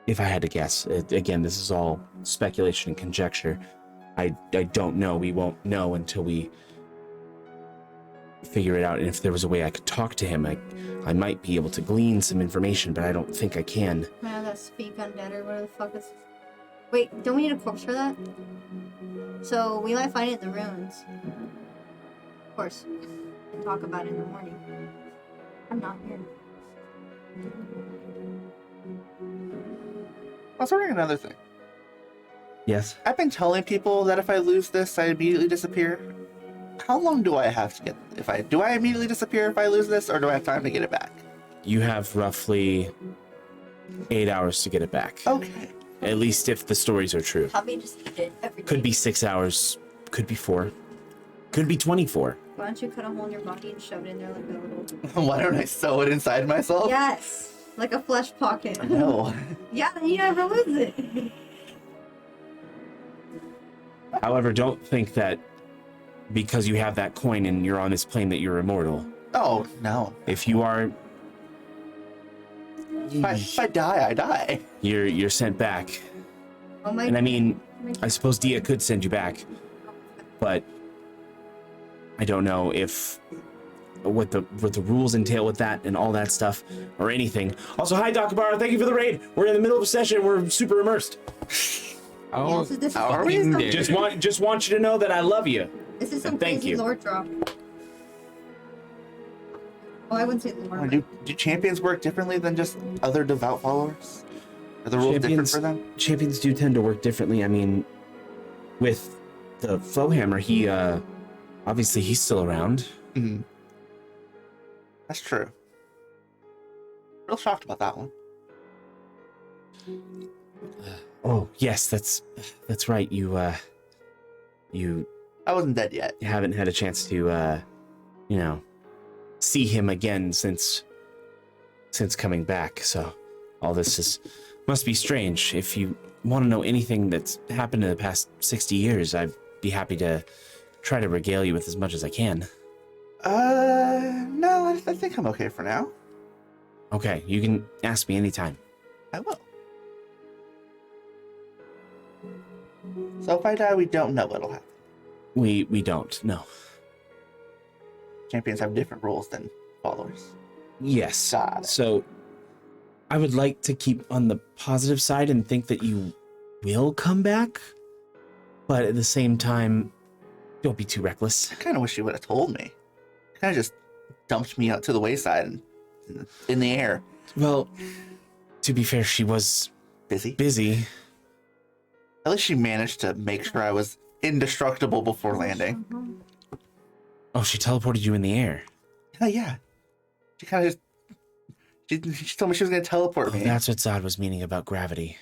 If I had to guess. Again, this is all speculation and conjecture. I don't know. We won't know until we figure it out. And if there was a way I could talk to him, I might be able to glean some information, but I don't think I can. Man, that speak undead or whatever the fuck is. Wait, don't we need a corpse for that? So we might find it in the ruins. Of course. And talk about it in the morning. I'm not here. I was wondering another thing. Yes. I've been telling people that if I lose this, I immediately disappear. How long do I have to get? Do I immediately disappear if I lose this, or do I have time to get it back? You have roughly 8 hours to get it back. Okay. At least if the stories are true. Probably just eat it every day. Could be 6 hours. Could be 4. Could be 24. Why don't you cut a hole in your body and shove it in there like a little... Why don't I sew it inside myself? Yes! Like a flesh pocket. No. Yeah, then you never lose it. However, don't think that because you have that coin and you're on this plane that you're immortal. Oh, no. If you are... If I die, I die. You're sent back. Oh my And I mean, I suppose Dia could send you back, but I don't know if what the rules entail with that and all that stuff or anything. Also, hi Dr. Barr, thank you for the raid. We're in the middle of a session. We're super immersed. Oh, this is How are we? fucking dare. Just want you to know that I love you. This is some Thank crazy you. lore drop. Oh, I wouldn't say lore. Do champions work differently than just other devout followers? Are the rules different for them? Champions do tend to work differently. I mean, with the Flowhammer, he obviously he's still around. Mm-hmm. That's true. Real shocked about that one. Oh yes, that's right. You I wasn't dead yet. haven't had a chance to see him again since coming back. So all this must be strange. If you want to know anything that's happened in the past 60 years, I'd be happy to try to regale you with as much as I can. No, I think I'm okay for now. Okay, you can ask me anytime. I will. So if I die, we don't know what'll happen. We don't, no. Champions have different rules than followers. Yes. Got it. So I would like to keep on the positive side and think that you will come back, but at the same time, don't be too reckless. I kind of wish you would have told me. Kind of just dumped me out to the wayside and in the air. Well, to be fair, she was busy. At least she managed to make sure I was indestructible before landing. Oh, she teleported you in the air. Oh, yeah. She kind of just... She told me she was going to teleport me. That's what Zod was meaning about gravity.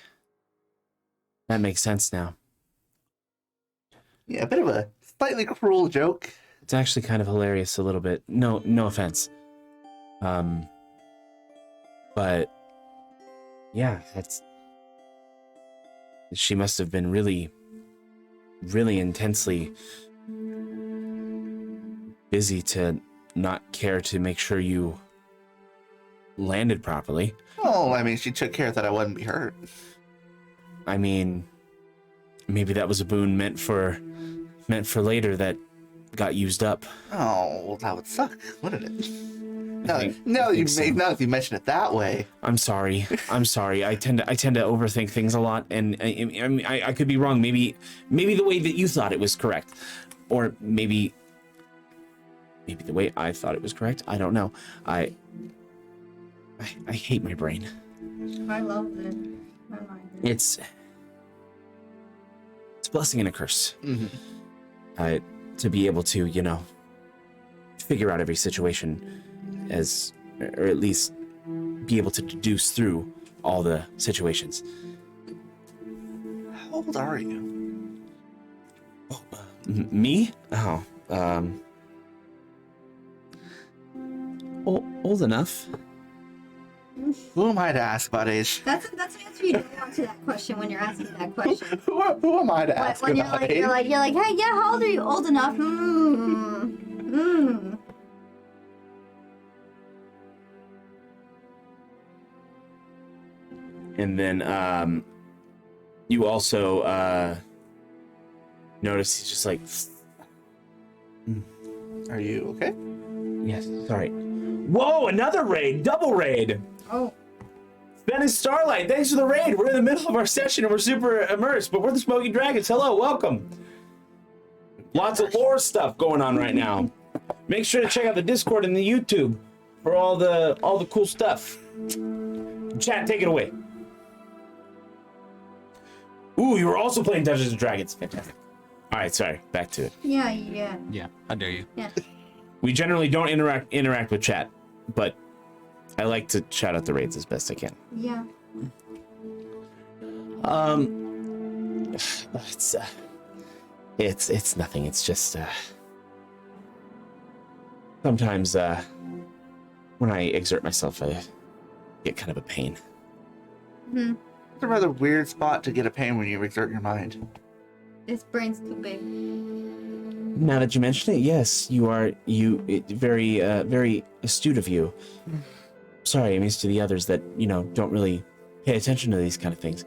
That makes sense now. Yeah, a bit of a slightly cruel joke. It's actually kind of hilarious a little bit. No offense. But yeah, she must have been really, really intensely busy to not care to make sure you landed properly. Oh, I mean, she took care that I wouldn't be hurt. I mean, maybe that was a boon meant for later that got used up. Oh, well, that would suck, wouldn't it? Now that you mention it that way. I'm sorry. I tend to overthink things a lot, and I could be wrong. Maybe the way that you thought it was correct, or maybe the way I thought it was correct. I don't know. I hate my brain. I love it. I like it. It's a blessing and a curse. Mm-hmm. To be able to, figure out every situation or at least be able to deduce through all the situations. How old are you? Oh, me? Oh, old enough. Who am I to ask about age? That's an answer you don't answer that question when you're asking that question. Who am I to ask When about age? you're like, hey, yeah, how old are you? Old enough. And then you also notice he's just like, Are you okay? Yes, sorry. Whoa, another raid, double raid. Oh. Ben and Starlight, thanks for the raid. We're in the middle of our session and we're super immersed, but we're the Smoky Dragons. Hello, welcome. Lots of lore stuff going on right now. Make sure to check out the Discord and the YouTube for all the cool stuff. Chat, take it away. Ooh, you were also playing Dungeons and Dragons. Fantastic. All right, sorry, back to it. Yeah. Yeah, how dare you? Yeah. We generally don't interact with chat, but I like to shout out the raids as best I can. Yeah. It's nothing. It's just sometimes when I exert myself, I get kind of a pain. Hmm. It's a rather weird spot to get a pain when you exert your mind. This brain's too big. Now that you mention it, yes, very astute of you. Sorry, it means to the others that, don't really pay attention to these kind of things.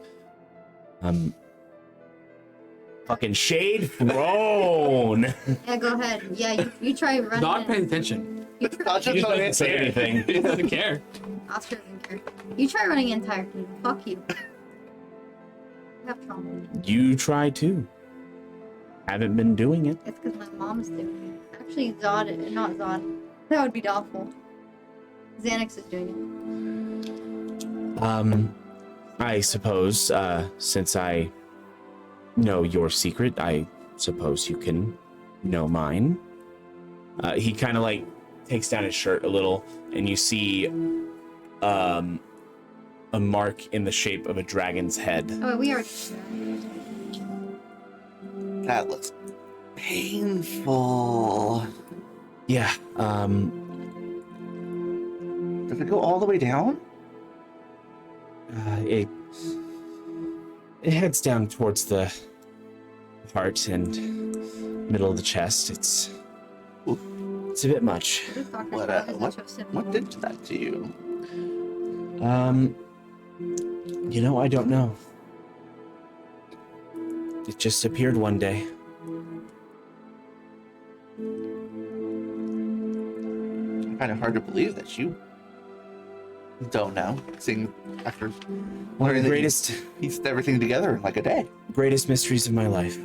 Fucking shade thrown. Yeah, go ahead. Yeah, you try running. Not paying attention. You try, He doesn't say anything. He doesn't care. Oscar doesn't care. You try running entire team. Fuck you. You have trauma. You try too. Haven't been doing it. It's because my mom's doing it. Actually, Zod, not Zod. That would be doubtful. Xanax is doing it. I suppose, since I know your secret, I suppose you can know mine. He kind of takes down his shirt a little, and you see a mark in the shape of a dragon's head. Oh, we already. That looks painful. Yeah, Does it go all the way down? it heads down towards the heart and middle of the chest. It's a bit much. What did that to you? I don't know. It just appeared one day. I find it hard to believe that you don't know, seeing after One of learning the that greatest, you pieced everything together in like a day. greatest mysteries of my life.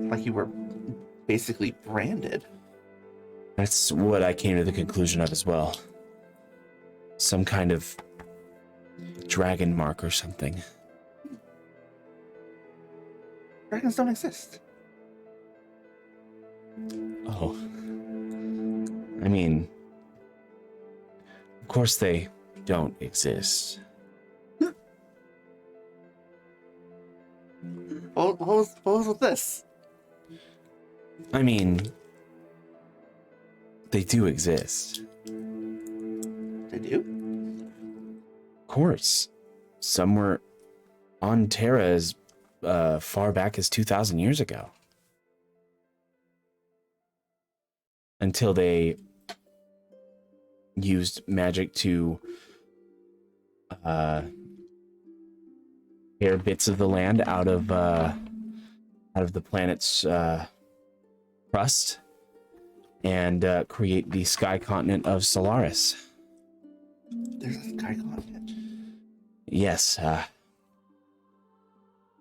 Like you were basically branded. That's what I came to the conclusion of as well. Some kind of dragon mark or something. Dragons don't exist. Oh. I mean, of course they don't exist. What was with this? I mean, they do exist. They do? Of course. Some were on Terra as far back as 2,000 years ago. Until they used magic to tear bits of the land out of the planet's crust and create the sky continent of Solaris. There's a sky continent. Yes,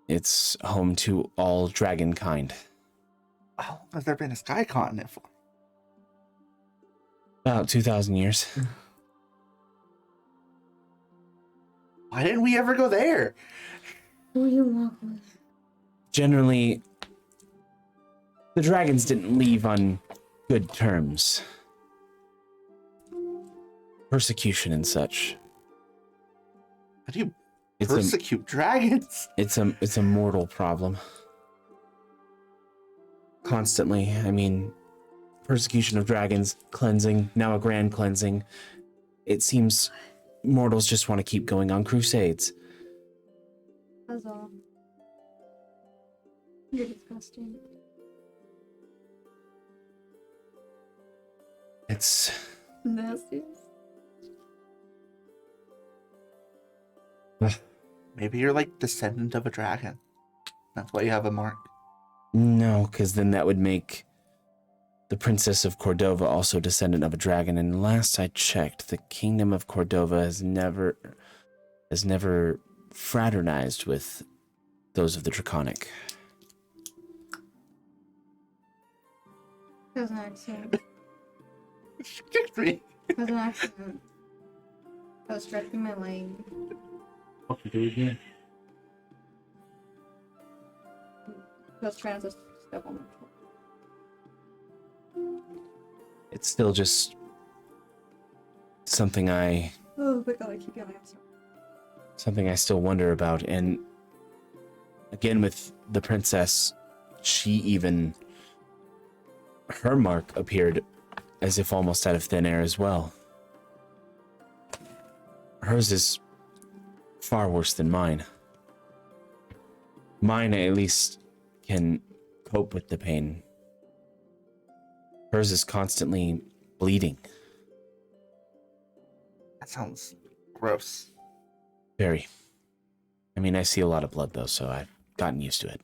it's home to all dragon kind. How long has there been a sky continent for? About 2,000 years. Why didn't we ever go there? Who you walk with? Generally, the dragons didn't leave on good terms. Persecution and such. How do you It's persecute dragons? It's a mortal problem. Constantly, I mean, persecution of dragons, cleansing, now a grand cleansing. It seems mortals just want to keep going on crusades. That's all. You're disgusting. It's Nasty. Maybe you're like descendant of a dragon. That's why you have a mark. No, because then that would make the Princess of Cordova also descendant of a dragon. And last I checked, the Kingdom of Cordova has never fraternized with those of the Draconic. That was an accident. She kicked me. That was an accident. I was stretching my leg. What you do again? I was trying to step on my foot. It's still just something I Oh my god, I keep yelling. I'm sorry. something I still wonder about. And again, with the princess, her mark appeared as if almost out of thin air as well. Hers is far worse than mine. Mine at least can cope with the pain. Hers is constantly bleeding. That sounds gross. Very. I mean, I see a lot of blood though, so I've gotten used to it.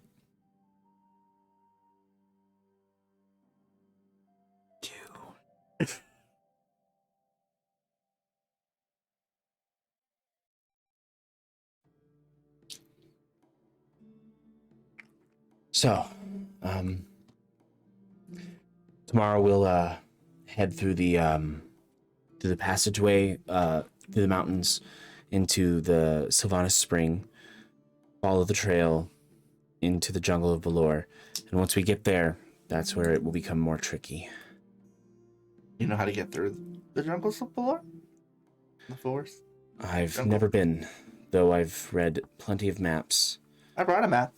So, tomorrow we'll head through the passageway through the mountains into the Sylvanas Spring, follow the trail into the jungle of Balor, and once we get there, that's where it will become more tricky. You know how to get through the jungles of Balor? The forest? I've Jungle. never been, though I've read plenty of maps. I brought a map.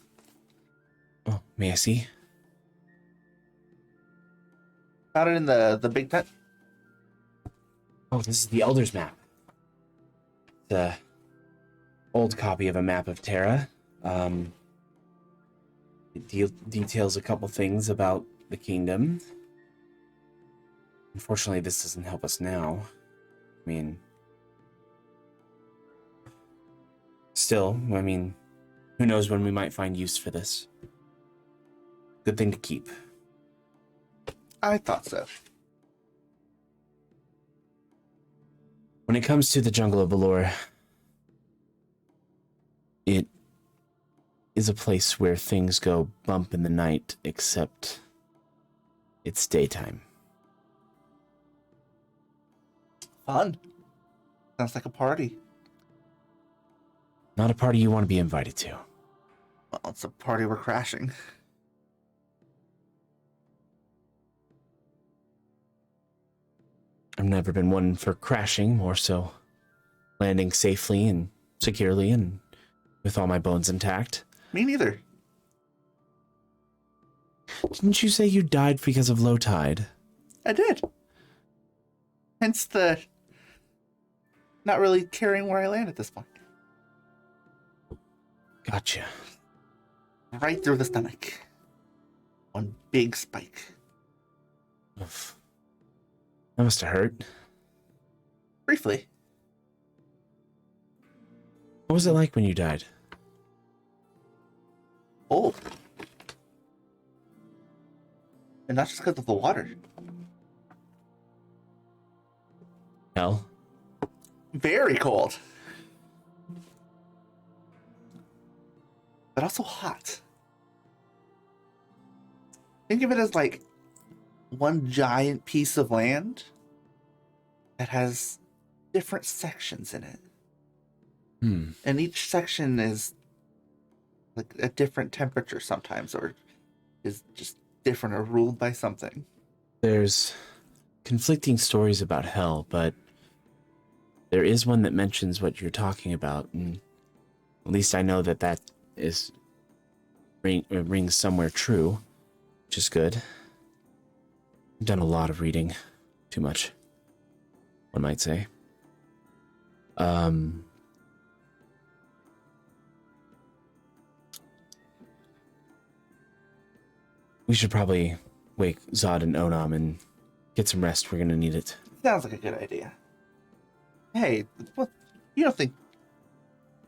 Oh, may I see? Found it in the big tent. Oh, this is the Elder's map. The old copy of a map of Terra. It details a couple things about the kingdom. Unfortunately, this doesn't help us now. I mean, still, who knows when we might find use for this. Good thing to keep. I thought so. When it comes to the jungle of Balor, it is a place where things go bump in the night, except it's daytime. Fun. Sounds like a party. Not a party you want to be invited to. Well, it's a party we're crashing. I've never been one for crashing, more so landing safely and securely and with all my bones intact. Me neither. Didn't you say you died because of low tide? I did. Hence the not really caring where I land at this point. Gotcha. Right through the stomach. One big spike. Oof. That must have hurt. Briefly. What was it like when you died? Cold. And not just because of the water. Hell? Very cold. But also hot. Think of it as like one giant piece of land that has different sections in it. And each section is like a different temperature sometimes, or is just different or ruled by something. There's conflicting stories about hell, but there is one that mentions what you're talking about, and at least I know that is rings somewhere true, which is good. I've done a lot of reading. Too much, one might say. We should probably wake Zod and Onam and get some rest. We're gonna need it. Sounds like a good idea. Hey, what? You don't think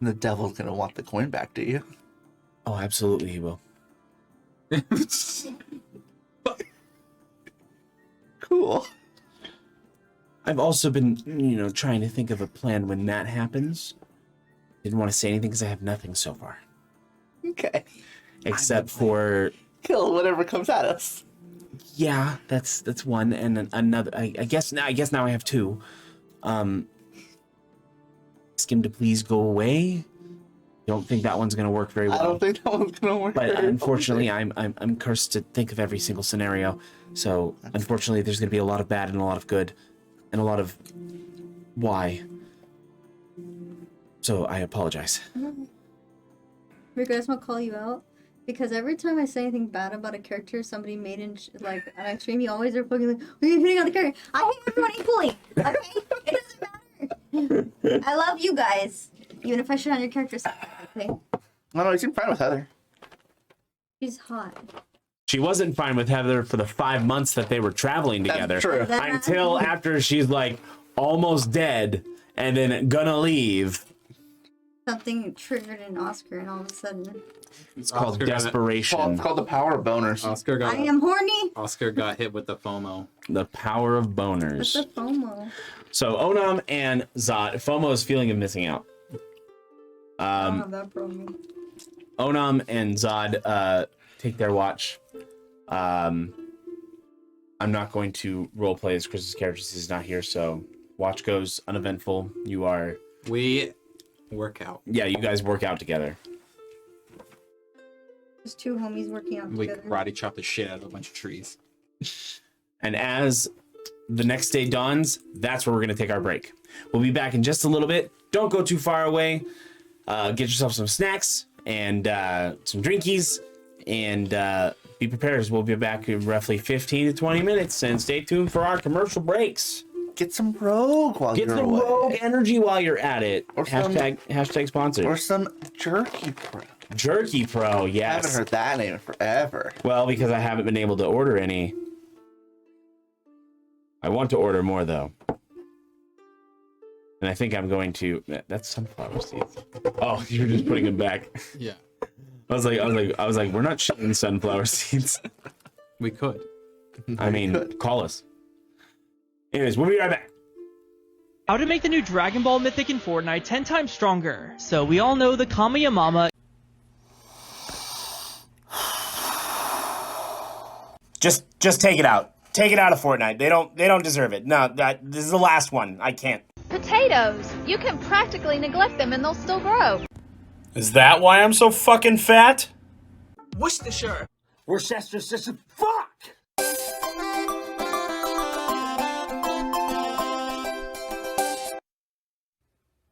The devil's gonna want the coin back, do you? Oh, absolutely, he will. Cool. I've also been, trying to think of a plan when that happens. Didn't want to say anything because I have nothing so far. Okay. Except for... Kill whatever comes at us. Yeah, that's one, and then another. I guess now I have two. Ask him to please go away. Don't think that one's gonna work very well. I don't think that one's gonna work. But unfortunately, I'm cursed to think of every single scenario. So unfortunately, there's gonna be a lot of bad and a lot of good, and a lot of why. So I apologize. Rico, I just want to call you out. Because every time I say anything bad about a character somebody made in on a stream, you always are fucking like, "Are you hitting on the character?" I hate everyone equally. Okay, it doesn't matter. I love you guys, even if I shit on your character. Okay. No, you seem fine with Heather. She's hot. She wasn't fine with Heather for the 5 months that they were traveling together. That's true. Until after she's like almost dead and then gonna leave. Something triggered an Oscar, and all of a sudden. It's called Oscar desperation. It's called the power of boners. I am horny. Oscar got hit with the FOMO. The power of What's boners. the FOMO? So Onam and Zod, FOMO is feeling of missing out. I don't have that problem. Onam and Zod take their watch. I'm not going to roleplay as Chris's character since he's not here, so watch goes uneventful. You are... We work out. Yeah, you guys work out together. Just two homies working out We together. karate chop the shit out of a bunch of trees. And as the next day dawns, that's where we're going to take our break. We'll be back in just a little bit. Don't go too far away. Get yourself some snacks and some drinkies, and be prepared, as we'll be back in roughly 15 to 20 minutes. And stay tuned for our commercial breaks. Get some rogue while Get you're some away. rogue energy while you're at it. Or some- Hashtag sponsored. Or some jerky pro. Jerky Pro, I yes. haven't heard that name in forever. Well, because I haven't been able to order any. I want to order more, though. And I think I'm going to... That's sunflower seeds. Oh, you're just putting them back. Yeah. I was like, we're not shitting sunflower seeds. We could. I mean, call us. Anyways, we'll be right back. How to make the new Dragon Ball Mythic in Fortnite 10 times stronger. So we all know the Kamiyamama. Just take it out. Take it out of Fortnite. They don't deserve it. No, this is the last one. I can't. Potatoes. You can practically neglect them and they'll still grow. Is that why I'm so fucking fat? Worcestershire. Worcestershire. Fuck!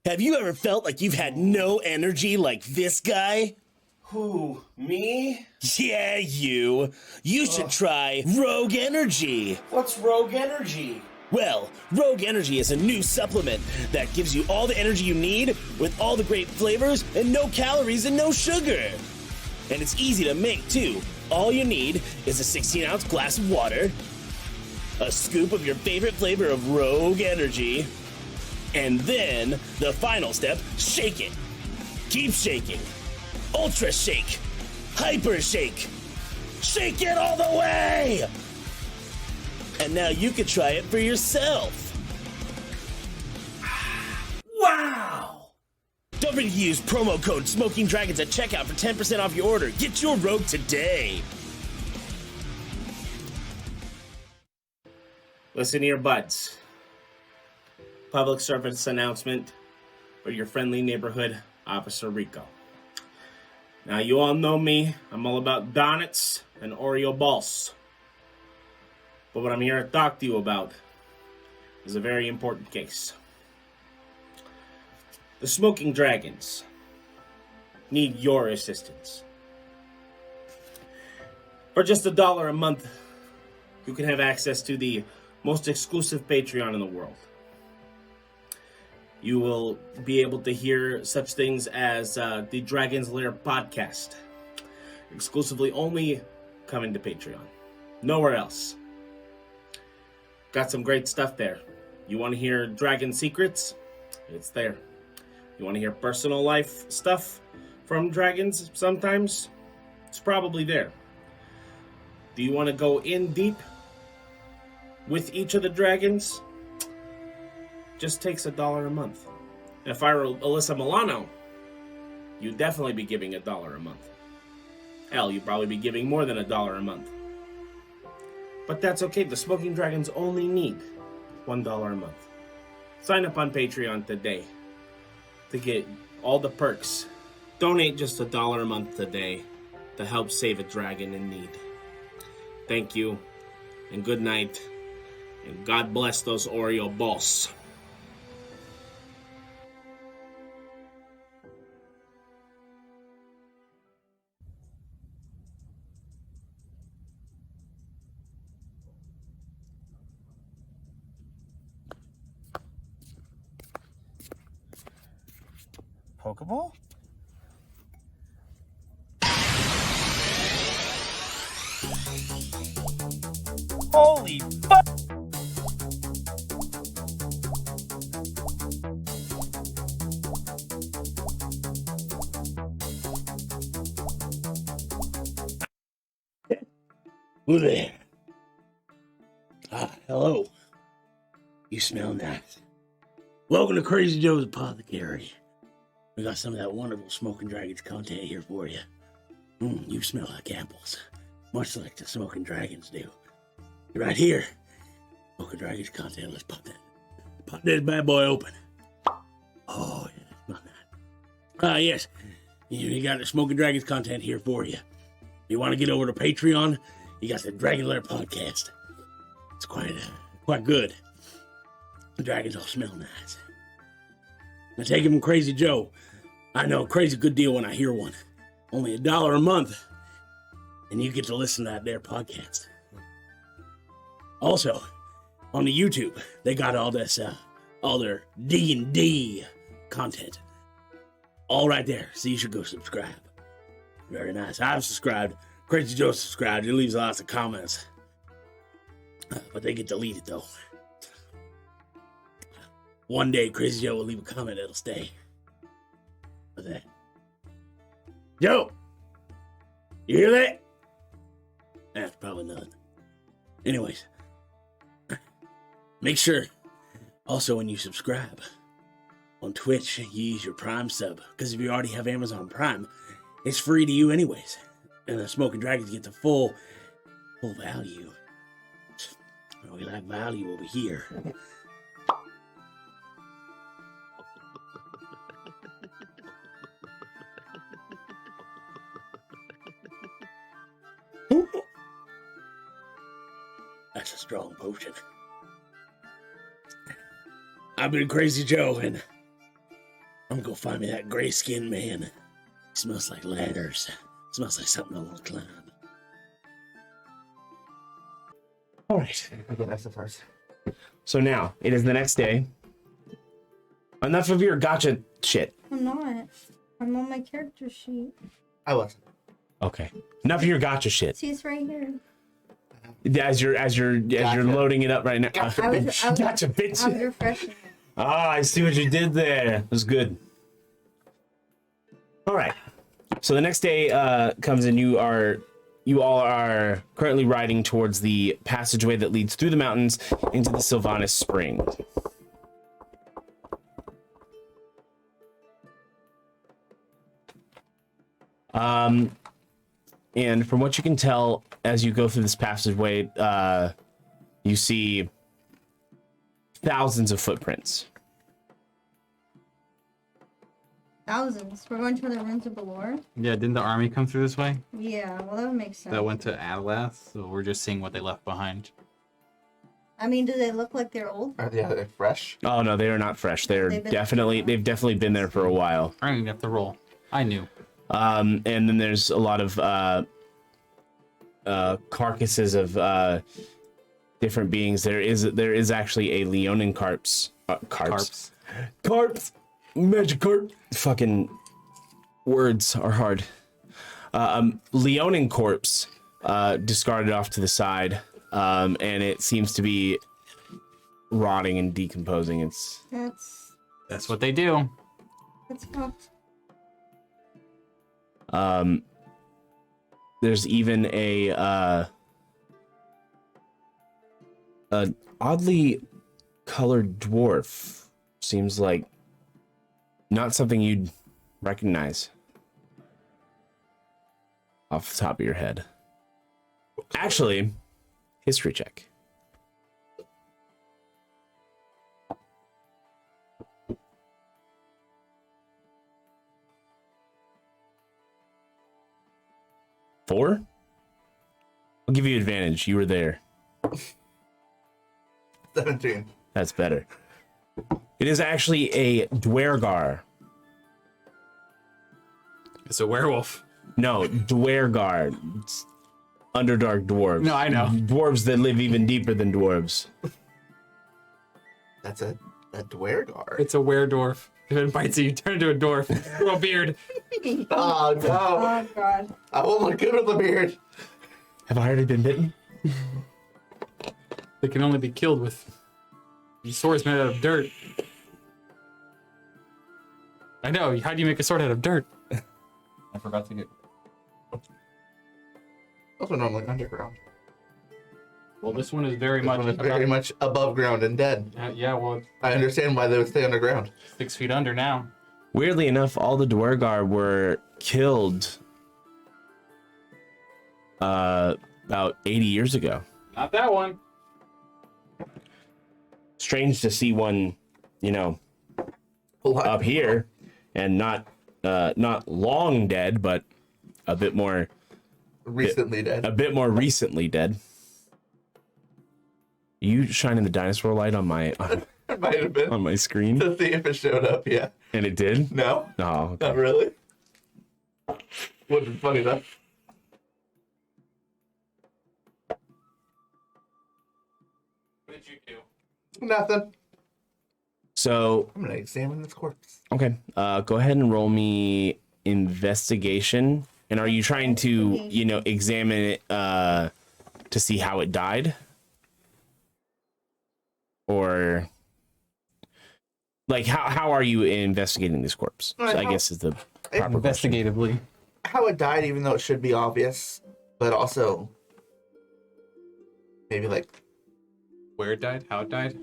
Have you ever felt like you've had no energy like this guy? Who? Me? Yeah, you. You should try Rogue Energy. What's Rogue Energy? Well, Rogue Energy is a new supplement that gives you all the energy you need with all the great flavors and no calories and no sugar. And it's easy to make, too. All you need is a 16-ounce glass of water, a scoop of your favorite flavor of Rogue Energy, and then the final step, shake it. Keep shaking. Ultra shake. Hyper shake. Shake it all the way! And now you can try it for yourself. Wow! Don't forget to use promo code SMOKINGDRAGONS at checkout for 10% off your order. Get your Rogue today. Listen here, buds. Public service announcement for your friendly neighborhood Officer Rico. Now, you all know me. I'm all about donuts and Oreo balls. But what I'm here to talk to you about is a very important case. The Smoking Dragons need your assistance. For just $1 a month, you can have access to the most exclusive Patreon in the world. You will be able to hear such things as the Dragon's Lair podcast, exclusively only coming to Patreon. Nowhere else. Got some great stuff there. You want to hear Dragon Secrets? It's there. You want to hear personal life stuff from dragons sometimes? It's probably there. Do you want to go in deep with each of the dragons? Just takes $1 a month. And if I were Alyssa Milano, you'd definitely be giving $1 a month. Hell, you'd probably be giving more than $1 a month. But that's okay. The Smoking Dragons only need $1 a month. Sign up on Patreon today to get all the perks. Donate just $1 a month today to help save a dragon in need. Thank you, and good night, and God bless those Oreo balls. Pokeball? Holy fuck! Who there? Hello. You smell nice. Welcome to Crazy Joe's Apothecary. We got some of that wonderful Smoking Dragons content here for you. You smell like apples, much like the Smoking Dragons do. You're right here. Smoking Dragons content. Let's pop that bad boy open. Oh, yeah, smell that. Yes. You got the Smoking Dragons content here for you. You want to get over to Patreon? You got the Dragon Lair podcast. It's quite good. The dragons all smell nice. Now take it from Crazy Joe. I know, crazy good deal when I hear one. Only $1 a month, and you get to listen to that there podcast. Also, on the YouTube, they got all this, all their D&D content, all right there. So you should go subscribe. Very nice. I've subscribed. Crazy Joe subscribed. He leaves lots of comments, but they get deleted though. One day, Crazy Joe will leave a comment that'll stay. What's that? Joe! You hear that? That's probably nothing. Anyways, make sure, also when you subscribe on Twitch, you use your Prime sub. Because if you already have Amazon Prime, it's free to you anyways. And the Smoking Dragons get the full value. We like value over here. That's a strong potion. I've been Crazy Joe, and I'm gonna go find me that gray-skinned man. He smells like ladders. Smells like something I want to climb. All right. Okay, that's the first. So now, it is the next day. Enough of your gotcha shit. I'm not. I'm on my character sheet. I wasn't. Okay. Enough of your gotcha shit. See, it's right here. As you're loading it up right now. I was Gotcha, bitch. I was refreshing it. Ah, I see what you did there. It was good. All right. So the next day comes and you all are currently riding towards the passageway that leads through the mountains into the Sylvanas Spring. And from what you can tell, as you go through this passageway, you see thousands of footprints. Thousands. We're going to the ruins of Balor? Yeah, didn't the army come through this way? Yeah, well, that would make sense. That went to Adelath, so we're just seeing what they left behind. I mean, do they look like they're old? Are they fresh? Oh no, they are not fresh. They've definitely been there for a while. I'm gonna have to roll. I knew. And then there's a lot of carcasses of different beings. There is actually a Leonin carps. Magic carp. Fucking words are hard. Leonin corpse discarded off to the side, and it seems to be rotting and decomposing. That's what they do. That's fucked. There's even a an oddly colored dwarf. Seems like not something you'd recognize off the top of your head. Actually, history check. Four? I'll give you advantage. You were there. 17. That's better. It is actually a Dwergar. It's a werewolf. No, Dwergar. It's Underdark dwarves. No, I know. Dwarves that live even deeper than dwarves. That's a Dwergar. It's a were-dwarf. If it bites you, you turn into a dwarf. Grow a beard. Oh no! Oh god. I won't look good with the beard. Have I already been bitten? They can only be killed with swords made out of dirt. I know. How do you make a sword out of dirt? I forgot to get. Those are normally underground. Well, this one is very This much. one is very much above ground and dead. Yeah, well, I understand why they would stay underground. 6 feet under now. Weirdly enough, all the Dwergar were killed about 80 years ago. Not that one. Strange to see one, up here and not long dead, but a bit more Recently dead. A bit more recently dead. You shining the dinosaur light on my It might have been on my screen, to see if it showed up. Yeah. and it did. No. Oh, okay. Not really. Would have been funny though. What did you do? Nothing. So I'm gonna examine this corpse. okay, go ahead and roll me investigation. And are you trying to, examine it to see how it died? Or like how are you investigating this corpse? Right, I guess is the proper question. Investigatively. How it died, even though it should be obvious, but also maybe like Where it died? How it died?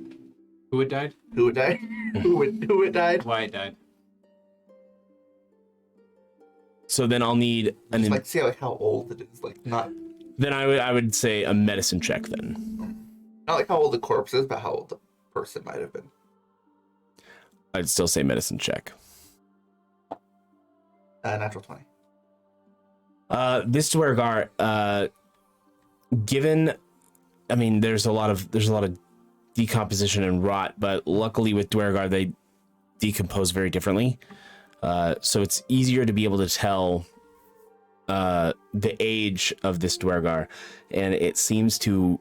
Who it died? who it died, who it died. Why it died? So then I'll need Just like see like how old it is, like not then I would say a medicine check then. not like how old the corpse is, but how old the person might have been. I'd still say medicine check. Natural 20. This Dwergar, given, I mean, there's a lot of decomposition and rot, but luckily with Dwergar they decompose very differently. So it's easier to be able to tell the age of this Dwergar, and it seems to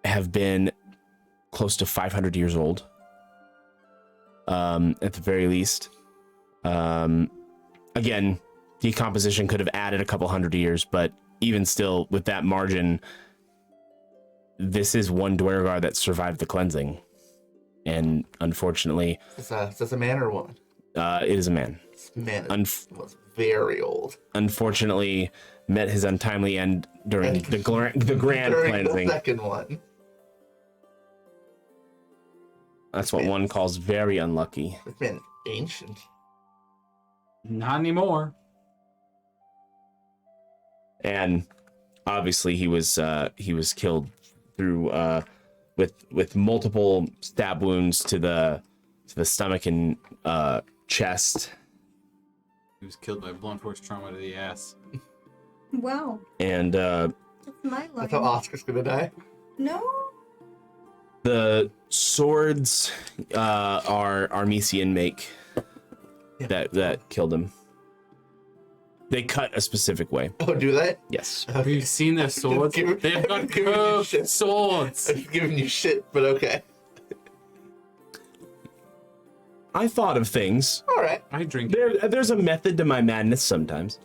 have been close to 500 years old, at the very least. Again, decomposition could have added a couple hundred years, but even still, with that margin, this is one Dwergar that survived the cleansing, and unfortunately, Is this a man or a woman? it is a man. This man was very old. Unfortunately, met his untimely end during the grand During cleansing. the second one. That's what one calls very unlucky. This man ancient. Not anymore. And obviously, he was killed through with multiple stab wounds to the stomach and chest. He was killed by blunt force trauma to the ass. Wow. And That's my line. That's how Oscar's gonna die. No. the swords are Armesian make that killed him. They cut a specific way. Oh, do they? Yes. Have you seen their swords? They've got curved swords. I'm giving you shit, but okay. I thought of things. All right. I drink. There's a method to my madness sometimes.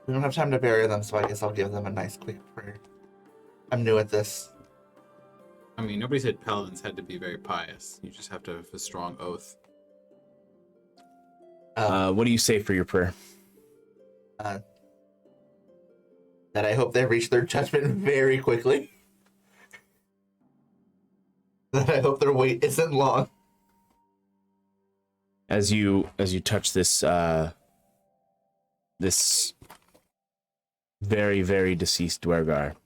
We don't have time to bury them, so I guess I'll give them a nice quick prayer. I'm new at this. I mean, nobody said paladins had to be very pious. You just have to have a strong oath. What do you say for your prayer? That I hope they reach their judgment very quickly. That I hope their wait isn't long. As you touch this this very, very deceased Dwergar,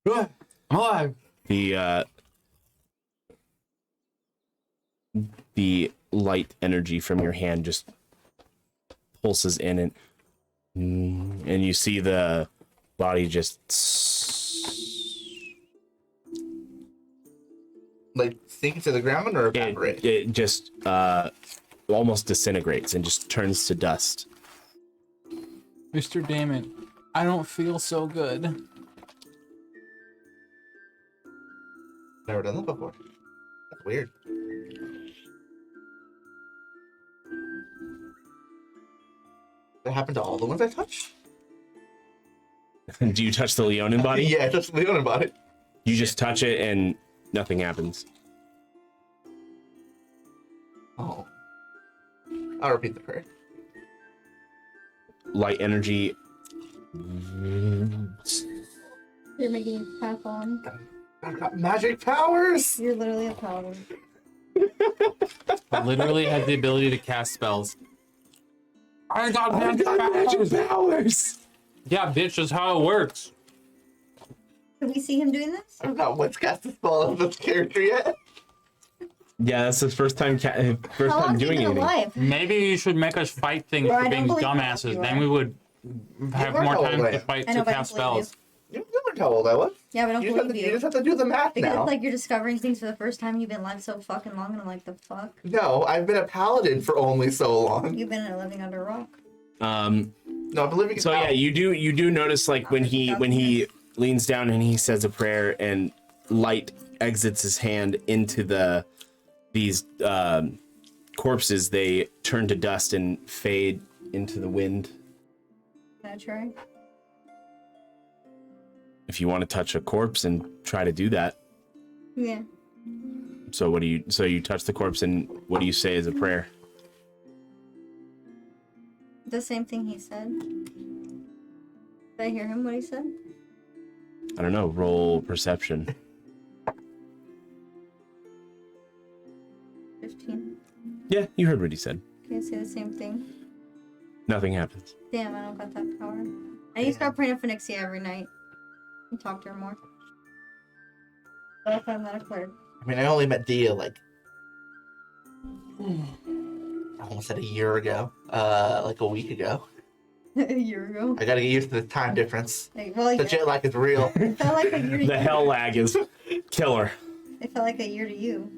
I'm alive. The light energy from your hand just pulses in, and you see the body just Like sink to the ground or evaporate? it just almost disintegrates and just turns to dust. Mr. Daemon, I don't feel so good. Never done that before. That's weird. That happened to all the ones I touched? Do you touch the Leonin body? Yeah, I touched the Leonin body. You just touch it and nothing happens. Oh. I'll repeat the prayer. Light energy. You're making it pass on. I've got magic powers! You're literally a paladin. Literally has the ability to cast spells. I got magic powers! Yeah, bitch, that's how it works. Can we see him doing this? I've not once cast a spell of this character yet. Yeah, that's his first time How long has he doing been anything. alive? Maybe you should make us fight things Well, for I being don't believe dumbasses. you Then are. we would have You more are time old, to right? fight I know, to but I cast don't believe spells. You remember how old I was? Yeah, but I don't You just, have believe to, you. you just have to do the math Because now. it's like you're discovering things for the first time. You've been alive so fucking long, and I'm like, the fuck? No, I've been a paladin for only so long. You've been living under a rock. No, I've been living in So yeah, you do notice like when he leans down and he says a prayer and light exits his hand into these corpses, they turn to dust and fade into the wind. Can I try? If you want to touch a corpse and try to do that. Yeah. So you touch the corpse and what do you say as a prayer? The same thing he said. Did I hear him what he said? I don't know, roll perception. 15. Yeah, you heard what he said. Can I say the same thing? Nothing happens. Damn, I don't got that power. I need to start praying for Nixia every night. And talk to her more. But I'll find that clear. I mean, I only met Dia like I almost said a year ago. Like a week ago. A year ago. I gotta get used to the time difference. Like, well, The jet lag is real. it felt like a year to The you. hell lag is killer. It felt like a year to you.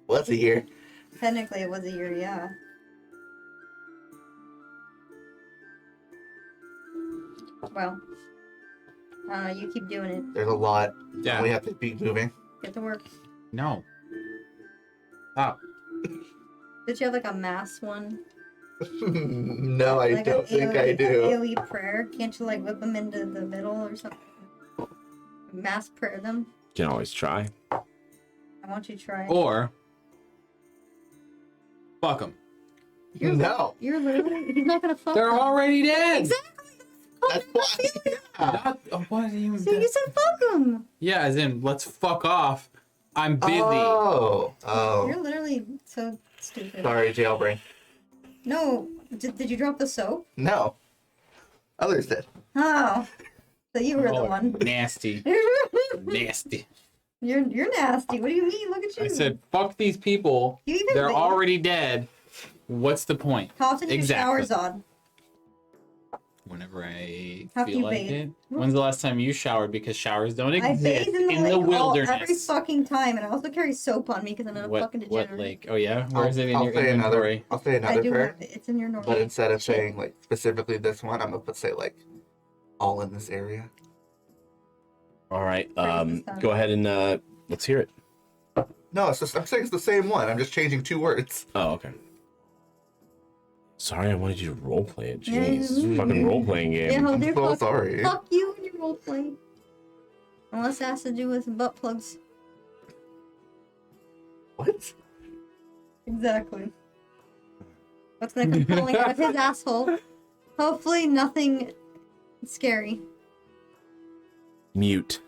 What's a year? Technically, it was a year, yeah. Well, I don't know. You keep doing it. There's a lot. Yeah. We have to be moving. Get to work. No. Stop. Did you have like a mass one? No, I Like don't think I An do. AoE prayer? Can't you like whip them into the middle or something? Mass prayer them? You can always try. I want you to try. Or fuck them. No. You're literally. He's not gonna fuck. They're them. already dead. Exactly. That's why. Yeah. What do you So you said fuck them. Yeah, as in let's fuck off. I'm busy. Oh. You're literally so stupid. Sorry, jailbreak. No. Did you drop the soap? No. Others did. Oh. So you were the Oh, one. Nasty. Nasty. You're nasty. What do you mean? Look at you. I said, fuck these people. You even They're think- already dead. What's the point? How often do you shower, Zod? Whenever I How do feel you like bathe? it. When's the last time you showered? Because showers don't I exist bathe in the lake every wilderness. fucking time, and I also carry soap on me because I'm a fucking degenerate. What lake? Oh yeah? Where is it in I'll your say inventory? I'll say I another do prayer. have it. It's in your normal. But instead of saying like specifically this one, I'm gonna say like all in this area. All right. Praise the sun. Go ahead and let's hear it. No, it's just I'm saying it's the same one. I'm just changing 2 words. Oh, okay. Sorry, I wanted you to roleplay it. Yeah, Jeez, yeah. fucking role-playing game. Yeah, I'm they're so fuck, sorry. fuck you and your roleplay. Unless it has to do with butt plugs. What? Exactly. What's gonna come falling out of his asshole? Hopefully nothing scary. Mute.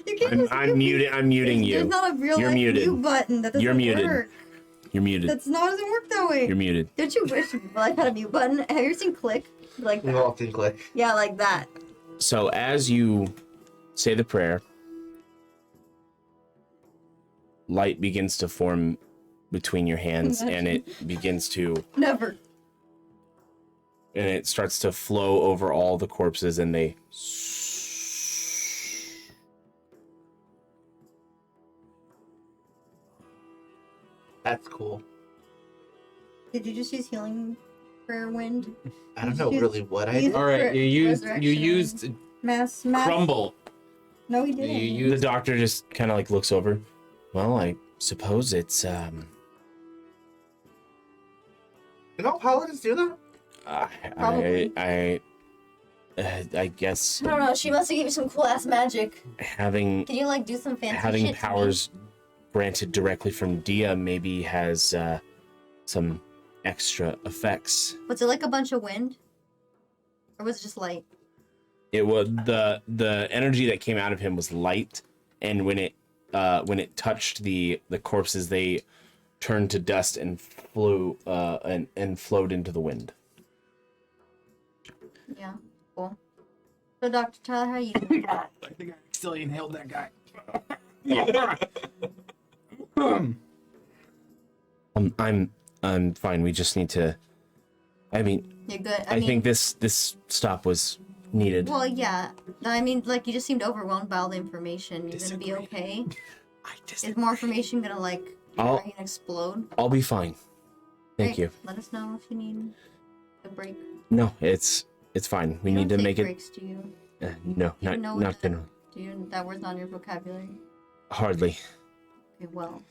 You can't I'm muting you. There's not a real You're life muted. mute button. That doesn't You're muted. work. You're muted. Doesn't work that way. You're muted. Don't you wish life had a mute button? Have you ever seen Click? Like We've that. all seen Click. Yeah, like that. So as you say the prayer, light begins to form between your hands, and it begins to Never. and it starts to flow over all the corpses, and they That's cool. Did you just use healing prayer wind? I don't know really what I Use did. All right, you resurrection. used Mass. crumble. No, he didn't. You the used doctor just kind of like looks over. Well, I suppose it's You know paladins do that? Probably. I guess I don't know. She must have given you some cool ass magic. having Can you like do some fancy having shit to me? powers granted directly from Dia maybe has some extra effects. Was it like a bunch of wind, or was it just light? It was the energy that came out of him was light, and when it touched the corpses, they turned to dust and flew and flowed into the wind. Yeah. Cool. So, Dr. Tyler, how you doing? I think I still inhaled that guy. I'm fine. We just need to. I mean, You're good. I think this stop was needed. Well, yeah. I mean, like, you just seemed overwhelmed by all the information. You're gonna be okay. Is more information gonna like I'll- fucking explode? I'll be fine. Thank Great. you. Let us know if you need a break. No, it's fine. We You need don't to take make breaks, do you? it. No, Do you know not what not general. Do you that word's on your vocabulary? Hardly. Okay, well.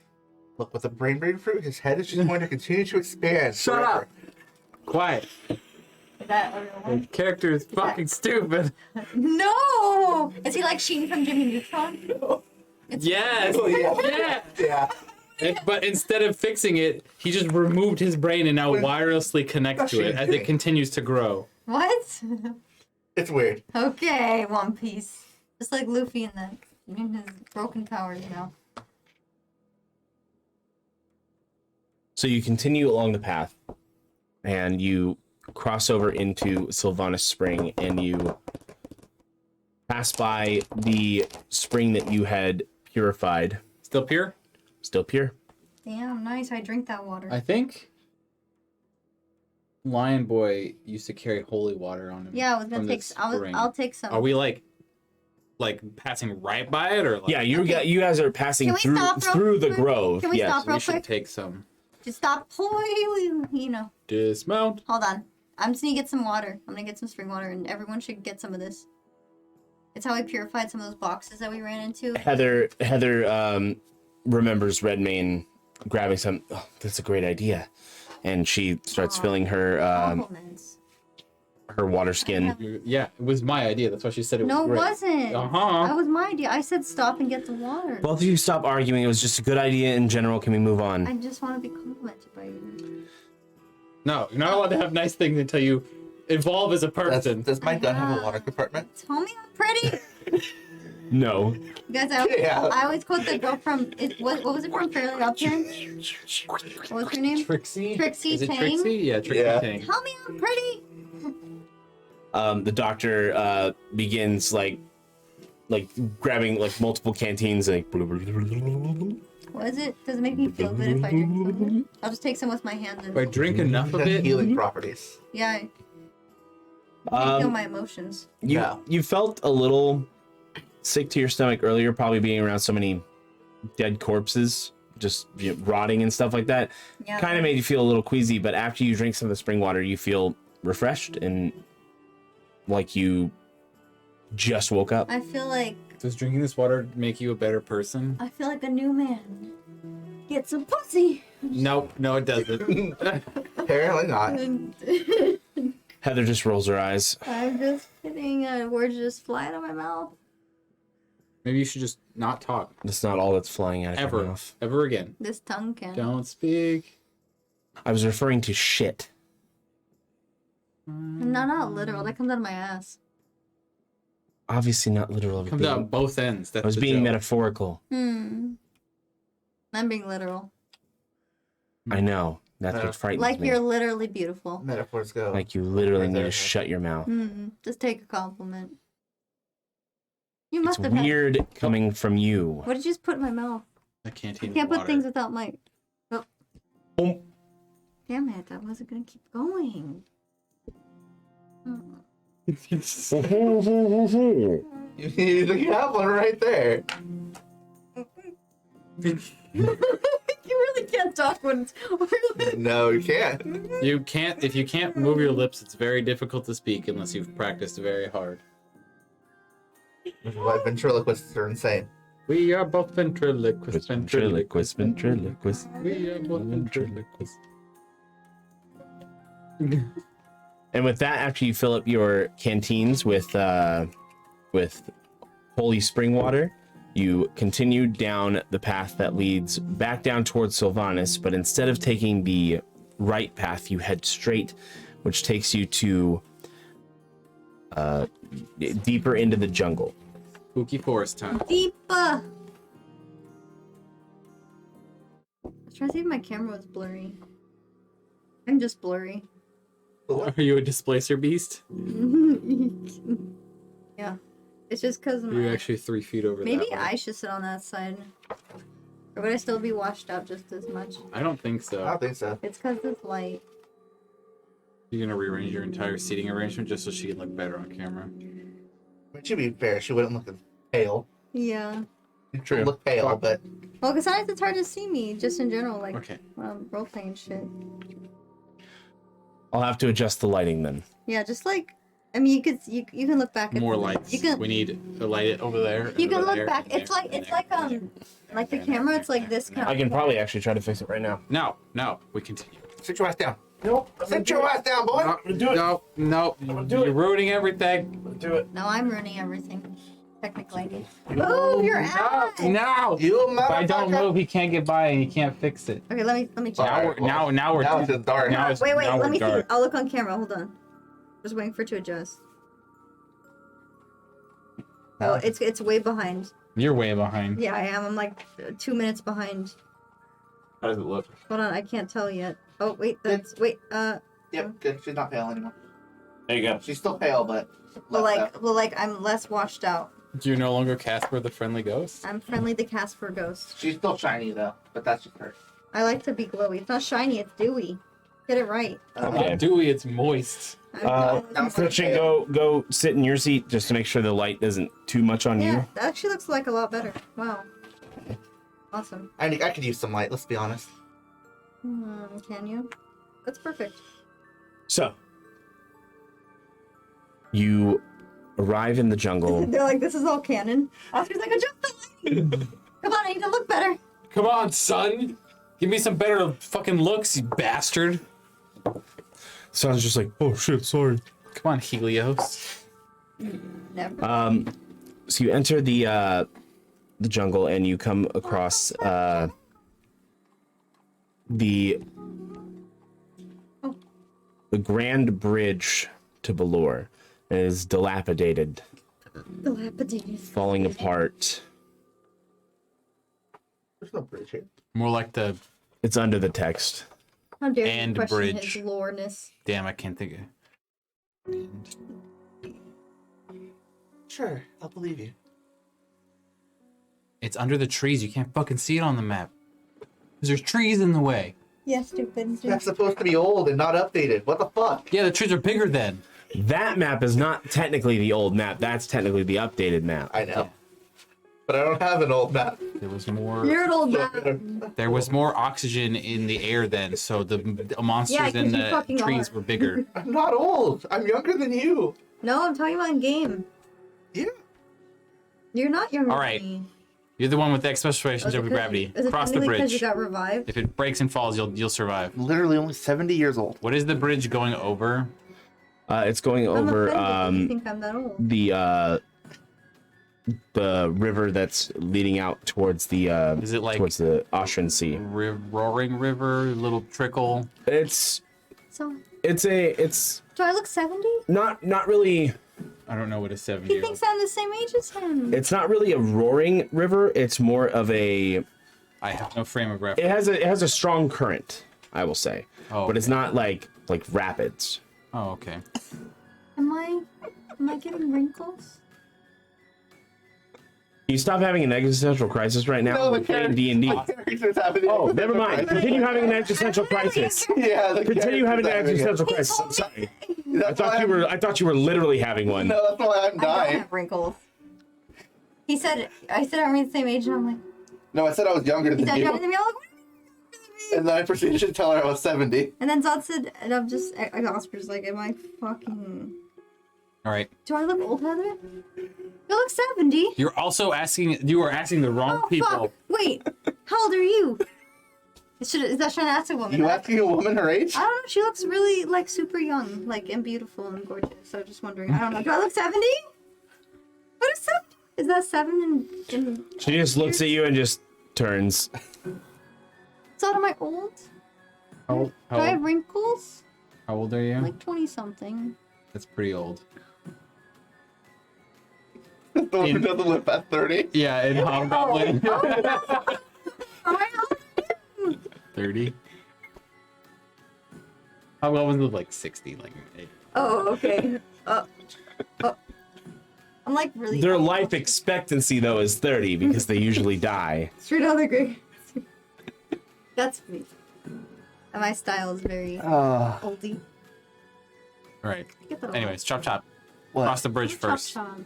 Look, with the brain fruit, his head is just going to continue to expand. Shut forever. up. Quiet. Is that a real one? The character is fucking stupid. No! Is he like Sheen from Jimmy Neutron? Yes. Oh, yeah. Yeah. Yeah. But instead of fixing it, he just removed his brain and now wirelessly connects to it as it continues to grow. What? It's weird. Okay, One Piece. Just like Luffy in his broken powers, you know. So you continue along the path, and you cross over into Sylvanas Spring, and you pass by the spring that you had purified. Still pure? Still pure. Damn, nice. I drink that water. I think Lion Boy used to carry holy water on him. Yeah, I was gonna from take. this I'll spring. take some. Are we like passing right by it, or like? Yeah, you guys are passing Can we through stop real through the quick? grove. Can we yes. stop real We should quick? take some. Just stop. You know. Dismount. Hold on. I'm just gonna get some water. I'm gonna get some spring water, and everyone should get some of this. It's how we purified some of those boxes that we ran into. Heather remembers Redmayne grabbing some. Oh, that's a great idea, and she starts filling her Compliments. her water skin. Yeah, it was my idea. That's why she said it was No, it great. wasn't. Uh-huh. That was my idea. I said stop and get the water. Both of you stop arguing. It was just a good idea in general. Can we move on? I just want to be complimented by you. No, you're not allowed to have nice things until you evolve as a person. Does my gun have a water compartment? Tell me I'm pretty. No. You guys, I always quote the girl from what was it from Fairly Odd Parents? What was her name? Trixie? Trixie Is it Tang? Trixie? Yeah, Trixie Yeah. Tang. Tell me I'm pretty. The doctor begins like grabbing like multiple canteens like What is it? Does it make me feel good if I drink some of it? I'll just take some with my hands. If I drink enough of Has it, healing properties. Yeah. I feel my emotions. you felt a little sick to your stomach earlier, probably being around so many dead corpses, just rotting and stuff like that. Yeah. Kind of made you feel a little queasy, but after you drink some of the spring water, you feel refreshed and like you just woke up. I feel like does drinking this water make you a better person? a new man. Get some pussy. Nope, no it doesn't. Apparently not. Heather just rolls her eyes. I'm just kidding. Words just fly out of my mouth. Maybe you should just not talk. That's not all that's flying out of your Ever. mouth. Ever again. This tongue can. Don't speak. I was referring to shit. No, not literal. That comes out of my ass. Obviously not literal. Comes out both ends. That's I was the being joke. metaphorical. I'm being literal. I know. That's what frightens Like me. you're literally beautiful. Metaphors go. Like you literally Right need there. to shut your mouth. Just take a compliment. You It's must have had. weird coming from you. What did you just put in my mouth? I can't I even can't water. put things without my. Oh. Boom. Damn it! I wasn't gonna keep going. You have one right there. You really can't talk when it's really. No, you can't. You can't. If you can't move your lips, it's very difficult to speak unless you've practiced very hard. Which is why ventriloquists are insane. We are both ventriloquists. Ventriloquist. We are both ventriloquists. And with that, after you fill up your canteens with holy spring water, you continue down the path that leads back down towards Sylvanas, but instead of taking the right path, you head straight, which takes you to deeper into the jungle. Spooky forest time. Deepa. I was trying to see if my camera was blurry. I'm just blurry. Are you a displacer beast? Yeah. It's just because You're actually 3 feet over maybe that way. I should sit on that side. Or would I still be washed out just as much? I don't think so. I don't think so. It's because it's light. You're gonna rearrange your entire seating arrangement just so she can look better on camera. But to be fair, she wouldn't look as pale. Yeah. She would look pale, but Well, because sometimes it's hard to see me, just in general, like Okay. when I'm role playing shit. I'll have to adjust the lighting then. Yeah, just like, I mean, you can look back at More lights. You can We need to light it over there. you and can over look there, back. and It's there, like and it's there. like the camera. It's like this kind. I can probably actually try to fix it right now. No, we continue. sit your ass down. Nope. Sit your ass down, boy. No, you're ruining everything. Do it. No, I'm ruining everything. Technically. Oh, your ass. No. You If I don't motherfucker. move, he can't get by and he can't fix it. Okay, let me check. Now we're Now it's just dark. Now it's Wait, now let we're me see. dark. I'll look on camera. Hold on. Just waiting for it to adjust. Oh, it's way behind. You're way behind. Yeah, I am. I'm like 2 minutes behind. How does it look? Hold on, I can't tell yet. Oh wait, that's wait. Yep, good. She's not pale anymore. There you go. She's still pale, but Well, like I'm less washed out. You're no longer Casper the Friendly Ghost? I'm Friendly the Casper Ghost. she's still shiny though. But that's just her. I like to be glowy. It's not shiny. It's dewy. Get it right. Okay. Not dewy, it's moist. Christian, go sit in your seat just to make sure the light isn't too much on Yeah, you. that actually looks like a lot better. Wow. Awesome. I could use some light. Let's be honest. Can you? That's perfect. So, you arrive in the jungle. They're like, this is all canon. Oscar's like, adjust the lighting. Come on, I need to look better. Come on, son! Give me some better fucking looks, you bastard! Sounds just like, oh shit, sorry. Come on, Helios. Never. So you enter the jungle and you come across the Grand Bridge to Balor. It is dilapidated, Dilapidated. falling apart. There's no bridge here. More like the... It's under the text. How dare And you question bridge. his loreness? Damn, I can't think of... Sure, I'll believe you. It's under the trees, you can't fucking see it on the map. 'Cause there's trees in the way. Yeah, stupid. That's supposed to be old and not updated. What the fuck? Yeah, the trees are bigger then. That map is not technically the old map. That's technically the updated map. I know. But I don't have an old map. There was more... You're an old man. There was more oxygen in the air then, so the monsters Yeah, 'cause and you the fucking trees are. were bigger. I'm not old. I'm younger than you. No, I'm talking about in game. Yeah. You're not younger All right. than me. You're the one with the special Is it over 'cause- gravity. Is it Cross the because you bridge. got revived? If it breaks and falls, you'll survive. Literally only 70 years old. What is the bridge going over? It's going I'm over offended that you think I'm that old. the river that's leading out towards the Is it like towards the Austrian Sea. roaring river, little trickle? It's So, it's do I look 70? not really. I don't know what a 70. He thinks I'm the same age as him. It's not really a roaring river. It's more of a. I have no frame of reference. It has a strong current, I will say, but it's not like rapids. Oh, okay. Am I getting wrinkles? You stop having an existential crisis right now. No, We're playing D&D. Oh, never mind. Continue having an existential crisis. Yeah, Continue having an existential crisis. I'm sorry. I thought you were literally having one. No, that's why I'm I don't dying. have wrinkles. I said I'm the same age, and I'm like, No, I said I was younger he than said you. younger than me. I'm like, what? And then I proceeded to tell her I was 70. And then Zod said, and I'm just, Oscar's like, am I fucking... All right. Do I look old, Heather? You look 70. You were asking the wrong Oh, people. fuck. Wait, how old are you? Is that trying to ask a woman? You asking a woman her age? I don't know. She looks really, like, super young, like, and beautiful and gorgeous. So just wondering. I don't know. Do I look 70? What is 70? Is that 7 in She just looks at you and just turns. So am I old? How Do I have wrinkles? old are you? Like 20-something. That's pretty old. The one who doesn't live past 30. Yeah, in Hobgoblin. Am I old? 30. Hobgoblins live like 60, like 80. Oh, okay. I'm like really Their old. life expectancy though is 30 because they usually die. Straight out of the grave. That's me. And my style is very oldie. All right. Get that Anyways, chop chop. What? Cross the bridge Chop, first. chop.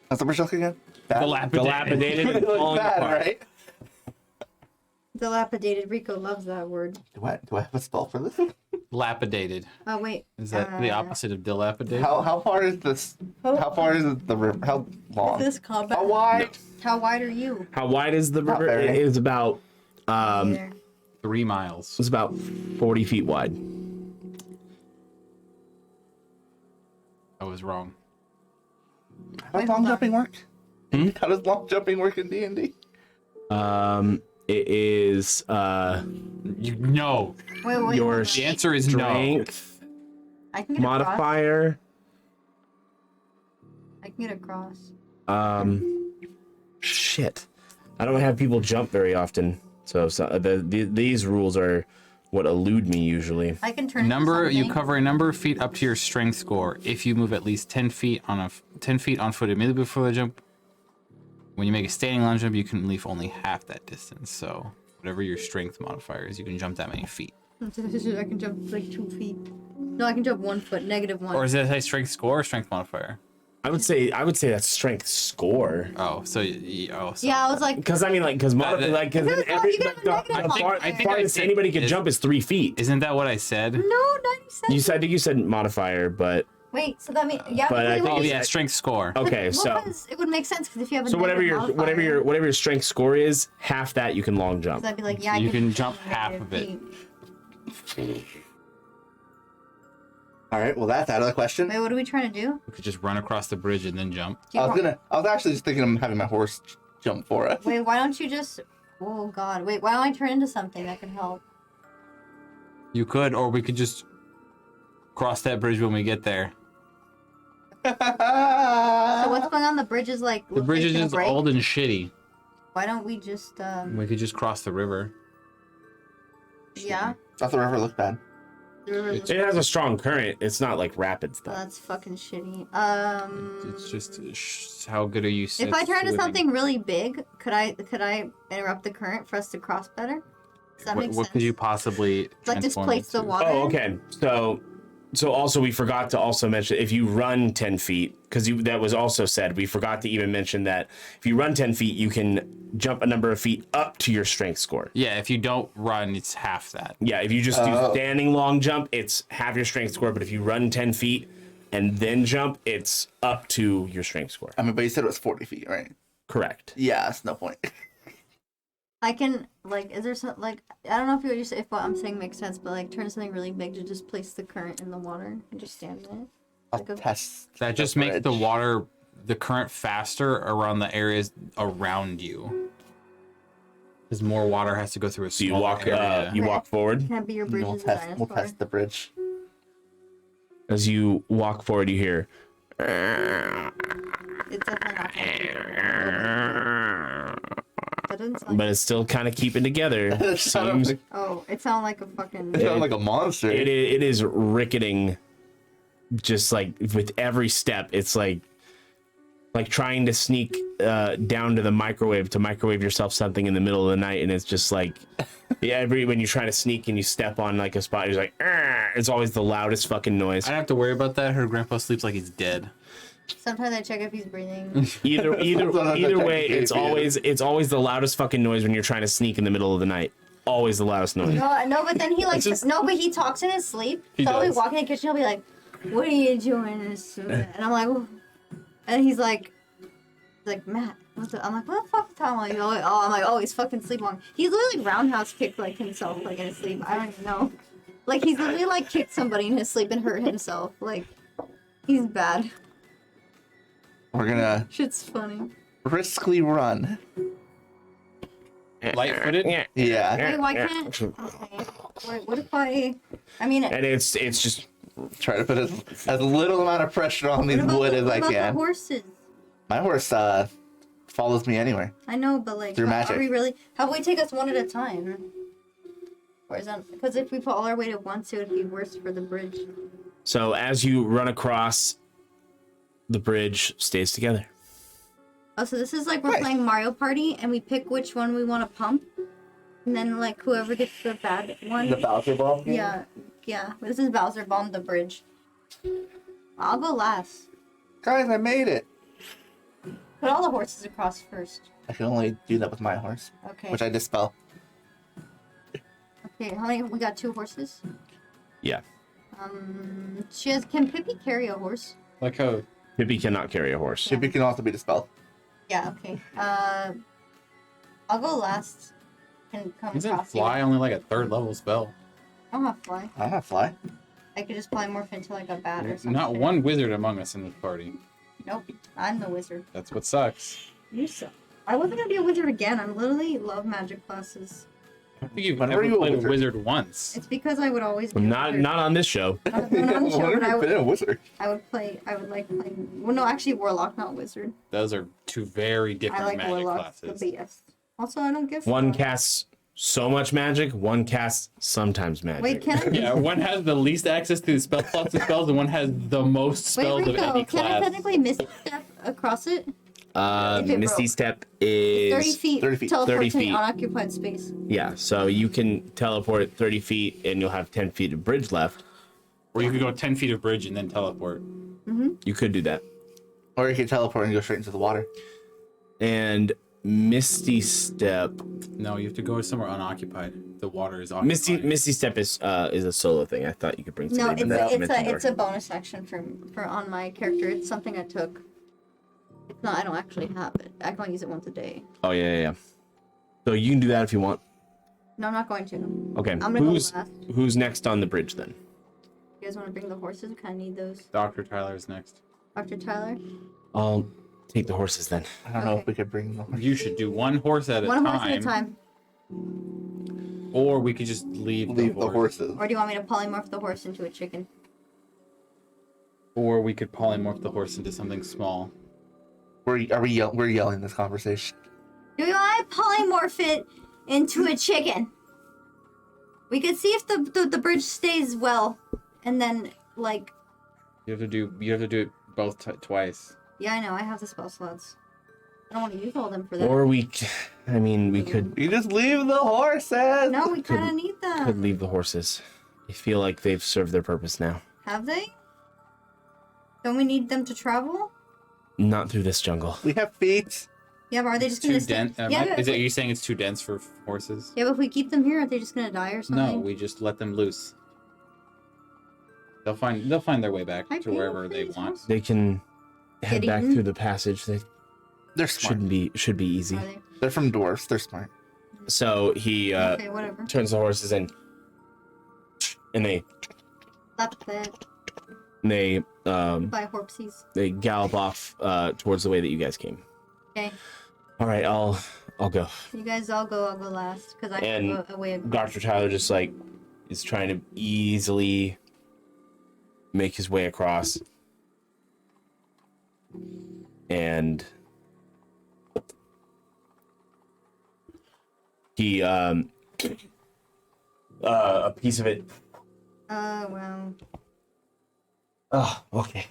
How's the bridge look again? Bad? Dilapidated and It looks falling bad, apart. right? Dilapidated. Rico loves that word. Do I have a spell for this? Lapidated. Oh wait. Is that the opposite of dilapidated? How far is this? How far is the river? How long? This combat. How wide? How wide are you? How wide is the Not river? very. It is about There. 3 miles. it's about 40 feet wide. I was wrong. How does long jumping work? How does long jumping work in D&D? It is You know. Wait. your The answer is no. strength I can get across. modifier. I can get across. Shit. I don't have people jump very often, so these rules are what elude me usually. I can turn. Number into you something. cover a number of feet up to your strength score. If you move at least 10 feet on foot immediately before the jump, when you make a standing long jump, you can leave only half that distance. So whatever your strength modifier is, you can jump that many feet. I can jump like 2 feet. No, I can jump 1 foot. -1. Or is that a strength score or strength modifier? I would say that's strength score. Oh, so Yeah, I was like. Because then Because every you like get a negative the farthest anybody could jump is 3 feet. Isn't that what I said? No, 97. I think you said modifier, but Wait, so that means yeah. But I it think would- Oh yeah, strength score. okay. So it would make sense because if you have a whatever negative your modifier, strength score is, half that you can long jump. so I'd be like, yeah, You I can jump half of it. feet. All right. Well, that's out of the question. Wait, what are we trying to do? We could just run across the bridge and then jump. Do you want- I was actually just thinking of having my horse jump for us. Wait, why don't you just? Oh God! Wait, why don't I turn into something that can help? You could, or we could just cross that bridge when we get there. So what's going on? The bridge is like. The looks bridge like is it's gonna just break. old and shitty. Why don't we just? We could just cross the river. Yeah. Thought the river looked bad. The river It has a strong current. It's not like rapids Oh, though. that's fucking shitty. It's just how good are you? If I turn into something really big, could I interrupt the current for us to cross better? Does that make What sense? could you possibly Like transform displace the into? water? Oh, okay. So also we forgot to also mention if you run 10 feet, because that was also said, we forgot to even mention that if you run 10 feet, you can jump a number of feet up to your strength score. Yeah, if you don't run, it's half that. Yeah, if you just do standing long jump, it's half your strength score, but if you run 10 feet and then jump, it's up to your strength score. I mean, but you said it was 40 feet, right? Correct. Yeah, that's no point. I can is there some I don't know if what I'm saying makes sense, but like turn something really big to displace the current in the water and just stand in it. I'll Like a- test. That just the makes the bridge. water the current faster around the areas around you. Because more water has to go through a So you smaller walk, area. You walk forward. Can I be your bridge We'll designer? test the bridge. As you walk forward, you hear. It's definitely not that doesn't sound But it's still kind of keeping together. Seems Oh, it sounds like a fucking. It sounds like a monster. it is ricketing. Just like with every step, it's like trying to sneak down to the microwave to microwave yourself something in the middle of the night, and it's just like when you're trying to sneak and you step on like a spot, you're like, "Argh!" It's always the loudest fucking noise. I don't have to worry about that. Her grandpa sleeps like he's dead. Sometimes I check if he's breathing. Either way, it's always the loudest fucking noise when you're trying to sneak in the middle of the night. Always the loudest noise. No, but then he like but he talks in his sleep. So I'll be walking in the kitchen. He'll be like, "What are you doing?" And I'm like, "Oh." And he's like, "Matt, what's the?" I'm like, "What the fuck is Tom?" I'm like, "Oh, he's fucking sleepwalking." He's literally roundhouse kicked like himself like in his sleep. I don't even know. Like he's literally like kicked somebody in his sleep and hurt himself. Like he's bad. We're gonna Shit's funny. briskly run. Light-footed? Yeah. Wait, why can't? Okay. Wait, what if I mean, And it's just Try to put as little amount of pressure on these wood as I can. The horses? My horse follows me anywhere. I know, but like, Through magic. Are we really? How about we take us one at a time? Or is that because if we put all our weight at once, it would be worse for the bridge. so as you run across, the bridge stays together. Oh, so this is like we're playing Mario Party, and we pick which one we want to pump, and then like whoever gets the bad one. The Bowser bomb game? Yeah. This is Bowser Bomb the bridge. I'll go last. Guys, I made it. Put all the horses across first. I can only do that with my horse, Okay. which I dispel. Okay, how many? We got 2 horses. Yeah. Can Pippi carry a horse? Like how Pippi cannot carry a horse. Shippy can also be dispelled. Yeah. Okay. I'll go last. Can come isn't across. fly only like a 3rd level spell? I don't have fly. I don't have fly. I could just polymorph into like a bat or something. Not one wizard among us in this party. Nope. I'm the wizard. That's what sucks. You suck. I wasn't gonna be a wizard again. I literally love magic classes. I think you've Whenever never you a played a wizard. wizard once. It's because I would always be Not on this show. not on the show, Whenever but you've been a wizard. I would like playing. Well, no, actually, warlock, not wizard. Those are 2 very I different like magic warlock the classes. best. Also, I don't give. One fuck. casts so much magic, one casts sometimes magic. Wait, can I? Yeah, one has the least access to the spell slots and spells, and one has the most spells Wait, of Rico, any can I class. technically misstep across it? If it Misty broke. Step is 30 feet. 30 feet. Teleport 30 to an feet. unoccupied space. Yeah, so you can teleport 30 feet and you'll have 10 feet of bridge left. Or you could go 10 feet of bridge and then teleport. You could do that. Or you can teleport and go straight into the water. And Misty Step. No, you have to go somewhere unoccupied. The water is occupied. Misty Step is a solo thing. I thought you could bring No, somebody from that it's a bonus action for on my character. It's something I took. No, I don't actually have it. I can only use it once a day. Oh yeah. So you can do that if you want. No, I'm not going to. Okay. I'm gonna go last. Who's next on the bridge then? You guys want to bring the horses? We kind of need those. Dr. Tyler's next. Dr. Tyler? I'll take the horses then. I don't know if Okay. we could bring the horse. You should do one horse at a One time. horse at a time. Or we could just leave Leave the the horse. horses. Or do you want me to polymorph the horse into a chicken? Or we could polymorph the horse into something small. We're yelling this conversation. Do you want to polymorph it into a chicken? We could see if the bridge stays well, and then like. You have to do it both twice. Yeah, I know. I have the spell slots. I don't want to use all of them for that. Or we could You just leave the horses. No, we kind of need them. could leave the horses. I feel like they've served their purpose now. Have they? Don't we need them to travel? Not through this jungle. We have feet. Yeah, but are they just Too gonna dense. stay? Yeah, Are you saying it's too dense for horses? yeah, but if we keep them here, are they just gonna die or something? No, we just let them loose. They'll find their way back Hi, to wherever Peter, they please, want. horse. They can head Get back eaten? through the passage. They They're smart. should be easy. Are they? They're from dwarfs. They're smart. So he Okay, whatever. turns the horses in, and they Stop that. And they By Horpsies. they gallop off towards the way that you guys came. Okay. All right, I'll go. You guys all go. I'll go last because I can And go away. Dr. Tyler just like is trying to easily make his way across. And he a piece of it. Well. Oh, okay.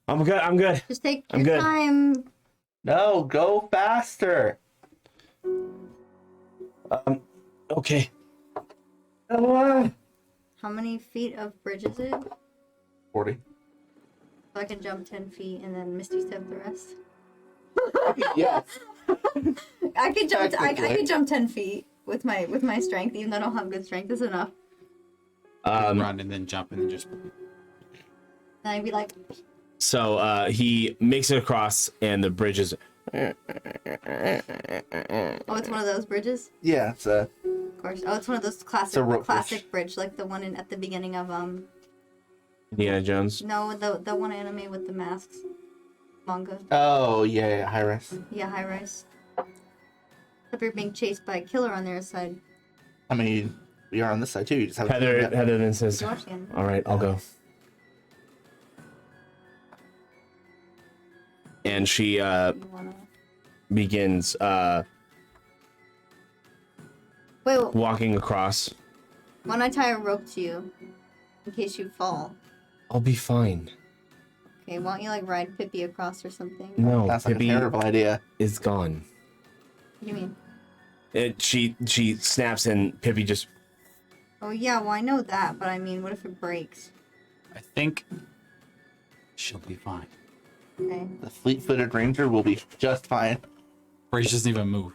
I'm good. Just take I'm your good. time. No, go faster. Okay. How many feet of bridge is it? 40. So I can jump 10 feet and then Misty step the rest. Yes. I could jump. I Technically. could jump 10 feet with my strength, even though I don't have good strength. That's enough. Run and then jump and then just. And I'd be like, So he makes it across, and the bridge is. oh, it's one of those bridges. Yeah, it's a. Of course. Oh, it's one of those a rope classic bridge, like the one at the beginning of Indiana Jones. No, the one anime with the masks. Manga. Oh, yeah, high rise. Yeah, high rise. Except you're being chased by a killer on the other side. I mean, we are on this side too. You just have Heather then says, Watch again. "All right, I'll go." And she You wanna... begins Wait, walking across. why don't I tie a rope to you in case you fall? I'll be fine. Okay, why don't you like ride Pippi across or something? No, That's like a Pippi terrible idea. is gone. What do you mean? She snaps, and Pippi just. Oh yeah, well I know that, but I mean, what if it breaks? I think she'll be fine. Okay. The fleet-footed ranger will be just fine. Bridge doesn't even move.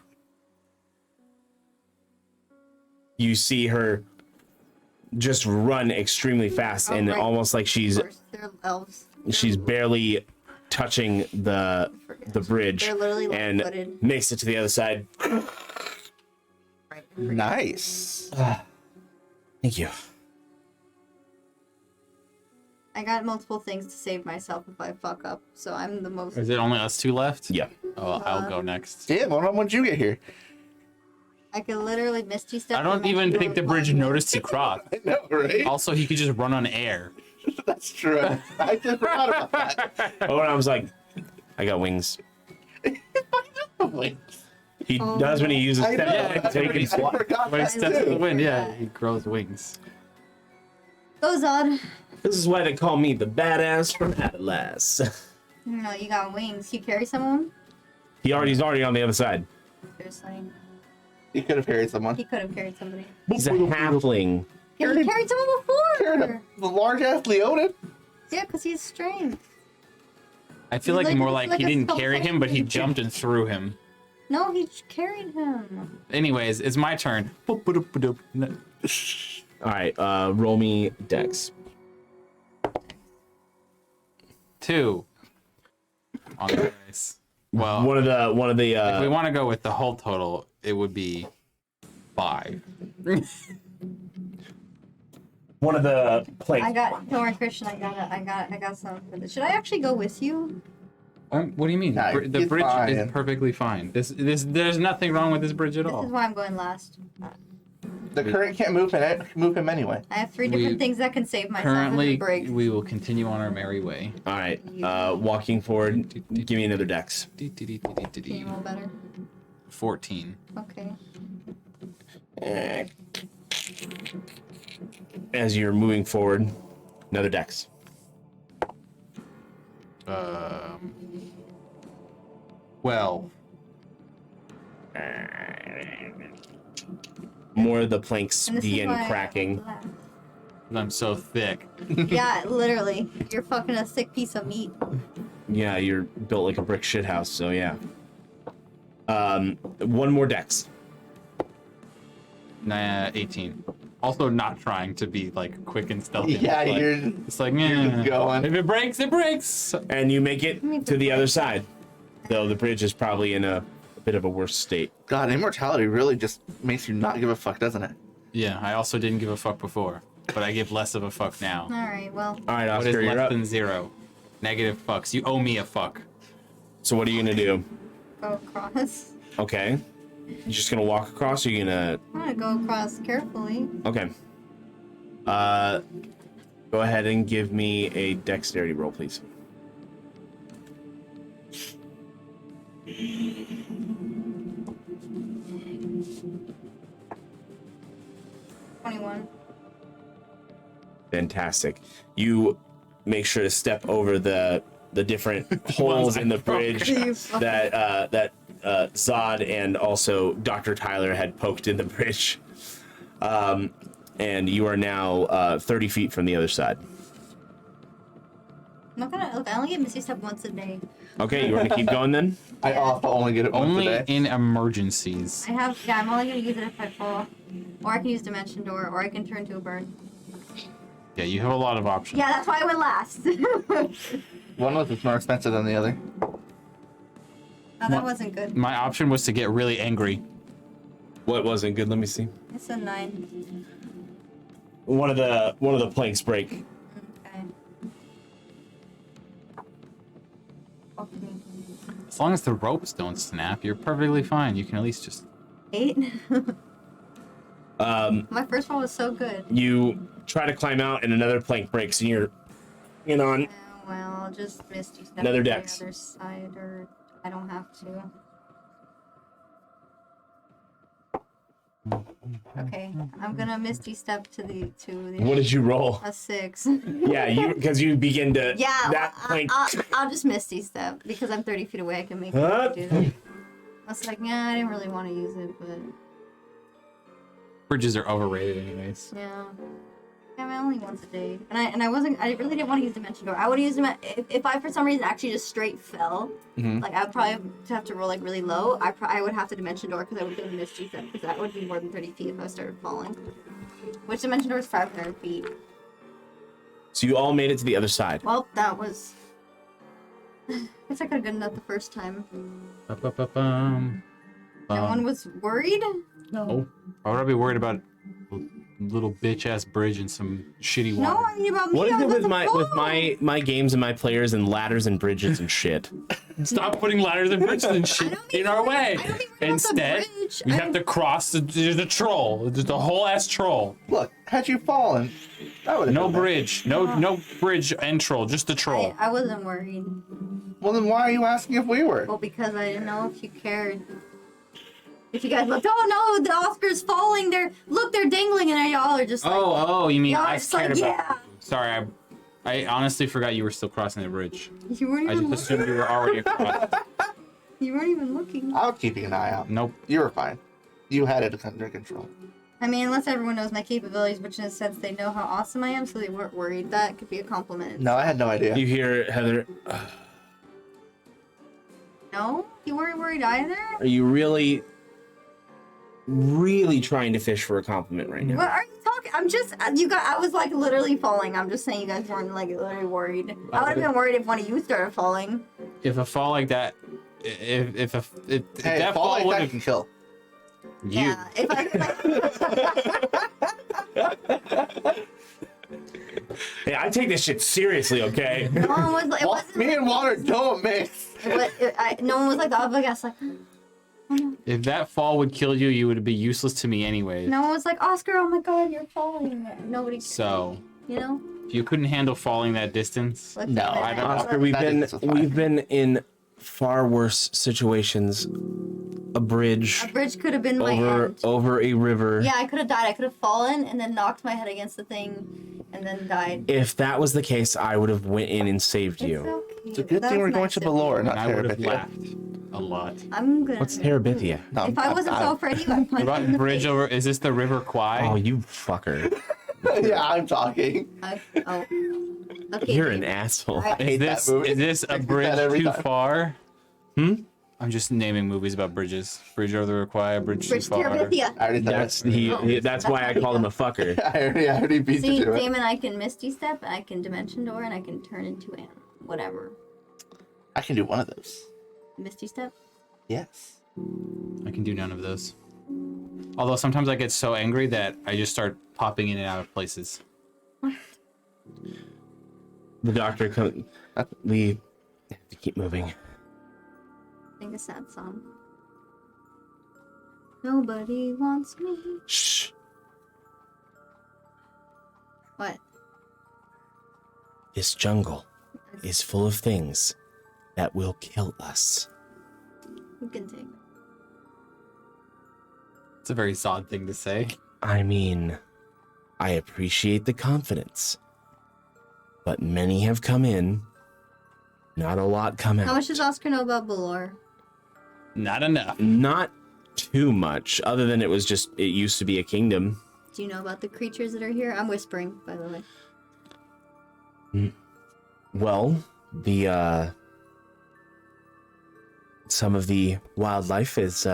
You see her just run extremely fast, Oh, and right. almost like she's Of course, they're elves. she's barely touching the bridge, They're literally and left-footed. makes it to the other side. Nice. Thank you. I got multiple things to save myself if I fuck up, so I'm the most. Is it only us two left? Yeah. Oh, I'll go next. Damn, when did you get here? I could literally Misty step. I don't and even then think the do a bridge flying noticed to cross. I know, right? Also, he could just run on air. That's true. I just forgot about that. Oh, and I was like, I got wings. He does when he uses I know. step, so he can I fly. forgot When he that steps in the too. wind, yeah, he grows wings. Goes on. This is why they call me the badass from Atlas. No, you got wings. You carry someone? He's already on the other side. Seriously. He could have carried someone. He could have carried somebody. He's a halfling. Yeah, he carried someone Carried before. the large-ass Leonin. Yeah, because he's strength. I feel like Like- more like like he a didn't skull carry fish. him, but he jumped and threw him. No, he carried him. Anyways, it's my turn. No. All right, roll me dex. 2 on the dice. Well, One of the. if we want to go with the whole total, it would be 5. One of the planks. I got. Don't worry, Christian. I got something for this. Should I actually go with you? What do you mean? Nah, The it's bridge fine. is perfectly fine. There's nothing wrong with this bridge at This is all. why I'm going last. The current can't move him anyway. I have 3 different We- things that can save myself Currently, in the break. we will continue on our merry way. All right, walking forward. Give me another dex. Can you roll better? 14. Okay. As you're moving forward, another dex. 12. More of the planks And this is begin why I cracking. was last. I'm so thick. Yeah, literally. You're fucking a thick piece of meat. Yeah, you're built like a brick shithouse, so yeah. One more dex. 18. Also not trying to be like quick and stealthy. Yeah, It's like, you're it's like, just going. If it breaks, it breaks. And you make it to the other side. Though the bridge is probably in a bit of a worse state. God, immortality really just makes you not give a fuck, doesn't it? Yeah, I also didn't give a fuck before. but I give less of a fuck now. All right, well. All right, What is Oscar, you're less up. than 0? Negative fucks. You owe me a fuck. So what are you gonna do? Go across. Okay. You just gonna walk across? Or you gonna? I'm gonna go across carefully. Okay. Go ahead and give me a dexterity roll, please. $21. Fantastic. You make sure to step over the different holes in the bridge that Zod and also Dr. Tyler had poked in the bridge. And you are now 30 feet from the other side. I'm not gonna look. I only get Misty Step once a day. Okay, you want to keep going then? I also only get it once Only a day. in emergencies. I have. Yeah, I'm only gonna use it if I fall, or I can use Dimension Door, or I can turn to a bird. Yeah, you have a lot of options. Yeah, that's why I went last. One was more expensive than the other. Oh, that wasn't good. My option was to get really angry. What wasn't good? Let me see. It's a 9. One of the planks break. Okay. Fuck me. As long as the ropes don't snap, you're perfectly fine. You can at least just... 8. My first one was so good. You try to climb out, and another plank breaks, and you're on. Well, I'll just Misty Step Another to dex. the other side, or I don't have to. Okay, I'm gonna Misty Step to the What did you roll? a 6. Yeah, because you begin to. Yeah, That plank. I'll just Misty Step because I'm 30 feet away. I can make Huh? it do that. I was like, yeah, I didn't really want to use it, but Bridges are overrated anyways. yeah. Yeah, I only once a day, and I really didn't want to use Dimension Door. I would use if I for some reason actually just straight fell. Like I would probably have to roll like really low. I would have to Dimension Door because I would go to Misty Step because that would be more than 30 feet if I started falling. Which Dimension Door is 500 feet. So you all made it to the other side. Well, that was. I guess I could have gotten that the first time. No one was worried. No. Why would I be worried about a little bitch ass bridge and some shitty water? No, I mean about me. What is I it was with at the my games and my players and ladders and bridges and shit? Stop putting ladders and bridges and shit in our way. Instead, we have to cross the troll. The whole ass troll. Look, had you fallen, that would have No bridge. No bridge and troll. Just the troll. I wasn't worried. Well, then why are you asking if we were? Well, because I didn't know if you cared. If you guys looked, oh no, the Oscar's falling. They're dangling, and y'all are just like, Oh, you mean y'all are I just cared like, about? yeah. Sorry, I honestly forgot you were still crossing the bridge. You weren't I even just looking. assumed you were already across. You weren't even looking. I was keeping an eye out. Nope. You were fine. You had it under control. I mean, unless everyone knows my capabilities, which in a sense they know how awesome I am, so they weren't worried. That could be a compliment. No, I had no idea. You hear Heather? No, you weren't worried either. Are you really trying to fish for a compliment right now? What are you talking? I'm just you guys. I was like literally falling. I'm just saying you guys weren't like literally worried. I would have been worried if one of you started falling. If a fall like that, if Hey, that fall like would that have can kill. you. Yeah, if I Hey, I take this shit seriously, okay? no one was like, it wasn't. Me and water don't mix. No one was like, oh, I guess like. If that fall would kill you, you would be useless to me anyways. No one was like, Oscar, oh my god, you're falling. Nobody. So, You know. if you couldn't handle falling that distance, Like, No, I don't- Oscar, we've been in far worse situations. A bridge A bridge could have been my end. over a river. Yeah, I could have died. I could have fallen and then knocked my head against the thing and then died. If that was the case, I would have went in and saved you. It's okay. It's a good That thing was we're going nice to of you. Balor, and not I would have Terabithia. laughed a lot. I'm gonna. What's Terabithia? No, If I wasn't so afraid of you, I'd What about bridge over? Is this the River Kwai? Oh, you fucker. Yeah, I'm talking. Oh. Okay. You're an asshole. Alright. I hate Is that movie. this a I do bridge that every too time. far? I'm just naming movies about bridges. Bridge over the River Kwai, bridge too Bridge far. Terabithia. I already said That's it. that's why I called him a fucker. I already beat See, you to it. Daemon, I can Misty Step, I can Dimension Door, and I can turn into an whatever. I can do one of those. Misty Step? Yes. I can do none of those. Although sometimes I get so angry that I just start popping in and out of places. The doctor comes. We have to keep moving. Sing a sad song. Nobody wants me. Shh. What? This jungle is full of things that will kill us. You can take it. It's a very Zod thing to say. I mean, I appreciate the confidence, but many have come in, not a lot come out. How much does Oscar know about Balor? Not enough. Not too much, other than it used to be a kingdom. Do you know about the creatures that are here? I'm whispering, by the way. Well, some of the wildlife is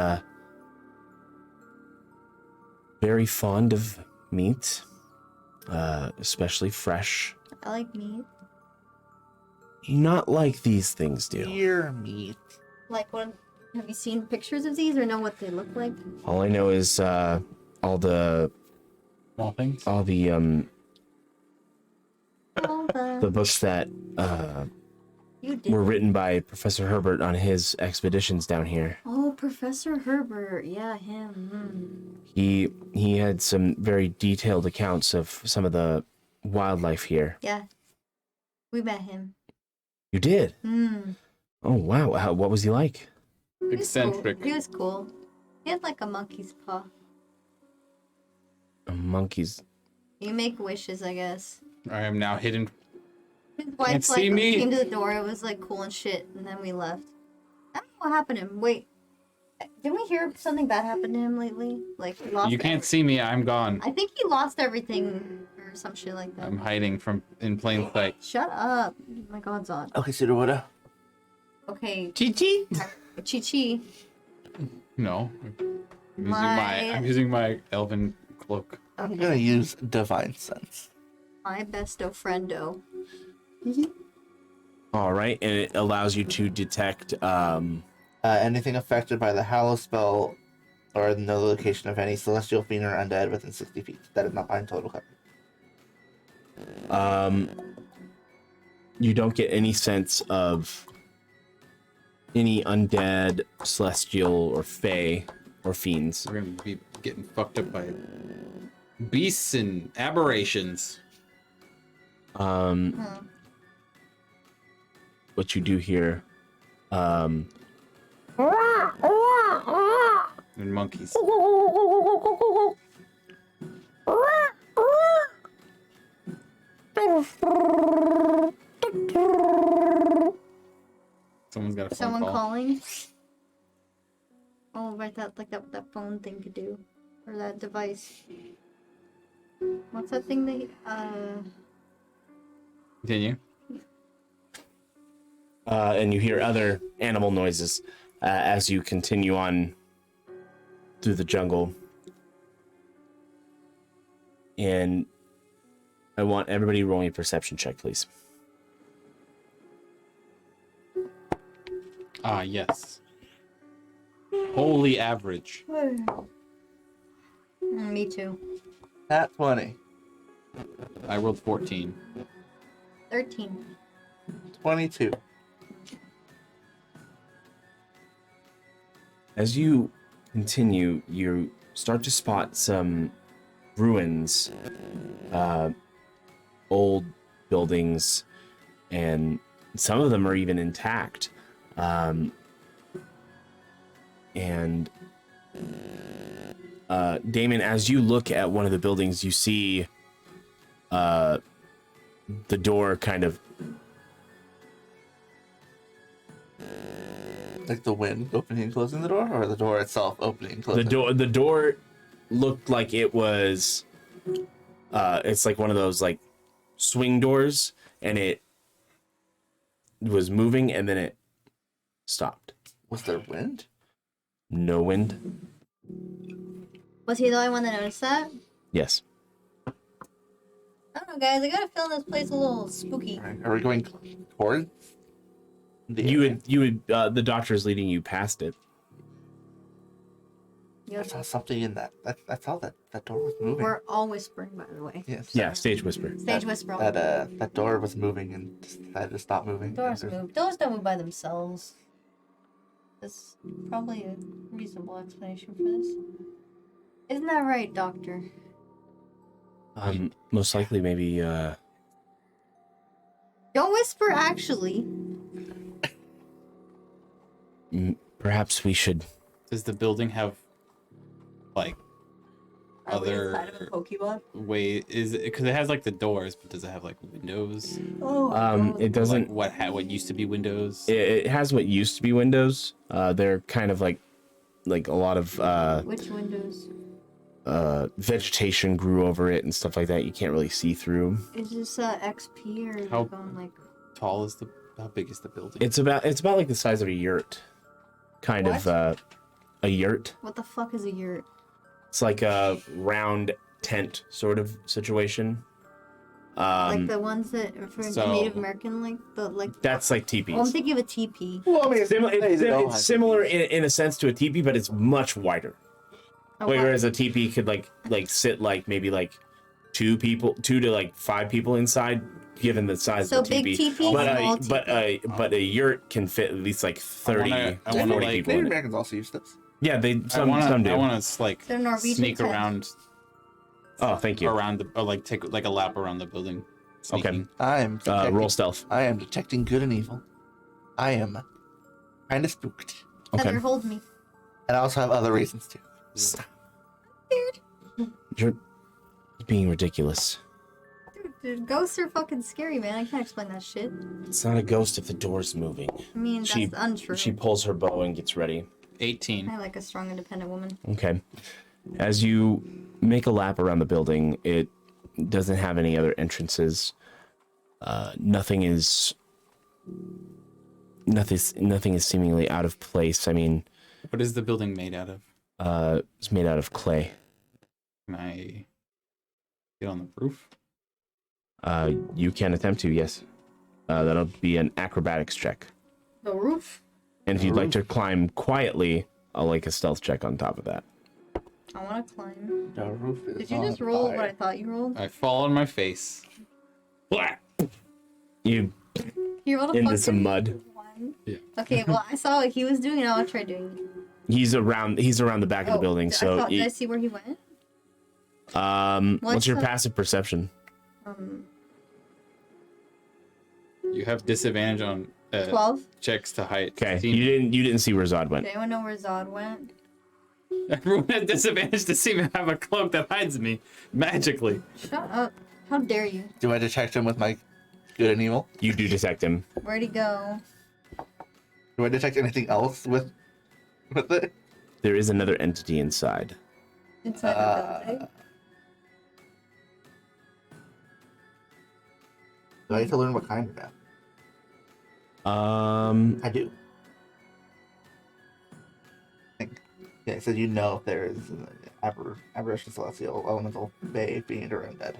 very fond of meat, especially fresh. I like meat. Not like these things do. Deer meat. Like what? Have you seen pictures of these or know what they look like? All I know is all the Small things. all the The books that you did. were written by Professor Herbert on his expeditions down here. Oh, Professor Herbert. Yeah, him. He had some very detailed accounts of some of the wildlife here. Yeah. We met him. You did? Hmm. Oh wow! What was he like? Eccentric. He was cool. He had like a monkey's paw. A monkey's. You make wishes, I guess. I am now hidden. His wife see like me. came to the door. It was like cool and shit, and then we left. I don't know what happened to him. Wait, didn't we hear something bad happen to him lately? Like he lost. You can't see me. I'm gone. I think he lost everything or some shit like that. I'm hiding in plain sight. Shut up! Oh my God, Zod. Okay, Sudowoodo. Okay. Chi-chi? Chi-Chi. No. I'm using my elven cloak. I'm gonna use Divine Sense. My besto friendo. All right, and it allows you to detect Anything affected by the Hallow spell or no location of any celestial fiend or undead within 60 feet. That is not behind total cover. you don't get any sense of any undead, celestial, or fae, or fiends. We're gonna be getting fucked up by beasts and aberrations. What you do here, And monkeys. Someone's got a phone Someone call. calling? Oh, right, that phone thing could do. Or that device. What's that thing they, Continue. and you hear other animal noises as you continue on through the jungle. And I want everybody rolling a perception check, please. Ah, yes. Holy average. me too. Nat 20. I rolled 14. 13. 22. As you continue, you start to spot some ruins, old buildings, and some of them are even intact. Daemon, as you look at one of the buildings, you see the door kind of Like the wind opening and closing the door, or the door itself opening and closing? the door looked like it was it's like one of those like swing doors, and it was moving and then it stopped. Was there wind? No wind. Was he the only one that noticed that? Yes. I don't know, guys. I got a feeling this place a little spooky. All right, are we going toward the You area? would the doctor is leading you past it. I saw something in that. That's all that door was moving. We're all whispering, by the way. Yes. Yeah, stage whisper. Stage whisper. That door was moving and decided to stop moving. Doors move. Doors don't move by themselves. That's probably a reasonable explanation for this. Isn't that right, Doctor? Most likely, maybe. Don't whisper, actually. Perhaps we should. Does the building have like other Pokemon? way? Is it because it has like the doors, but does it have like windows? It doesn't. Like what used to be windows? It has what used to be windows. They're kind of like a lot of Which windows? vegetation grew over it and stuff like that. You can't really see through. Is this XP or is How- it going like? Tall is how big is the building? It's about like the size of a yurt, kind What? of a yurt. What the fuck is a yurt? It's like a round tent sort of situation. Like the ones that for so- Native American, That's like teepees. Oh, I'm thinking of a teepee. Well, I mean, It's similar in a sense to a teepee, but it's much wider. Okay. Whereas a teepee could like sit like maybe like 2 to like 5 people inside, given the size So of the big teepee. teepee, small But a yurt can fit at least like 30, I wanna, 40 like, people Native in it. Americans also use this. Yeah, some do. I want to like They're Norwegian sneak types. around Oh, thank you. around or like take like a lap around the building. Sneaking. I am Roll stealth. I am detecting good and evil. I am kind of spooked, Okay. Heather, hold me. and I also have other reasons too. You're being ridiculous. Dude, ghosts are fucking scary, man. I can't explain that shit. It's not a ghost if the door's moving. I mean, that's untrue. She pulls her bow and gets ready. 18. I like a strong, independent woman. Okay. As you make a lap around the building, it doesn't have any other entrances. Nothing is seemingly out of place. I mean, What is the building made out of? it's made out of clay. Can I get on the roof? You can attempt to, yes. That'll be an acrobatics check. The roof? And if you'd like to climb quietly, I'll like a stealth check on top of that. I want to climb. The roof is Did you on just roll fire. what I thought you rolled? I fall on my face. Blah! You You rolled a into fucking some mud. one. Yeah. Okay, well, I saw what he was doing, and I'll try doing it. He's around the back of the building, Did I see where he went? what's your the- passive perception? You have disadvantage on 12. checks to height. Okay, 15. you didn't see where Zod went. Did anyone know where Zod went? Everyone has disadvantage to see me have a cloak that hides me magically. Shut up. How dare you? Do I detect him with my good and evil? You do detect him. Where'd he go? Do I detect anything else with it? There is another entity inside. Inside the building? Do I need to learn what kind of that? I do. Yeah, so you know if there is an aberration, celestial, elemental, bay, fiend, or undead.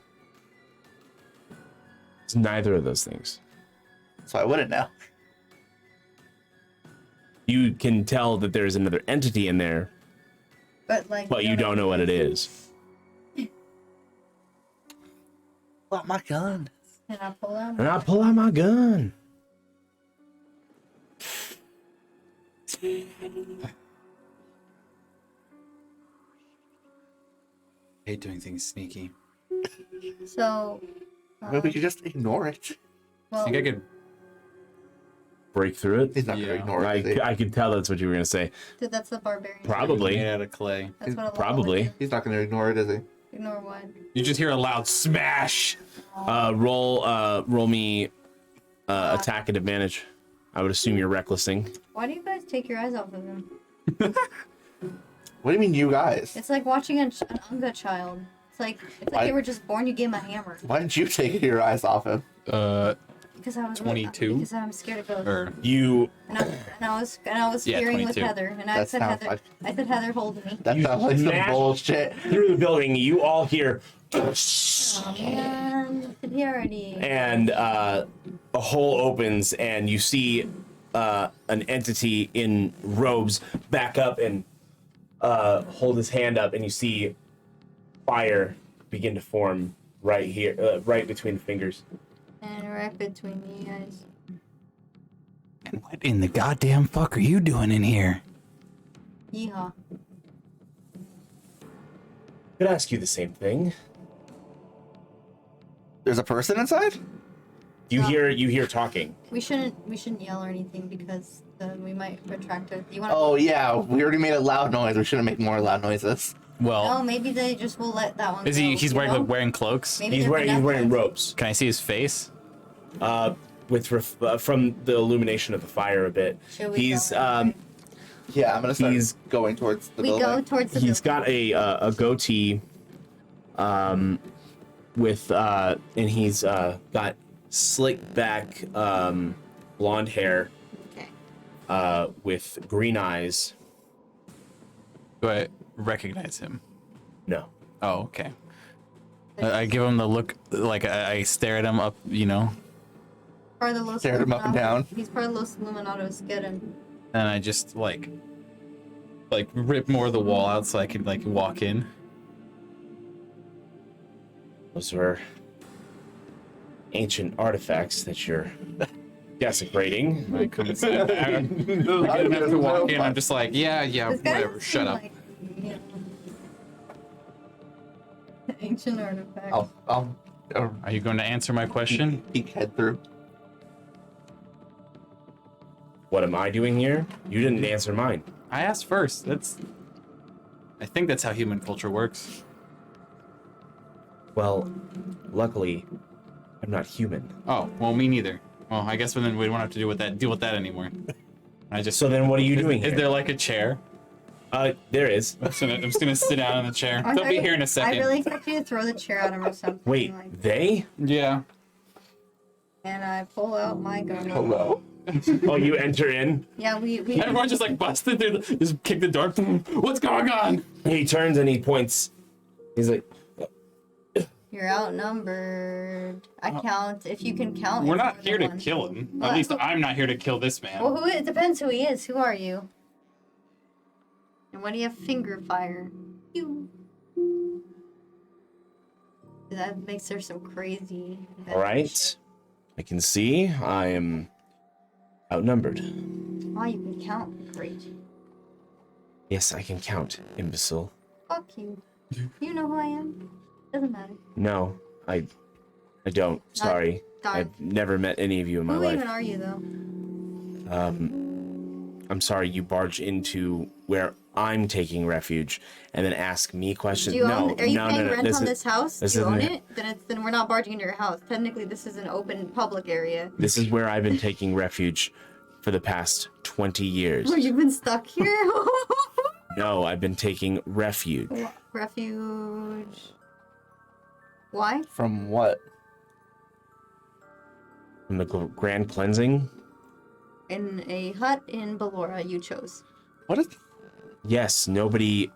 It's neither of those things. So I wouldn't know. You can tell that there's another entity in there, But you don't know what it is. What my gun? Can I pull out? And I pull out my gun. I hate doing things sneaky. So. Maybe we could just ignore it. Well, I think I could. Break through it. He's not Yeah. gonna ignore it. is he? I could tell that's what you were gonna say. dude, that's the barbarian. Probably. Made out of clay. That's what a Probably. Lala would He's not gonna ignore it, is he? do. Ignore what? You just hear a loud smash. Roll me attack at advantage. I would assume you're recklessing. Why do you guys take your eyes off of him? What do you mean, you guys? It's like watching an Unga child. It's like they were just born. You gave him a hammer. Why didn't you take your eyes off him? Because I was 22? Because I'm scared of ghosts. Or You And I was Yeah, fearing with 22. Heather, and I That said sounds Heather. I said Heather, hold me. That sounds like some smash- bullshit. through the building. You all hear, Oh man, did he already? and a hole opens, and you see an entity in robes back up and hold his hand up, and you see fire begin to form right here, right between the fingers. And right between the eyes. And what in the goddamn fuck are you doing in here? Yeehaw. Could ask you the same thing. There's a person inside? You hear talking. We shouldn't yell or anything because we might attract it. You want? Oh yeah, we already made a loud noise. We shouldn't make more loud noises. Well, Oh, maybe they just will let that one. is he? go, He's you know? wearing cloaks. Maybe He's they're wearing benevolent. robes. Can I see his face? From the illumination of the fire a bit. Should we He's go anyway? Yeah, I'm gonna start He's- going towards the We building. go towards the. he's building. got a goatee, with and he's got slick back blonde hair, Okay. with green eyes. Do I recognize him? No. Oh, okay. I give him the look, like I stare at him up, you know, Part of the Los Stared him up and down. He's part of Los Illuminados. Get him. and I just like rip more of the wall out so I can like walk in. Those are ancient artifacts that you're desecrating. I come inside. I get him after walk in. I'm just like, yeah, This guy whatever. doesn't Shut seem up. like, you know, ancient artifact. I'll Are you going to answer my question? peek head through. What am I doing here? You didn't answer mine. I asked first. I think that's how human culture works. Well, luckily, I'm not human. Oh, well, me neither. Well, I guess then we won't have to deal with that anymore. I just. So then what are you doing Is here? there like a chair? There is. I'm just gonna sit down in the chair. I They'll be really- here in a second. I really expect you to throw the chair at him or something. Wait, Like, they? Yeah. and I pull out my gun. Hello. Oh, you enter in? Yeah, we Everyone just like busted through, just kick the door. What's going on? He turns and he points. He's like, You're outnumbered. I count. If you can count. We're it's not more here to than one. kill him. What? At least I'm not here to kill this man. Well, it depends who he is. Who are you? And what do you have? Finger fire. You. That makes her some crazy. all right. I can see I am outnumbered. Oh, you can count. Great. Yes, I can count, imbecile. Fuck you. You know who I am. Doesn't matter. No, I don't. Sorry. Darn. I've never met any of you in my Who life. even are you, though? I'm sorry you barge into where I'm taking refuge and then ask me questions. Do you no, own? Are you no, paying no, no. rent on this house? this Do you own isn't it? Then we're not barging into your house. Technically, this is an open public area. This is where I've been taking refuge for the past 20 years. Oh, you've been stuck here. No, I've been taking refuge. Refuge. Why? From what? From the grand cleansing? In a hut in Balor, you chose. What is? Yes, nobody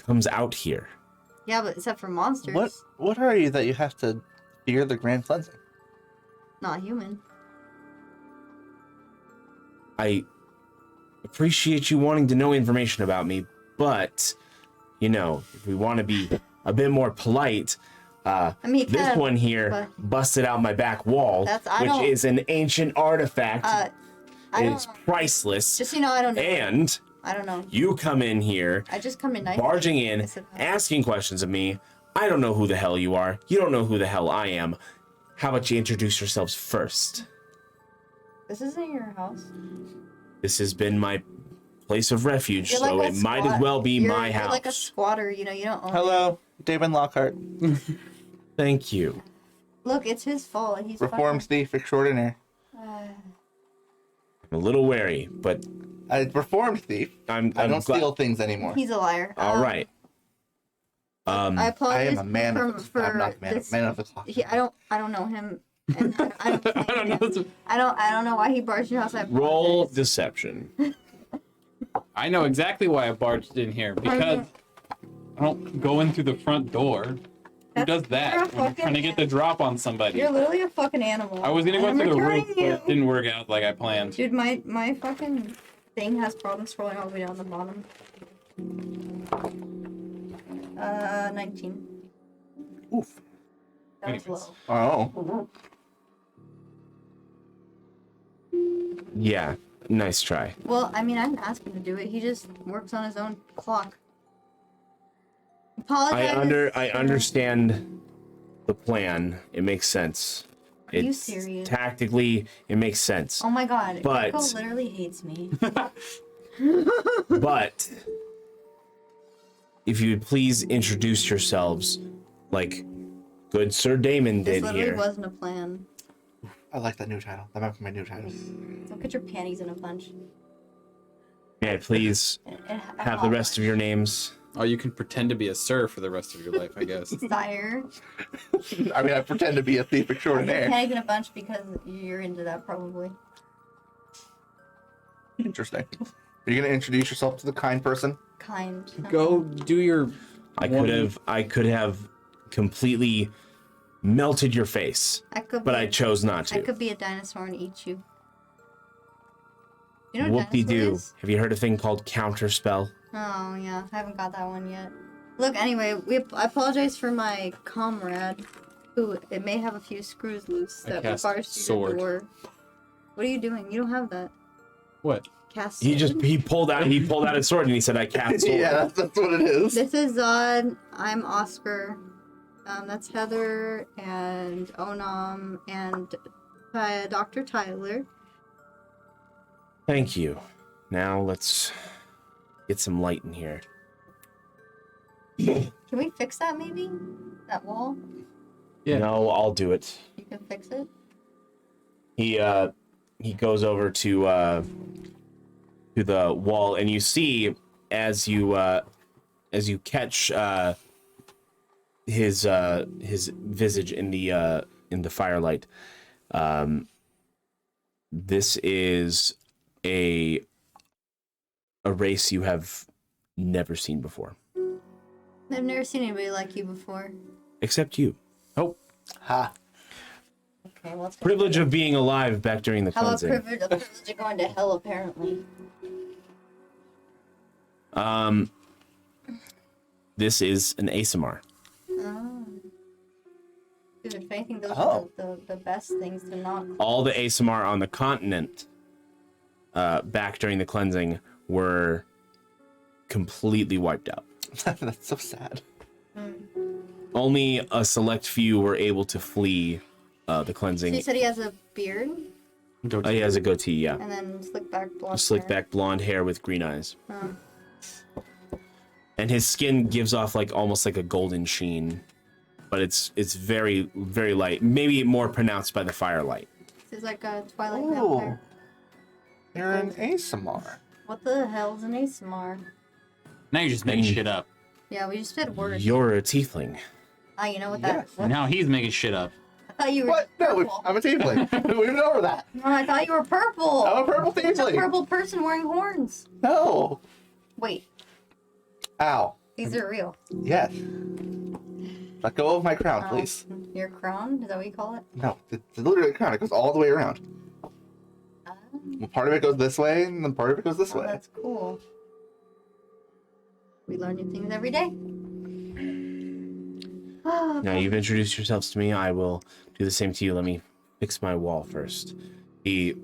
comes out here. Yeah, but except for monsters. What are you that you have to fear the grand cleansing? Not human. I appreciate you wanting to know information about me, but, you know, if we want to be a bit more polite, I mean, this kinda, one here but- busted out my back wall, I which don't- is an ancient artifact. I It's don't. priceless. Just so you know, I don't know. And I don't know. you come in here, I just come in nice. barging I in, said that. asking questions of me. I don't know who the hell you are. You don't know who the hell I am. How about you introduce yourselves first? This isn't your house. This has been my place of refuge, You're so like a it might as squat- well be you're- my house. You're like a squatter. You know, you don't own it. Hello, Daemon Lockhart, Thank you. Look, it's his fault. He's reformed thief extraordinaire. I'm a little wary, but I reformed thief. I'm I don't glad- steal things anymore. He's a liar. All right. I I apologize am a man for, of the for I'm not a man, this. man of the clock. I don't know him. And I don't, I don't know. I don't know why he barged your house. I Roll apologize. deception. I know exactly why I barged in here because I don't go in through the front door. Who does You're a that when you're fucking trying to get the drop on somebody? You're literally a fucking animal. I was gonna go I'm through the returning roof, but it didn't work out like I planned. Dude, my fucking thing has problems scrolling all the way down the bottom. 19. Oof. That was low. Oh. Yeah, nice try. Well, I mean, I didn't ask him to do it. He just works on his own clock. Apologize. I understand the plan. It makes sense. Are you serious? Tactically, it makes sense. Oh my god, But- Nico literally hates me. But if you would please introduce yourselves like good Sir Daemon This did literally here. wasn't a plan. I like that new title. That might be my new title. Don't get your panties in a bunch. May I please have the rest of your names? Oh, you can pretend to be a sir for the rest of your life, I guess. Sire. I mean, I pretend to be a thief extraordinaire. Panties in a bunch because you're into that probably. Interesting. Are you gonna introduce yourself to the kind person? Kind. Go do your. I could have completely melted your face, but I chose not to. I could be a dinosaur and eat you. You know what Whoop-de-doo. is? Have you heard a thing called counterspell? Oh yeah, I haven't got that one yet. Look, anyway, I apologize for my comrade, who it may have a few screws loose I that cast bars through sword. your door. What are you doing? You don't have that. What? Cast. He pulled out his sword and he said, "I cast sword." Yeah, that's what it is. This is Zod. I'm Oscar. That's Heather and Onam and Dr. Tyler. Thank you. Now let's get some light in here. Can we fix that maybe? That wall? Yeah. No, I'll do it. You can fix it? He goes over to the wall, and you see as you catch his visage in the firelight. This is a race you have never seen before, I've never seen anybody like you before. except you. Oh, Ha. Okay, well, privilege of being alive back during the how about cleansing. privilege of going to hell, apparently? This is an ASMR. Oh. Dude, if anything, those Oh. are the best things to not. All the ASMR on the continent back during the cleansing were completely wiped out. That's so sad. Only a select few were able to flee the So cleansing. you said he has a beard He has a goatee, yeah. and then slick back blonde Slick hair. back blonde hair with green eyes. Oh. And his skin gives off like almost like a golden sheen. But it's very, very light. Maybe more pronounced by the firelight. This is like a Twilight Ooh. vampire. You're an ASMR. What the hell's an ASMR? Now you're just making shit up. Yeah, we just said words. You're a tiefling. Ah, you know what that? Yes. What? Now he's making shit up. I thought you were What? No, purple. I'm a tiefling. We went over that. No, I thought you were purple. I'm a purple It's a tiefling. purple person wearing horns. No. Wait, Ow. these are real. Yes. Let go of my crown, Oh, please. Your crown? Is that what you call it? No, it's literally a crown. It goes all the way around. Well, part of it goes this way, and then part of it goes this Oh, way. that's cool. We learn new things every day. Now you've introduced yourselves to me. I will do the same to you. Let me fix my wall first. He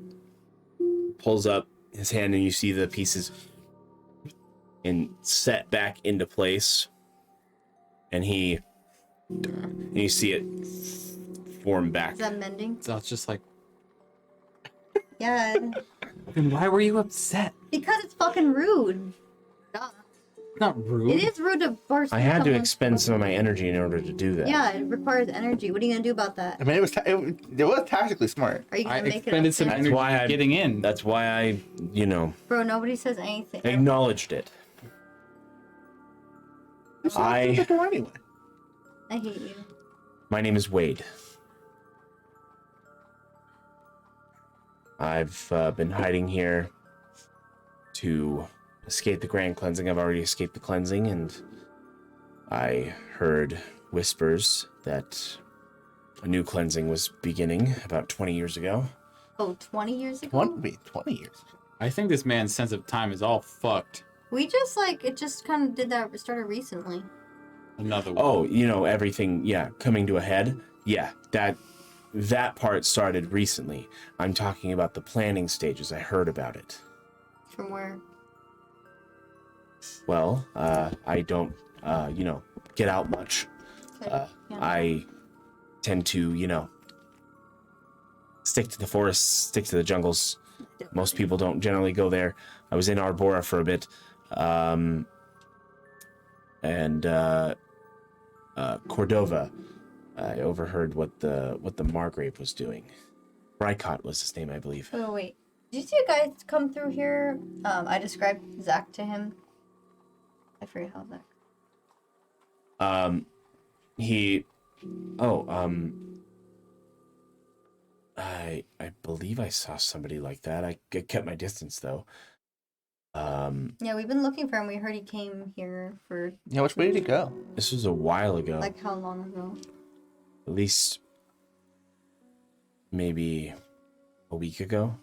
pulls up his hand and you see the pieces and set back into place. And you see it form back. Is that mending? So it's just like, Yeah, then why were you upset? because it's fucking rude. Duh. It's not rude. It is rude to burst. I had to someone's expend some of my fucking- energy in order to do that. Yeah, it requires energy. What are you gonna do about that? I mean, it was tactically smart. Are you I gonna make expended it some up? energy why I- getting in. That's why I, Bro, nobody says anything. acknowledged it. I- Anyway. I hate you. My name is Wade. I've been hiding here to escape the grand cleansing. I've already escaped the cleansing, and I heard whispers that a new cleansing was beginning about 20 years ago. Oh, 20 years ago? 20 years. I think this man's sense of time is all fucked. We just it just kind of did that. Started recently. Another one. Oh, everything. Yeah, coming to a head. Yeah, that part started recently. I'm talking about the planning stages. I heard about it. From where? Well, I don't, get out much. Yeah. I tend to, stick to the forests, stick to the jungles. Most people don't generally go there. I was in Arbora for a bit, and Cordova. I overheard what the Margrave was doing. Brykot was his name, I believe. Oh wait, did you see a guy come through here? I described Zach to him. I forget how Zach. I believe I saw somebody like that. I kept my distance though. Yeah, we've been looking for him. We heard he came here for. Yeah, which way did he go? This was a while ago. Like how long ago? At least maybe a week ago.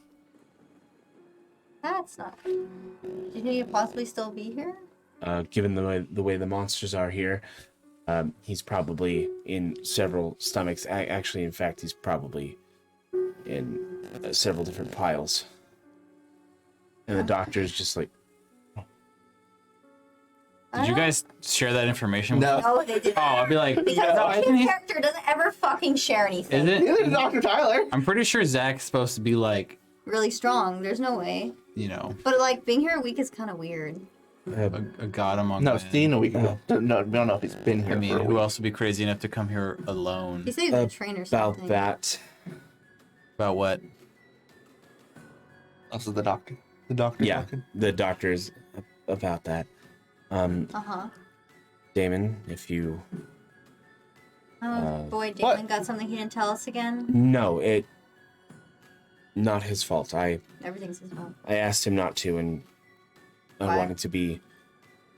That's not. Do you think he'd possibly still be here? Given the way the monsters are here, he's probably in several stomachs. Actually, in fact, he's probably in several different piles. And the doctor's just like, Did you guys share that information? No, they didn't. Oh, I'll be like, Because his character doesn't ever fucking share anything. Is it? Neither did Dr. Tyler. I'm pretty sure Zach's supposed to be like, Really strong. There's no way. But being here a week is kind of weird. a god among No, men. seen a week ago. No, we don't know if he's been here I mean, for a who week. else would be crazy enough to come here alone? He said he's a trainer or something. about that. About what? Also the doctor. The doctor Yeah, talking. the doctor's about that. Uh-huh. Damon, if you Boy, Damon got something he didn't tell us again. no, not his fault. Everything's his fault. I asked him not to, and I Why? wanted to be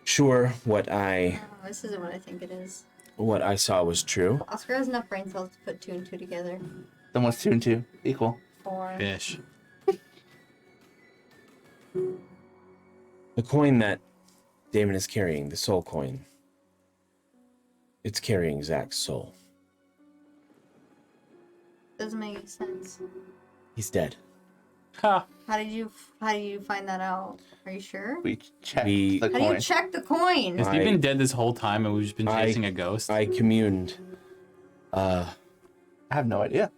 sure what I This isn't what I think it is. saw was true. Oscar has enough brain cells to put 2 and 2 together. Then what's 2 and 2? Equal. 4. Fish. The coin that Damon is carrying, the soul coin, it's carrying Zach's soul. Doesn't make any sense. He's dead. Ha. How did you find that out? Are you sure? We checked We- the How do you coin. check the coin? Has he been dead this whole time and we've just been chasing a ghost? I communed, I have no idea.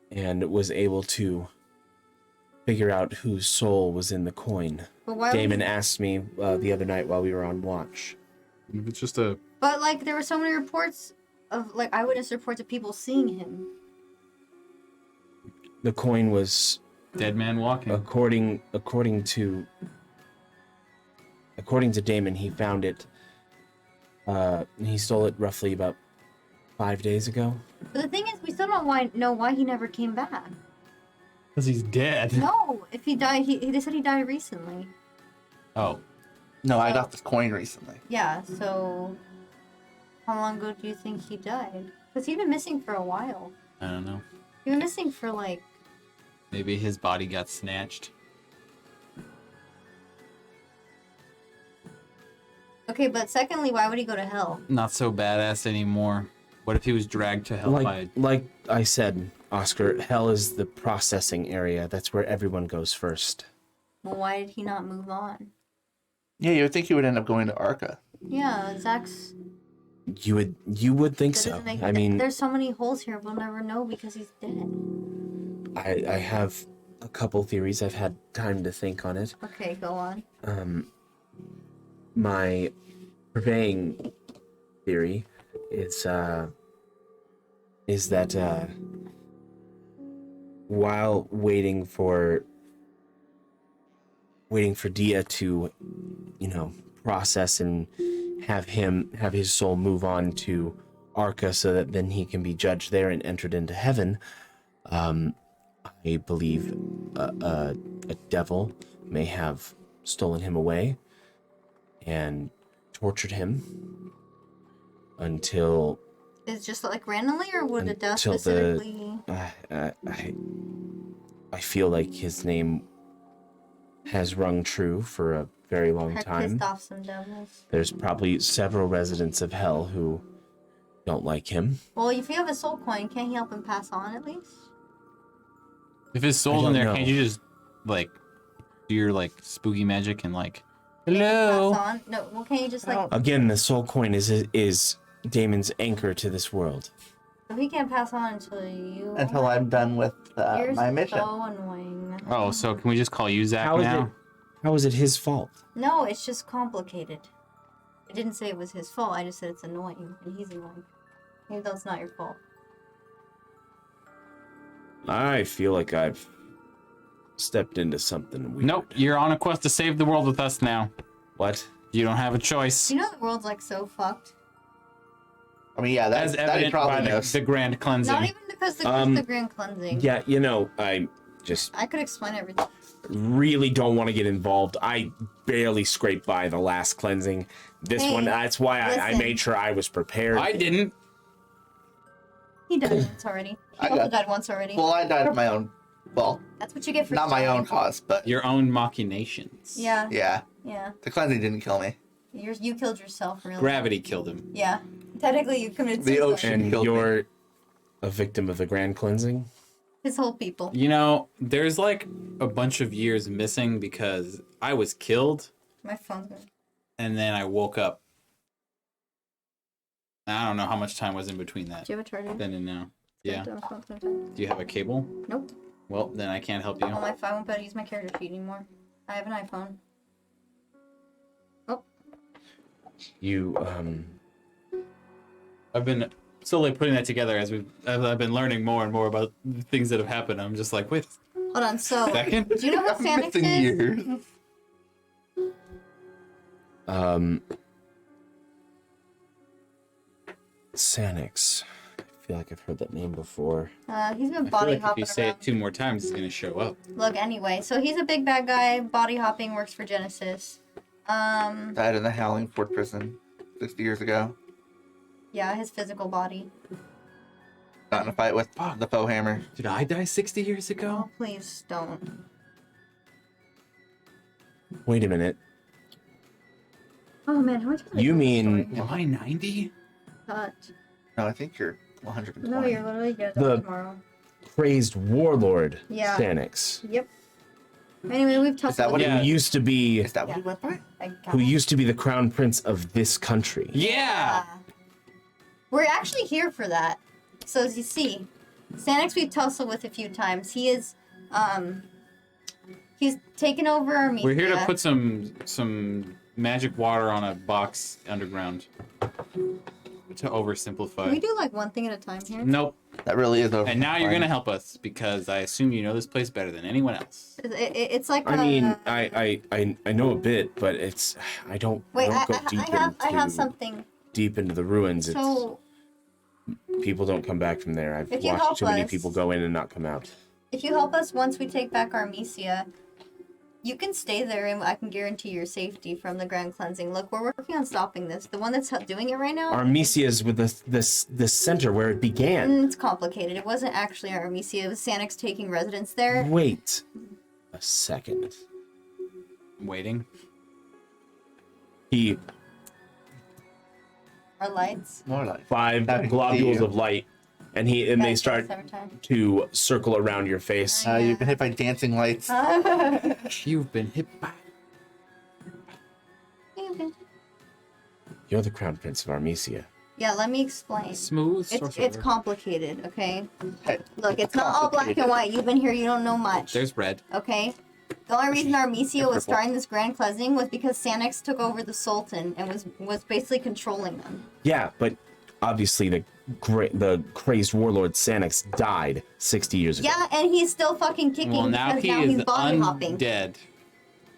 and was able to figure out whose soul was in the coin. But why? Damon asked me the other night while we were on watch. It's just a... But there were so many reports of eyewitness reports of people seeing him. The coin was dead man walking. according to Damon, he found it. He stole it roughly about 5 days ago. But the thing is, we still don't know why he never came back. Because he's dead. No, if he died, they said he died recently. Oh. No, I got this coin recently. Yeah, so how long ago do you think he died? Because he'd been missing for a while. I don't know. He'd been missing for Maybe his body got snatched. Okay, but secondly, why would he go to hell? Not so badass anymore. What if he was dragged to hell by... Like I said, Oscar, hell is the processing area. That's where everyone goes first. Well, why did he not move on? Yeah, you would think he would end up going to Arca. Yeah, Zach's... You would think that so. doesn't make- I mean, there's so many holes here, we'll never know because he's dead. I have a couple theories. I've had time to think on it. Okay, go on. My purveying theory is that while waiting for Dia to, process and have his soul move on to Arca so that then he can be judged there and entered into heaven, I believe a devil may have stolen him away and tortured him until... It's just randomly, or would a death until specifically... I feel like his name has rung true for very long I time. pissed off some devils. There's probably several residents of hell who don't like him. Well, if you have a soul coin, can't he help him pass on at least? If his I soul's in don't there, know. can't you just like do your like spooky magic and like Pass hello? on? No, well, can't you just like... Again, the soul coin is Daemon's anchor to this world. So he can't pass on until you... Until I'm done with You're my mission. so annoying. Oh, so can we just call you Zach How is now? How is it his fault? No, it's just complicated. I didn't say it was his fault, I just said it's annoying, and he's annoying. Even though it's not your fault. I feel like I've stepped into something weird. Nope, you're on a quest to save the world with us now. What? You don't have a choice. You know the world's like so fucked? I mean, yeah, As that he evident by probably knows. the grand cleansing. Not even because the grand cleansing. Yeah, you know, I just I could explain everything. really don't want to get involved. I barely scraped by the last cleansing. This Hey, one, that's why I listen. made sure I was prepared. I didn't. He died once already. He I also got- died once already. Well, I died of my own. Well, That's what you get for not my dying. own cause, but Your own machinations. Yeah, yeah, yeah. the cleansing didn't kill me. You killed yourself, really. Gravity killed him. Yeah. Technically, you committed The suicide. ocean. and killed me. you're a victim of the grand cleansing. His whole people. You know, there's like a bunch of years missing because I was killed My phone's going. and then I woke up. I don't know how much time was in between that. Do you have a charger? Then and now. Yeah. My phone's gonna die. Do you have a cable? Nope. Well, then I can't help you. On my phone, I won't be able to use my character sheet anymore. I have an iPhone. Oh, You, I've been slowly putting that together as I've been learning more and more about the things that have happened. I'm just like, wait hold on. So, a second. do you know what Sanix Missing is? years. Sanix. I feel like I've heard that name before. He's been I feel body like if hopping you say around. it 2 more times, he's gonna show up. Look, anyway, so he's a big bad guy. Body hopping, works for Genesis. Died in the Howling Fort prison 60 years ago. Yeah, his physical body. Got in a fight with the foe hammer. Did I die 60 years ago? Oh, please don't. Wait a minute. Oh man, how much? You mean Am I 90? Cut. No, I think you're 120. No, you're literally good The- tomorrow. crazed warlord Yeah. Sanix? Yep. Anyway, we've talked Is that about what Yeah. Who used to be Is that what he went by? who used to be the crown prince of this country? Yeah! We're actually here for that. So as you see, Sanix we've tussled with a few times. He is, he's taken over Armenia. We're here to put some magic water on a box underground. To oversimplify. Can we do like one thing at a time here? Nope. That really is over. And now you're gonna help us because I assume you know this place better than anyone else. It's like I mean, I know a bit, but it's I don't Wait, I I, don't go deep I have into something. deep into the ruins. It's So people don't come back from there. I've If you help watched too many us- people go in and not come out. if you help us once we take back Armesia, you can stay there and I can guarantee your safety from the Grand Cleansing. Look, we're working on stopping this. The one that's doing it right now, Armesia is with the center where it began. it's complicated. It wasn't actually Armesia. It was Sanix taking residence there. Wait a second. I'm waiting. He Our lights. More like 5 Happy to see globules you. of light, and they Guys, start every time. to circle around your face. You've been hit by dancing lights. You've been hit by. You're the crown prince of Armesia. Yeah, let me explain. Smooth It's complicated, okay? Hey, Look, it's not all black and white. You've been here, you don't know much. There's red. Okay? The only reason Armesia was starting this grand cleansing was because Sanix took over the Sultan and was basically controlling them. Yeah, but obviously the crazed warlord Sanix died 60 years ago. Yeah, and he's still fucking kicking Well, now because he now is he's body hopping. undead.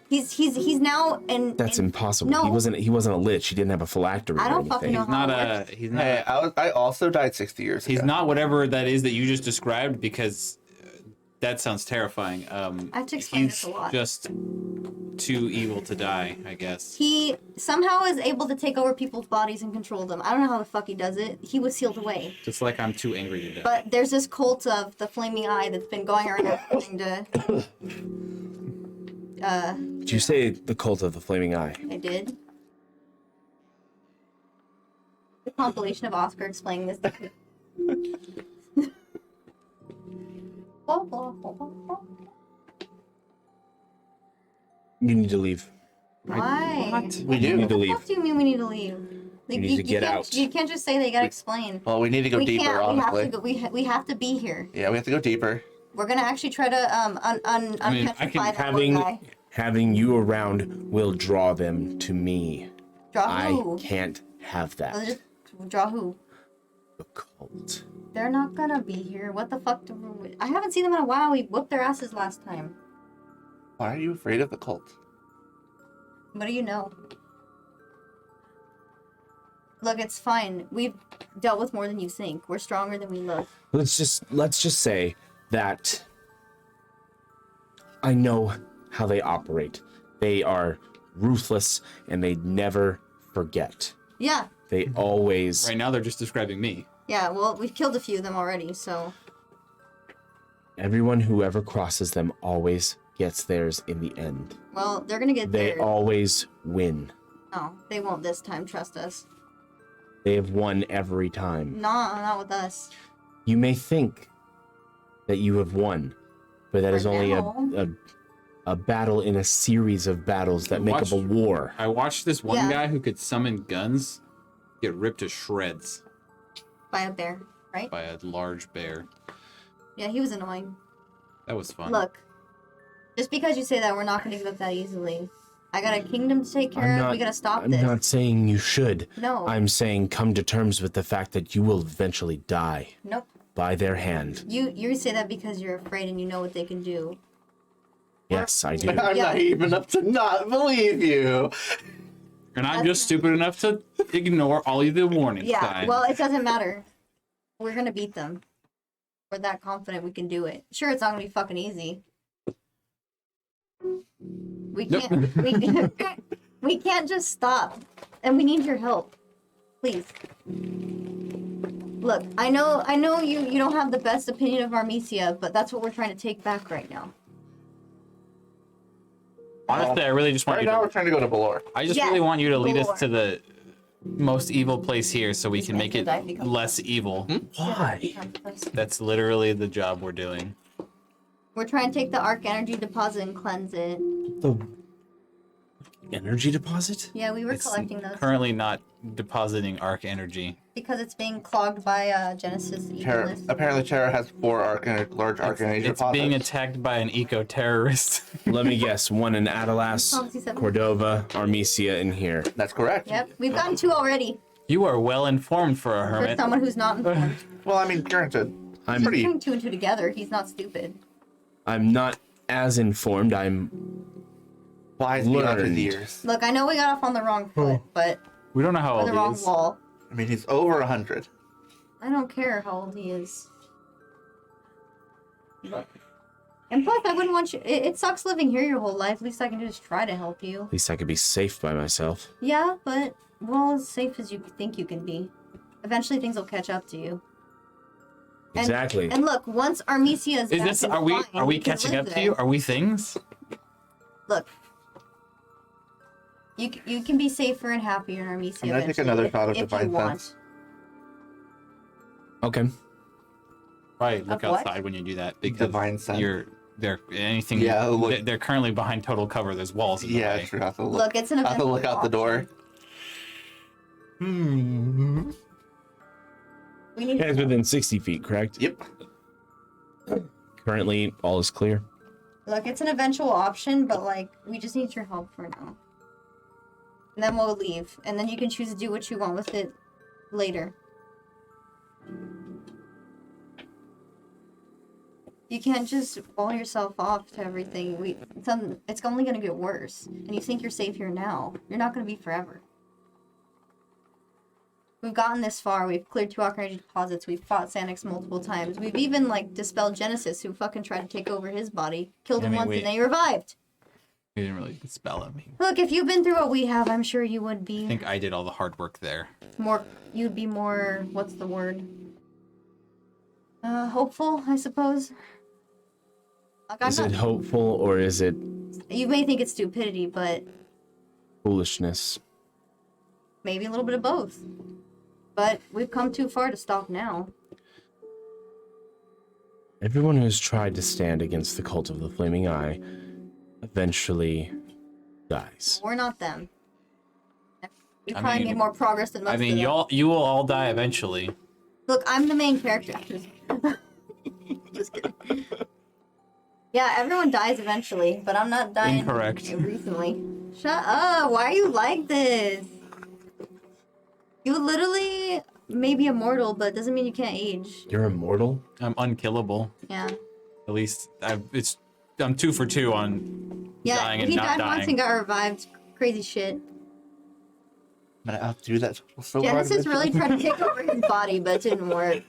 He's now in. That's impossible. No. He wasn't a lich. He didn't have a phylactery. I or don't anything. fucking know He's not a. He's not. Hey, I also died 60 years ago. He's not whatever that is that you just described because that sounds terrifying. I have to explain he's this a lot. just too evil to die, I guess. He somehow is able to take over people's bodies and control them. I don't know how the fuck he does it. He was sealed away. Just like I'm too angry to die. But there's this cult of the Flaming Eye that's been going around trying to Did you say the cult of the flaming eye? I did. The compilation of Oscar explaining this. You need to leave. Why? What? We do need to leave. What do you mean we need to leave? Like, We need to get out. You can't just say they gotta explain. Well, we need to go deeper, Can't. honestly. We have to be here. Yeah, we have to go deeper. We're gonna actually try to unpetrify that one guy. Having you around will draw them to me. Draw who? I can't have that. Let's just draw who? The cult. They're not gonna be here. What the fuck? I haven't seen them in a while. We whooped their asses last time. Why are you afraid of the cult? What do you know? Look, it's fine. We've dealt with more than you think. We're stronger than we look. Let's just say that I know how they operate. They are ruthless and they never forget. Yeah. They always. Right now, they're just describing me. Yeah, well, we've killed a few of them already, so. Everyone who ever crosses them always gets theirs in the end. Well, they're gonna get They theirs. always win. No, they won't this time, trust us. They have won every time. Nah, not with us. You may think that you have won, but that For is only now. a battle in a series of battles that make up a war. I watched this one Yeah. guy who could summon guns get ripped to shreds By a bear, right? by a large bear. Yeah, he was annoying. That was fun. Look, just because you say that, we're not gonna give up that easily. I got a kingdom to take care of. We gotta stop I'm this. not saying you should. No. I'm saying come to terms with the fact that you will eventually die Nope. by their hand. You say that because you're afraid and you know what they can do. Yes, I do. I'm Yeah. naive enough to not believe you. And I'm just stupid enough to ignore all of the warning Yeah, signs. well, it doesn't matter. We're gonna beat them. We're that confident we can do it. Sure, it's not gonna be fucking easy. We can't. We can't just stop, and we need your help, please. Look, I know you don't have the best opinion of Armesia, but that's what we're trying to take back right now. Honestly, I really just want Right you now, to... we're trying to go to Balor. I just Yes, really want you to lead Balor. us to the most evil place here so we can make it Dive become- less evil. Why? That's literally the job we're doing. We're trying to take the Arc Energy deposit and cleanse it. The energy deposit? Yeah, we were It's collecting those currently not depositing arc energy. because it's being clogged by Genesis Terra, Evilness. apparently, Terra has 4 large Arcanage It's deposits. being attacked by an eco-terrorist. Let me guess. One in Adalas, Policy 7. Cordova, Armesia, and here. That's correct. Yep, we've gotten 2 already. You are well informed for a For hermit. someone who's not informed. Well, I mean, granted, I'm pretty. Putting 2 and 2 together, he's not stupid. I'm not as informed. I'm Wise beyond his learned. years. Look, I know we got off on the wrong foot, but We don't know how on old the he wrong is. wall. I mean, he's over 100. I don't care how old he is. Look. And plus, I wouldn't want you. It sucks living here your whole life. At least I can just try to help you. At least I could be safe by myself. Yeah, but well, as safe as you think you can be. Eventually, things will catch up to you. And- Exactly. And look, once Armesia is Is back this? and Are we? fine, Are we you can catching live up to there. you? Are we things? Look, you can be safer and happier in Armesia. I'm gonna take eventually, another shot of if you Divine want. Sense. Okay. Right. Look Of what? outside when you do that because Divine Sense. they're anything. Yeah, look- They're currently behind total cover. There's walls in the Yeah, way. true. I have to look. Look, it's an I have to event. look out the door. We need. You guys within 60 feet, correct? Yep. Currently, all is clear. Look, it's an eventual option, but like we just need your help for now. And then we'll leave, and then you can choose to do what you want with it later. You can't just wall yourself off to everything. It's only gonna get worse. And you think you're safe here now. You're not gonna be forever. We've gotten this far. We've cleared 2 Arc Energy deposits. We've fought Sanix multiple times. We've even like dispelled Genesis, who fucking tried to take over his body. Killed him I mean, once wait. and then he revived. You didn't really spell him. Look, if you've been through what we have, I'm sure you would I be think I did all the hard work there. more. You'd be more. What's the word? Hopeful, I suppose. Like, I'm Is not. it hopeful or is it You may think it's stupidity, but Foolishness. maybe a little bit of both. But we've come too far to stop now. Everyone who's tried to stand against the cult of the Flaming Eye eventually dies. We're not them. We probably made more progress than most I mean, of them. you will all die eventually. Look, I'm the main character. Just kidding. Yeah, everyone dies eventually, but I'm not dying Incorrect. recently. Shut up! Why are you like this? You literally may be immortal, but it doesn't mean you can't age. You're immortal? I'm unkillable. Yeah. At least I'm 2 for 2 on dying and he not died once dying. and got revived. Crazy shit. I'm gonna outdo that so hard. Genesis really tried to take over his body, but it didn't work.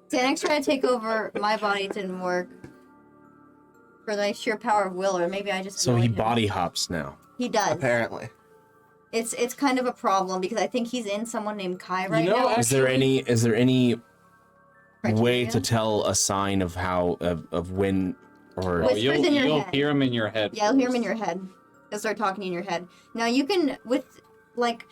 Xanax tried to take over my body, it didn't work. For the sheer power of will, or maybe I just So he annoyed him. body hops now. He does. Apparently. It's kind of a problem because I think he's in someone named Kai right now. Is there any way Criteria? to tell a sign of how of when or Whispers in your You'll head. hear him in your head. Yeah, you'll hear him in your head. They'll start talking in your head. Now you can, with, like,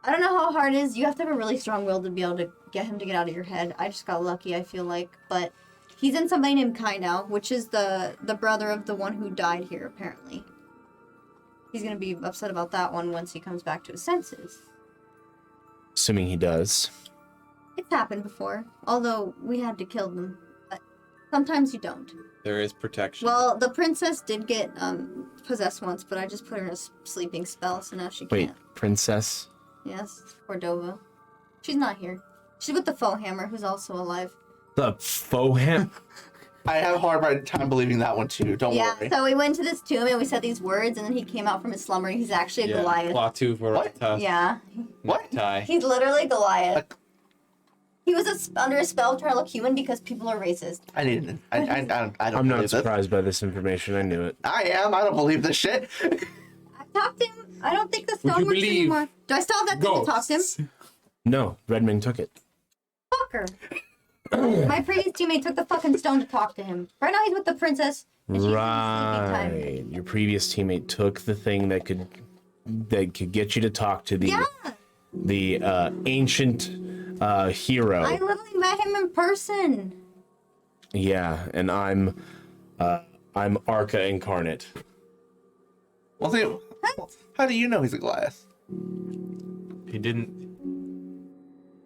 I don't know how hard it is. You have to have a really strong will to be able to get him to get out of your head. I just got lucky, I feel like. But he's in somebody named Kai now, which is the brother of the one who died here, apparently. He's gonna be upset about that one once he comes back to his senses. assuming he does. It's happened before, although we had to kill them. But sometimes you don't. There is protection. Well, the princess did get possessed once, but I just put her in a sleeping spell, so now she Wait, can't. princess? Yes, Cordova. She's not here. She's with the faux hammer, who's also alive. The faux ham? I have a hard time believing that one too. Don't Yeah, worry. so we went to this tomb and we said these words, and then he came out from his slumber, and he's actually a Goliath. Platu Verata. Yeah, What? Tie. he's literally Goliath. He was under a spell trying to look human because people are racist. I don't I'm not believe this. surprised by this information. I knew it. I am. I don't believe this shit. I talked to him. I don't think the stone you works believe anymore. Do I still have that thing to talk to him? No, Redmond took it. Fucker. My previous teammate took the fucking stone to talk to him. Right now he's with the princess. And she's in sleeping time. Right. Your previous teammate took the thing that could get you to talk to the ancient hero. I literally met him in person. Yeah, and I'm Arca incarnate. Well, see, how do you know he's a Goliath? He didn't.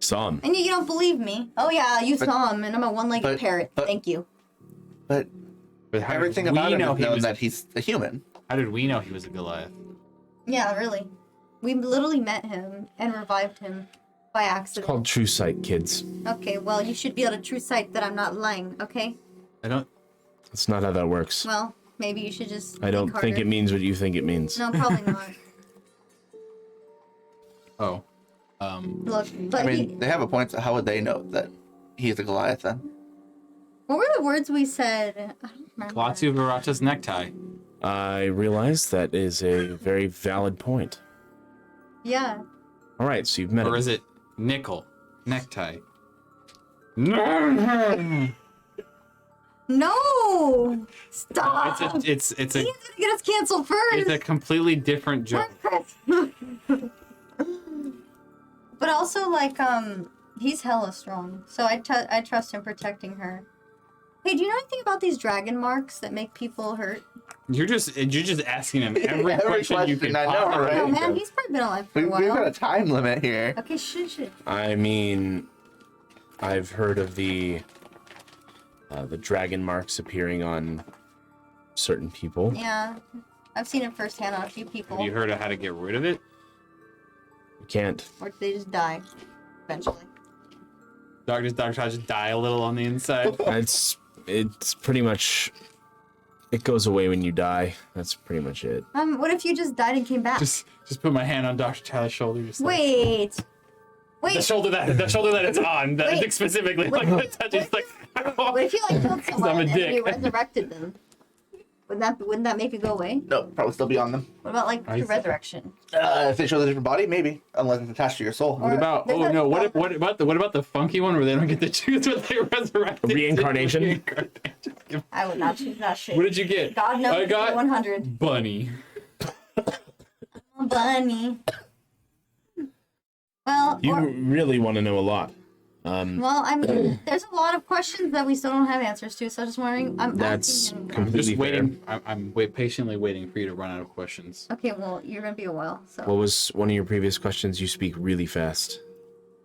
Saw him. And you don't believe me. Oh yeah, you saw him, and I'm a one-legged parrot. Thank you. But how everything did we about him know is he known was that he's a human. How did we know he was a Goliath? Yeah, really. We literally met him and revived him by accident. Called True Sight, kids. Okay, well, you should be able to true sight that I'm not lying, okay? I don't. That's not how that works. Well, maybe you should just I don't think think harder. it means what you think it means. No, probably not. Oh. Look, but I mean, they have a point. So how would they know that he's a Goliath then? what were the words we said? I don't remember. Platu Verata's necktie. I realize that is a very valid point. Yeah. All right, so you've met Or him. is it nickel? Necktie. No! No! Stop! It's He's gonna get us canceled first! It's a completely different joke. But also, like, he's hella strong. So I trust him protecting her. Hey, do you know anything about these dragon marks that make people hurt? You're just asking him every question you can I know, possibly right? Oh think man, of. he's probably been alive for a We've got a while. time limit here. Okay, shit. I mean, I've heard of the dragon marks appearing on certain people. Yeah. I've seen it firsthand on a few people. Have you heard of how to get rid of it? You can't. Or they just die. Eventually. Doctors just die a little on the inside. It's pretty much. It goes away when you die. That's pretty much it. What if you just died and came back? just put my hand on Dr. Tyler's shoulder. Just Wait. the shoulder that it's on. That Wait. specifically. Wait. Like the touch is like. What if you like killed someone I'm a and then you dick. resurrected them? Wouldn't that make it go away? No, probably still be on them. What about like the resurrection? If they show the different body, maybe, unless it's attached to your soul. What about? There's Oh a- no! What about the funky one where they don't get to choose what they resurrect? Reincarnation? I would not choose that shit. What did you get? God knows. I got 100. bunny. Bunny. Well, You really want to know a lot. well, I mean, there's a lot of questions that we still don't have answers to, so I'm just wondering. That's asking him. completely Just waiting. fair. I'm patiently waiting for you to run out of questions. Okay, well, you're gonna be a while, so What was one of your previous questions? You speak really fast.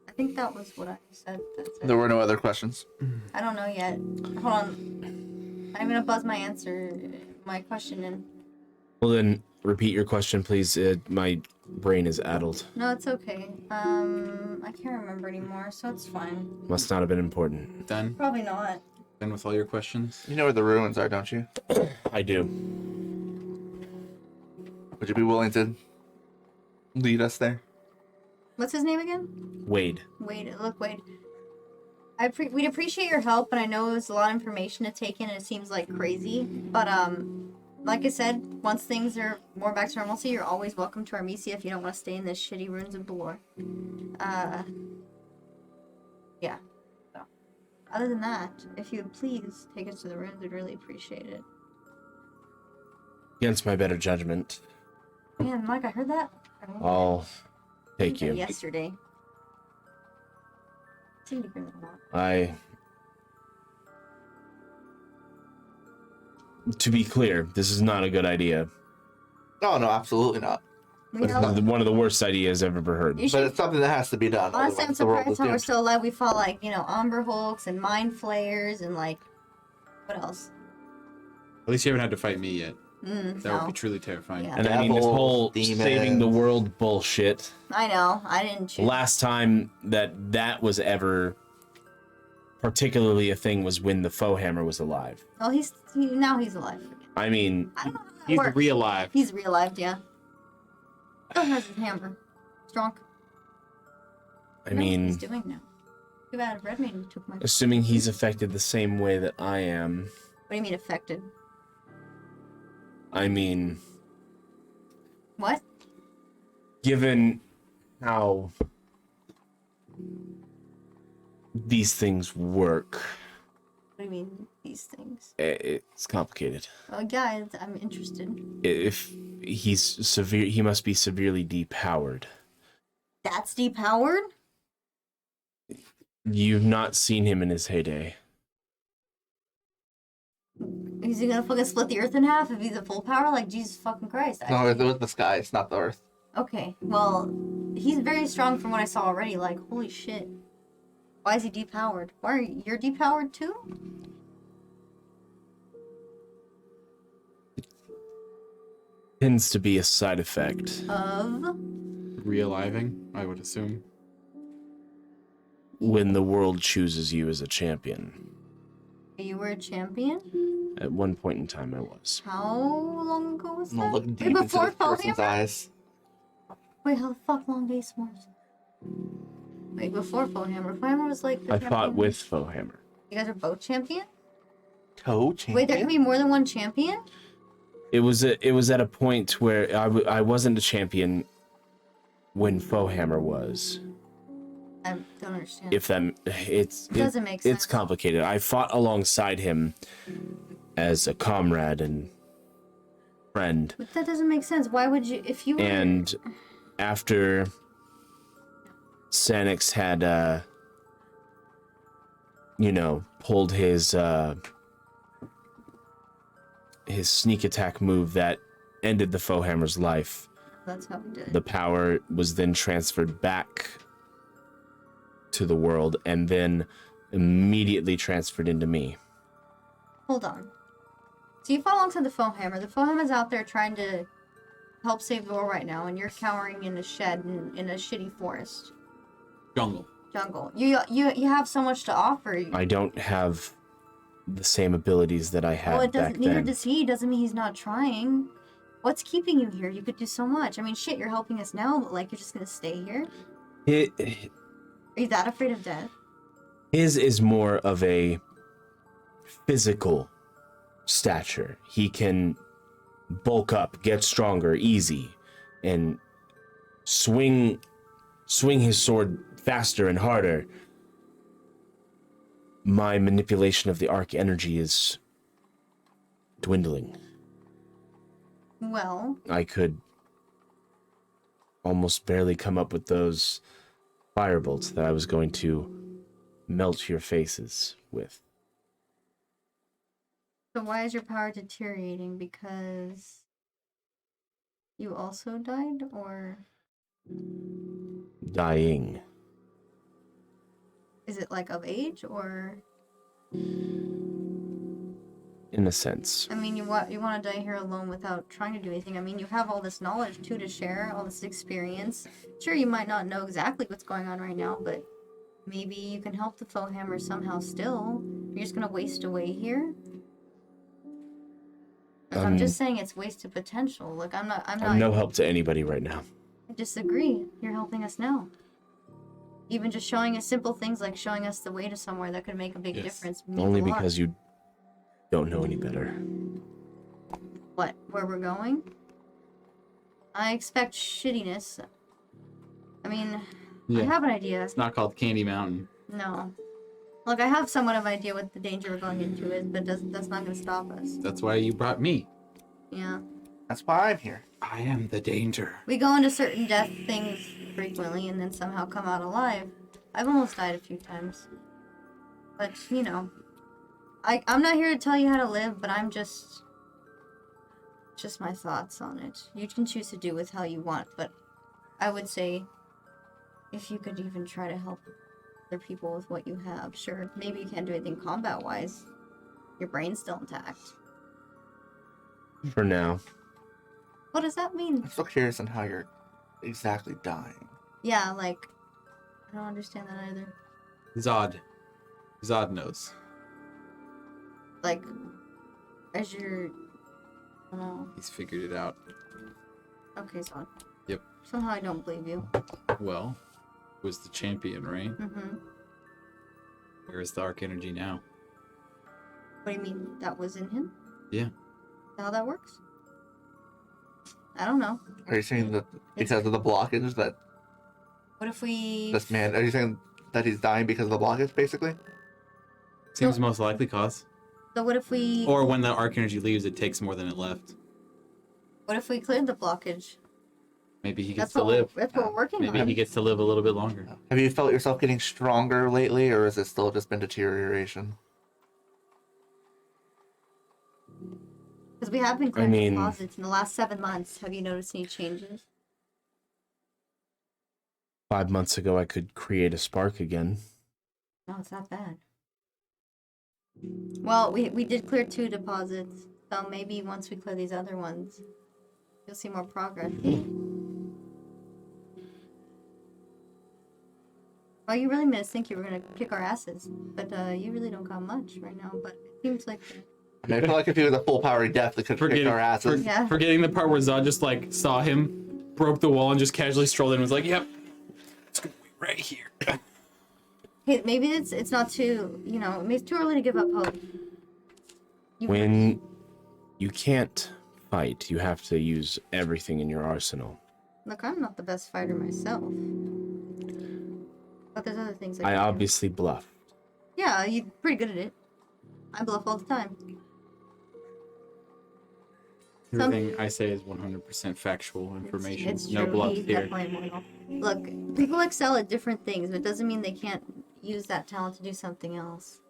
I think that was what I said. That's it. There were no other questions. I don't know yet. Hold on. I'm gonna buzz my question in. Well, then repeat your question, please. My brain is addled. No, it's okay. I can't remember anymore, so it's fine. Must not have been important. Done. Probably not. Done with all your questions. You know where the ruins are, don't you? I do. Would you be willing to lead us there? What's his name again? Wade. Wade. Look, Wade. We'd appreciate your help, and I know it was a lot of information to take in, and it seems like crazy. But like I said, once things are more back to normalcy, you're always welcome to Armesia if you don't want to stay in the shitty ruins of Balor. Yeah. So, other than that, if you would please take us to the ruins, I'd really appreciate it. Against my better judgment, Man, Mike, I heard that. I'll take you. Yesterday. I seem to hear that a lot. To be clear, this is not a good idea. Oh, no, absolutely not. We It's know. one of the worst ideas I've ever heard. You But should. it's something that has to be done. Honestly, I'm otherwise the world surprised is how we're doomed. still alive. We fought like, Umber Hulks and Mind Flayers and like, what else? At least you haven't had to fight me yet. That would No. be truly terrifying. Yeah. And I mean, this Devils, whole saving the demons. world bullshit. I know. I didn't choose. Last time that was ever particularly a thing was when the Foehammer was alive. Well, now he's alive again. I mean, I don't know how that He's works. real-alive. He's real-lived, yeah. Still has his hammer. Strong. I Know what mean, he's doing now. Too bad Red Maiden took my. What assuming he's affected the same way that I am. do you mean affected? I mean, What? given how these things work, What do you mean these things? it's complicated. Well, yeah, I'm interested. If he's severe, he must be severely depowered. That's depowered? You've not seen him in his heyday. Is he gonna fucking split the earth in half if he's at full power? Like, Jesus fucking Christ. No, it was the sky. It's not the earth. Okay, well, he's very strong from what I saw already. Like, holy shit. Why is he depowered? Why are you're depowered too? Tends to be a side effect. Of? Realiving, I would assume. When the world chooses you as a champion. You were a champion? At one point in time, I was. How long ago was No, that? look Wait, deep into before this person's Paladin? eyes. Wait, how the fuck long days s'mores? Wait, before Foehammer. Foehammer was like the I champion. fought with Foehammer. You guys are both champion? Co-champion? Wait, there can be more than one champion? It was at a point where I wasn't a champion when Foehammer was. I don't understand. If that It doesn't make sense. It's complicated. I fought alongside him as a comrade and friend. But that doesn't make sense. Why would you, if you were... And after Sanix had pulled his sneak attack move that ended the Foehammer's life, That's how we did it. the power was then transferred back to the world and then immediately transferred into me. Hold on. So you fought alongside the Foehammer. The Foehammer's out there trying to help save the world right now, and you're cowering in a shed in a shitty forest. Jungle. You have so much to offer. I don't have the same abilities that I had Well, it back doesn't. Neither then. does he. Doesn't mean he's not trying. What's keeping you here? You could do so much. I mean, shit, you're helping us now, but like, you're just gonna stay here? Are you that afraid of death? His is more of a physical stature. He can bulk up, get stronger, easy, and swing his sword faster and harder. My manipulation of the arc energy is dwindling. Well, I could almost barely come up with those firebolts that I was going to melt your faces with. so why is your power deteriorating? Because you also died, or Dying. is it like of age, or? In a sense. I mean, you want to die here alone without trying to do anything. I mean, you have all this knowledge too to share, all this experience. Sure, you might not know exactly what's going on right now, but maybe you can help the Foehammer somehow still. You're just gonna waste away here? Like, I'm just saying it's wasted potential. Like, I'm not... I'm no help to anybody right now. I disagree. You're helping us now. Even just showing us simple things like showing us the way to somewhere that could make a big difference. Only because you don't know any better. What? Where we're going? I expect shittiness. I mean, I have an idea. It's not called Candy Mountain. No. Look, I have somewhat of an idea what the danger we're going into is, but that's not going to stop us. That's why you brought me. Yeah. That's why I'm here. I am the danger. We go into certain death things frequently and then somehow come out alive. I've almost died a few times. But, you know. I'm not here to tell you how to live, but I'm just my thoughts on it. You can choose to do with how you want, but I would say if you could even try to help other people with what you have. Sure, maybe you can't do anything combat-wise. Your brain's still intact. For now. What does that mean? I'm still curious on how you're exactly dying. Yeah, like, I don't understand that either. Zod. Zod knows. Like, as you're... I don't know. He's figured it out. Okay, Zod. Yep. Somehow I don't believe you. Well, was the champion, right? Mm-hmm. Where is the arc energy now? What do you mean? That was in him? Yeah. How that works? I don't know. Are you saying that because of the blockage that What if we... this man... Are you saying that he's dying because of the blockage, basically? Seems most likely cause. So what if we... Or when the arc energy leaves, it takes more than it left. What if we cleared the blockage? Maybe he That's gets to what live. That's what we're working Maybe on. he gets to live a little bit longer. Have you felt yourself getting stronger lately, or has it still just been deterioration? Because we have been clearing I mean- deposits in the last 7 months. Have you noticed any changes? 5 months ago, I could create a spark again. No, it's not bad. Well, we did clear 2 deposits, so maybe once we clear these other ones, you'll see more progress. Well, you really made us think you were gonna kick our asses, but you really don't got much right now. But it seems like I mean, I feel like if he was a full power, he definitely could kick our asses. Yeah. Forgetting the part where Zod just like saw him, broke the wall, and just casually strolled in and was like, "Yep, it's gonna be right here." hey, maybe it's not too maybe it's too early to give up hope. When you can't fight, you have to use everything in your arsenal. Look, I'm not the best fighter myself, but there's other things I can do. obviously bluffed. Yeah, you're pretty good at it. I bluff all the time. Everything I say is 100% factual information. It's No true. bluff He's here. definitely immortal. Look, people excel at different things, but it doesn't mean they can't use that talent to do something else.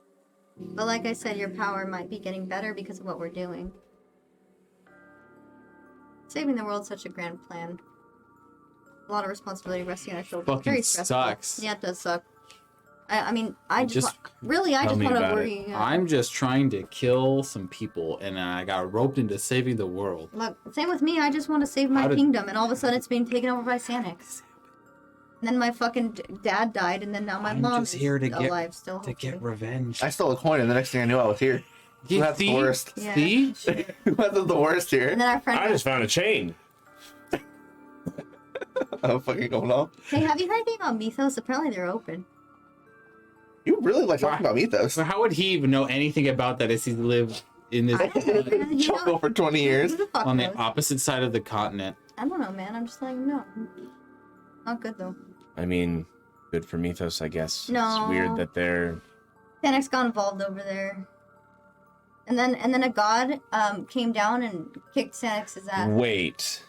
But like I said, your power might be getting better because of what we're doing. Saving the world's such a grand plan. A lot of responsibility resting on our shoulders. Fucking Very stressful. sucks. Yeah, it does suck. I mean, I just Just really tell just me want to about it. worry. I'm just trying to kill some people, and I got roped into saving the world. Look, same with me. I just want to save my How did- kingdom, and all of a sudden it's being taken over by Sanix. And then my fucking dad died, and then now my I'm mom just is here to alive still. get hopefully. revenge. I stole a coin, and the next thing I knew, I was here. You That's the see? worst. Yeah. See? Who has the worst here? And then our friend. I just found a chain. I'm fucking going on. Hey, have you heard anything about Mythos? Apparently they're open. You really like talking about Mythos. So how would he even know anything about that as he lived in this Jungle for 20 years. Who the fuck on the knows? opposite side of the continent? I don't know, man. I'm just letting you know. Not good though. I mean, good for Mythos, I guess. No. It's weird that they're... Sanix got involved over there. And then a god came down and kicked Sanix's ass. Wait.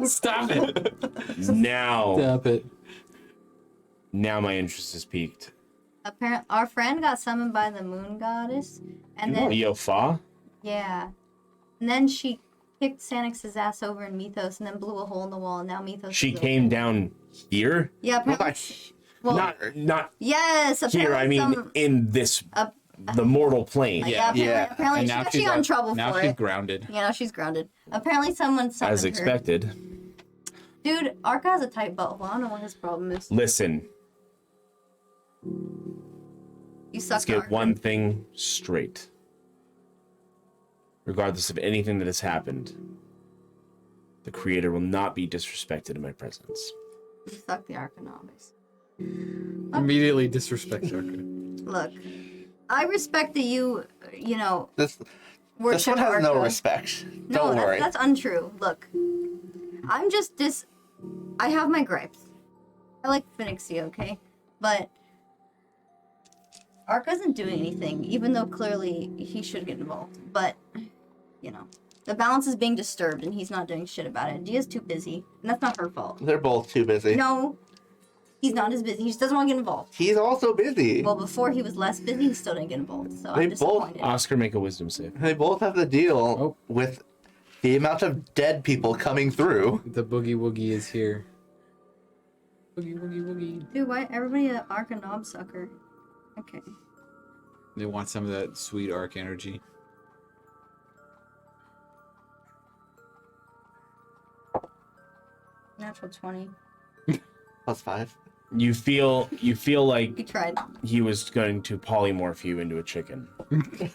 Stop it. Now. Stop it. Now my interest is piqued. Apparently, our friend got summoned by the moon goddess, and then Yofa? yeah, and then she kicked Sanix's ass over in Mythos, and then blew a hole in the wall, and now Mythos. She is came open. down here? Yeah, apparently. Well, Not yes. here. I mean, some, in this the mortal plane. Apparently, And she now actually got in trouble now for she's it. grounded. Yeah, now she's grounded. Apparently, someone summoned As expected. her. Dude, Arca has a tight belt. Well, I don't know what his problem is. Listen, You suck. let's get Arca. one thing straight. Regardless of anything that has happened, the creator will not be disrespected in my presence. You suck the Arcanomics. Immediately disrespect Arca. Look, I respect that you know, This worship one has no Arca. respect. No, Don't worry. that's untrue. Look, I'm just I have my gripes. I like Phoenixia, okay? But Arca isn't doing anything, even though clearly he should get involved. But, you know, the balance is being disturbed and he's not doing shit about it. Dia's too busy, and that's not her fault. They're both too busy. No, he's not as busy. He just doesn't want to get involved. He's also busy. Well, before he was less busy, he still didn't get involved. So They I'm both- disappointed. Oscar, make a wisdom save. They both have to deal with the amount of dead people coming through. The boogie woogie is here. Boogie woogie woogie. Dude, why everybody an Arca knob sucker? Okay. They want some of that sweet arc energy. Natural 20. +5. You feel He like tried. he was going to polymorph you into a chicken. You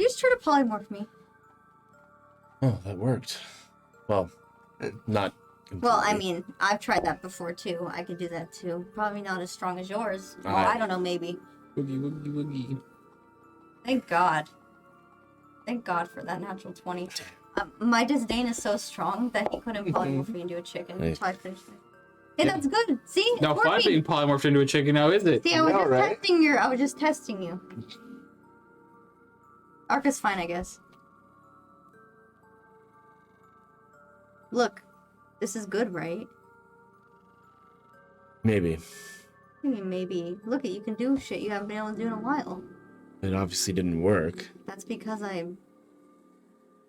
just tried to polymorph me. Oh, that worked. Well, not completely. Well, I mean, I've tried that before too. I could do that too. Probably not as strong as yours. Well, I don't know, maybe. Boogie woogie woogie. Thank God. Thank God for that natural 20. My disdain is so strong that he couldn't polymorph me into a chicken until I finished it. Hey, that's good. See? It's No fun being working. polymorphed into a chicken now, is it? See, I was No, just right? testing I was just testing you. Arca's fine, I guess. Look, this is good, right? Maybe. I mean, maybe. Look, you can do shit you haven't been able to do in a while. It obviously didn't work. That's because I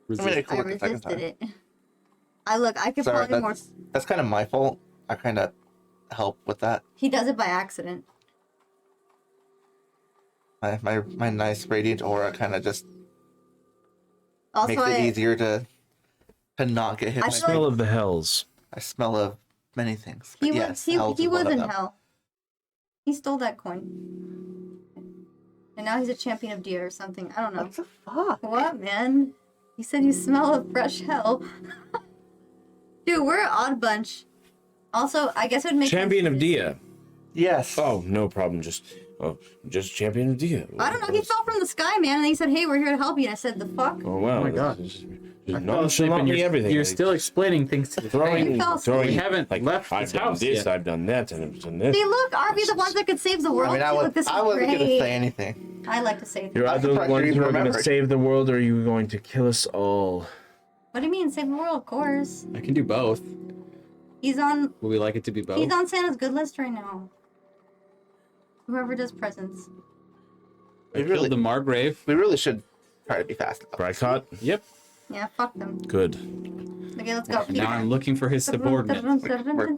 I mean, it could I work the second resisted time. it. I could Sorry, polymorph. that's kind of my fault. I kind of help with that. He does it by accident. My nice radiant aura kind of just Also, makes it easier to not get hit. I by feel Smell like- of the hells. I smell of many things. He But was yes, he hell's was one of in them. hell. He stole that coin. And now he's a champion of deer or something. I don't know. What the fuck? What, man? He said you smell of fresh hell. Dude, we're an odd bunch. Also, I guess it would make Champion sense of to- Dia. Yes. Oh, no problem. Just champion of Dia. I don't know. He fell from the sky, man, and he said, "Hey, we're here to help you." And I said, "The fuck." Oh wow. Oh my God. Just And nonchalantly everything. You're Like, still explaining things to the throwing, You fell asleep. throwing. We haven't like, left I've this done house this. yet. I've done that, and I've done this. See, look, are we the ones that could save the world? I mean, See, look, this is I wasn't great. gonna say anything. I like to save. You're I'm either the surprised ones you who are even going to remembered. save the world, or are you going to kill us all? What do you mean, save the world? Of course. I can do both. He's on. Would we like it to be both? He's on Santa's good list right now. Whoever does presents. I We really- killed the Margrave. We really should try to be fast. Bricot? Yep. Yeah, fuck them. Good. Okay, let's go. Now I'm looking for his subordinate.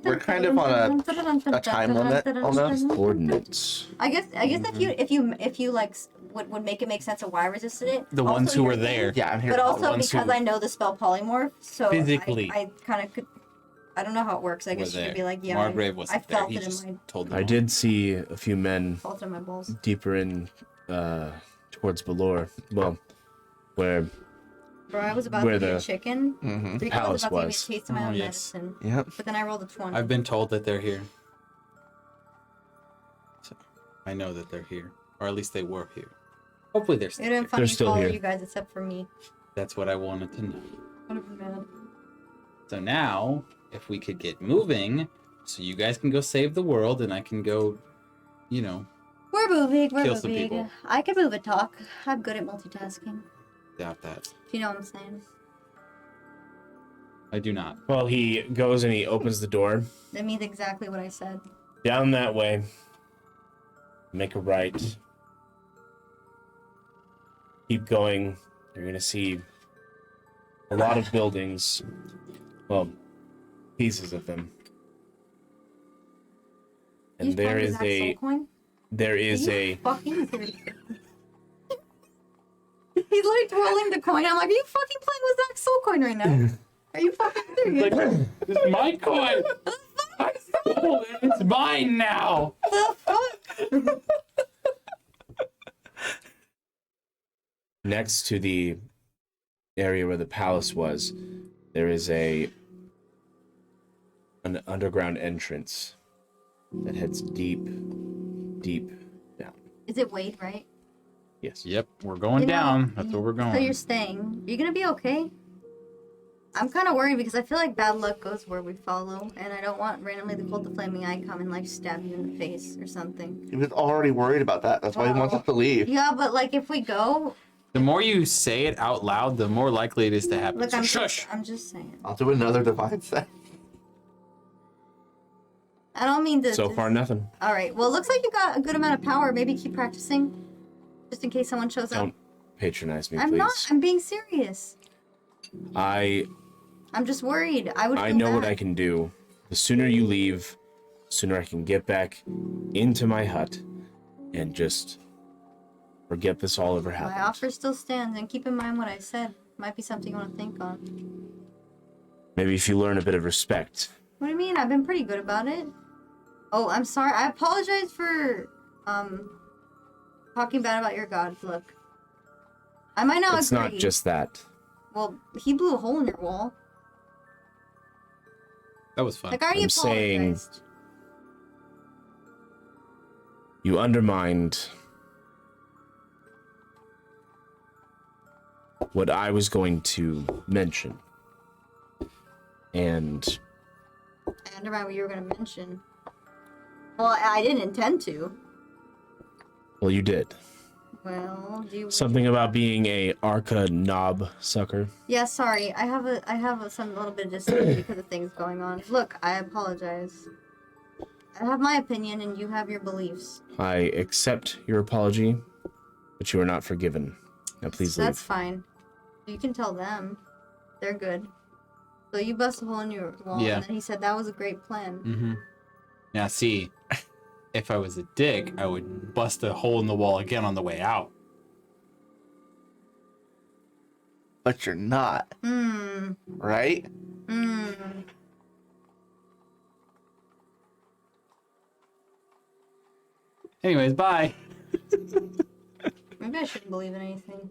We're kind of on a time limit almost. Coordinates. I guess if you like would make it make sense of why I resisted it. The Also, ones who you're were there. Yeah, I'm here. But to also help. ones because who I know the spell polymorph, so physically I kind of could. I don't know how it works. I guess were you there. could be like, yeah, Margrave I wasn't there. felt He it just in my told them I all. did see a few men felt it in my balls. deeper in towards Balor. Well, where Bro, I was about Where to be a the chicken. Mhm. Rico palace was about to was. give me a taste of my Oh, own yes. medicine. Yep. But then I rolled a 20. I've been told that they're here. So I know that they're here. Or at least they were here. Hopefully they're It still would have here. been funny to still follow here. you guys except for me. That's what I wanted to know. Would have been bad. So now, if we could get moving, so you guys can go save the world and I can go, you know, We're moving. We're Kill some moving. people. I can move and talk. I'm good at multitasking. Doubt that. If you know what I'm saying. I do not. Well, he goes and he opens the door. That means exactly what I said. Down that way. Make a right. Keep going. You're going to see a lot of buildings. Well, pieces of them. And You there found is his actual a... coin? There is Are you a... fucking serious? He's like twirling the coin. I'm like, are you fucking playing with that soul coin right now? Are you fucking serious? Like, this is my coin. I stole it. It's mine now. The fuck? Next to the area where the palace was, there is an underground entrance that heads deep, deep down. Is it Wade, right? Yes. Yep, we're going You know, down. That's where we're going. So you're staying. Are you gonna be okay? I'm kind of worried because I feel like bad luck goes where we follow, and I don't want randomly the Cult of Flaming Eye come and like stab you in the face or something. He was already worried about that. That's why he wants us to leave. Yeah, but like if we go, The more you say it out loud, the more likely it is to happen. look, So I'm shush. I'm just saying. I'll do another divine set. I don't mean to. So far, nothing. All right. Well, it looks like you got a good amount of power. Maybe keep practicing, just in case someone shows Don't up. patronize me, I'm please. not. I'm being serious. I'm just worried. I would. I feel know what bad. I can do. The sooner you leave, the sooner I can get back into my hut and just forget this all ever happened. My offer still stands, and keep in mind what I said. Might be something you want to think on. Maybe if you learn a bit of respect. What do you mean? I've been pretty good about it. Oh, I'm sorry. I apologize for talking bad about your god. Look, I might not It's agree. not just that. Well, he blew a hole in your wall. That was fun. Like I already I'm saying apologized. you undermined what I was going to mention. And I understand what you were going to mention. Well, I didn't intend to. well, you did. Well, do you... Something about being a Arca knob sucker. Yeah, sorry. I have some little bit of dispute because of things going on. Look, I apologize. I have my opinion and you have your beliefs. I accept your apology, but you are not forgiven. Now please leave. That's fine. You can tell them. They're good. So you bust a hole in your wall, Yeah. and then he said that was a great plan. Mm-hmm. Now, see, if I was a dick, I would bust a hole in the wall again on the way out. But you're not, right? Anyways, bye. Maybe I shouldn't believe in anything.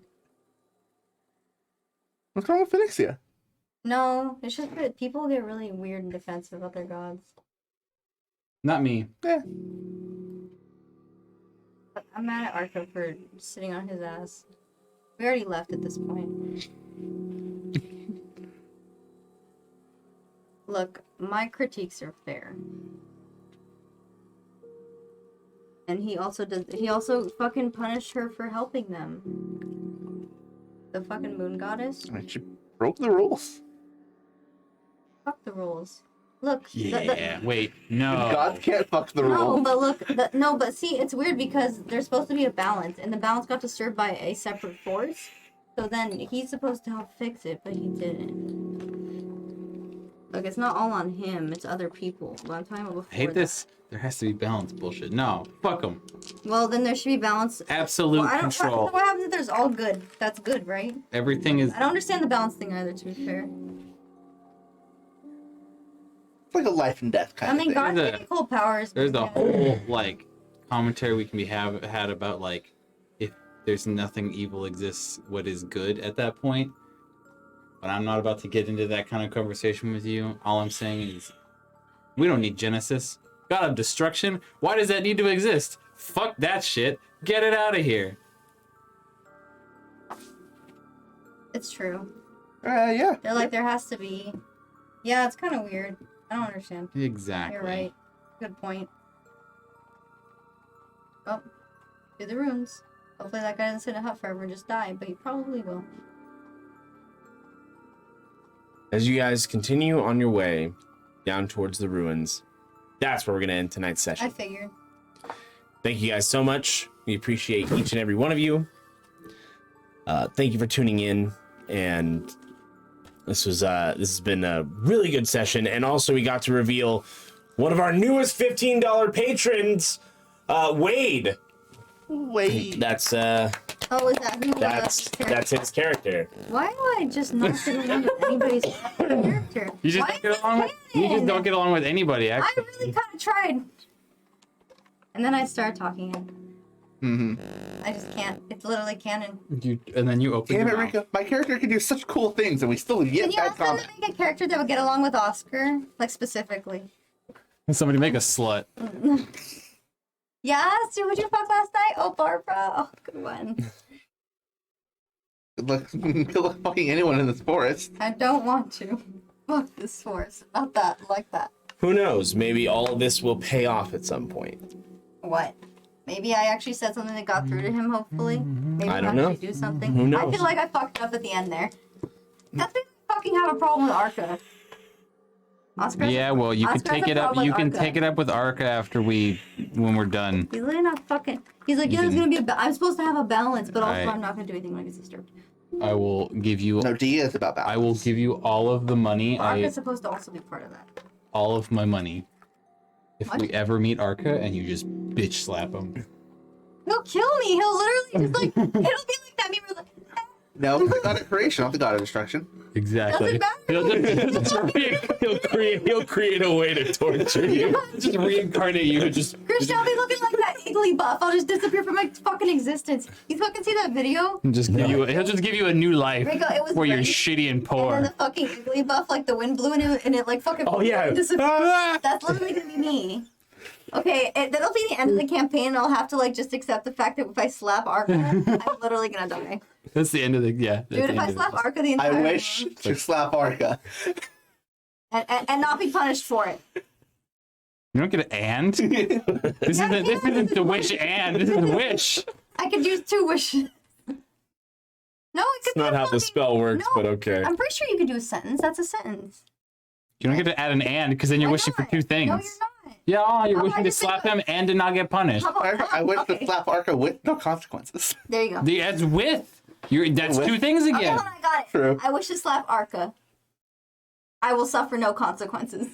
What's wrong with Phoenixia? No, it's just that people get really weird and defensive about their gods. Not me. Yeah. I'm mad at Arco for sitting on his ass. We already left at this point. Look, my critiques are fair. And he also fucking punished her for helping them. The fucking moon goddess. I mean, she broke the rules. Fuck the rules. Look. Yeah. Wait. No. God can't fuck the No, rules. but look. No, but see, it's weird because there's supposed to be a balance, and the balance got disturbed by a separate force. So then he's supposed to help fix it, but he didn't. Look, it's not all on him. It's other people. But I'm talking about before. I hate that. this. There has to be balance bullshit. No. Fuck them. Well, then there should be balance. Absolute Well, I don't. control. What happens if there's all good? That's good, right? Everything is. I don't understand the balance thing either. To be fair. It's like a life and death kind I mean, of thing. God There's gave me cool powers. There's but a yeah. whole like commentary we can be had about like if there's nothing evil exists, what is good at that point. But I'm not about to get into that kind of conversation with you. All I'm saying is we don't need Genesis. God of destruction? Why does that need to exist? Fuck that shit. Get it out of here. It's true. Yeah. They're like, there has to be. Yeah, it's kind of weird. I don't understand. Exactly. You're right. Good point. Oh, Do the runes. Hopefully that guy doesn't sit in a hut forever and just die, but he probably will. As you guys continue on your way down towards the ruins, that's where we're going to end tonight's session. I figured. Thank you guys so much. We appreciate each and every one of you. Thank you for tuning in, and this has been a really good session. And also, we got to reveal one of our newest $15 patrons, Wade. Wade. That's Oh, is that who? that's his character. Why do I just not get along with anybody's character? You just Why don't get along with. You just don't get along with anybody. I Actually. really kind of tried. And then I started talking. I just can't. It's literally canon. And then you open. Damn it, your mouth. Rico. My character can do such cool things, and we still Can get you bad ask them comments. to make a character that would get along with Oscar? Like, specifically. Somebody make a slut. Yes, dude, would you fuck last night? Oh, Barbara. Oh, good one. Good luck fucking anyone in this forest. I don't want to. Fuck this force. Not that. Like that. Who knows? Maybe all of this will pay off at some point. What? Maybe I actually said something that got through to him, hopefully. Maybe I don't I'll know. actually do something. Who knows? I feel like I fucked up at the end there. That's when I fucking have a problem with Arca. Oscar? Yeah, well, you can Oscar has take a it up. problem You with can Arca. take it up with Arca when we're done. He's literally not fucking. He's like, You yeah, there's can- gonna be I'm supposed to have a balance, but also Alright. I'm not gonna do anything when I get disturbed. I will give you. No, D is about balance. I will give you all of the money. Arca's supposed to also be part of that. All of my money. If What? we ever meet Arca and you just bitch slap him. He'll kill me. He'll literally just like. It'll be like that. Me where like. No, the god of creation, not the god of destruction. Exactly. Doesn't matter. He'll create a way to torture you. Just reincarnate you. Just Christian, I'll be looking like that Iggly buff. I'll just disappear from my fucking existence. You fucking see that video? give you. He'll just give you a new life Rico, it was where you're rain, shitty and And then poor. the fucking Iggly buff, like the wind blew and it like fucking. Oh, yeah. disappeared. That's literally gonna be me. Okay, that'll be the end of the campaign. I'll have to like just accept the fact that if I slap Arca, I'm literally gonna die. That's the end of the. Yeah. That's Dude, the if I end of slap it. Arca the entire I wish time, to slap Arca. and not be punished for it. You don't get an and. This isn't the wish and. This is wish. I could use 2 wishes. No, it could It's not be a how the fucking- spell works, No, but okay. I'm pretty sure you could do a sentence. That's a sentence. You don't get to add an and because then you're Why wishing for not? 2 things. No, you're not. Yeah, you're How wishing about to just slap think him and to not get punished. How about, I wish okay. to slap Arca with no consequences. There you go. That's with. That's With? 2 things Okay, again. hold on, I got it. True. I wish to slap Arca. I will suffer no consequences.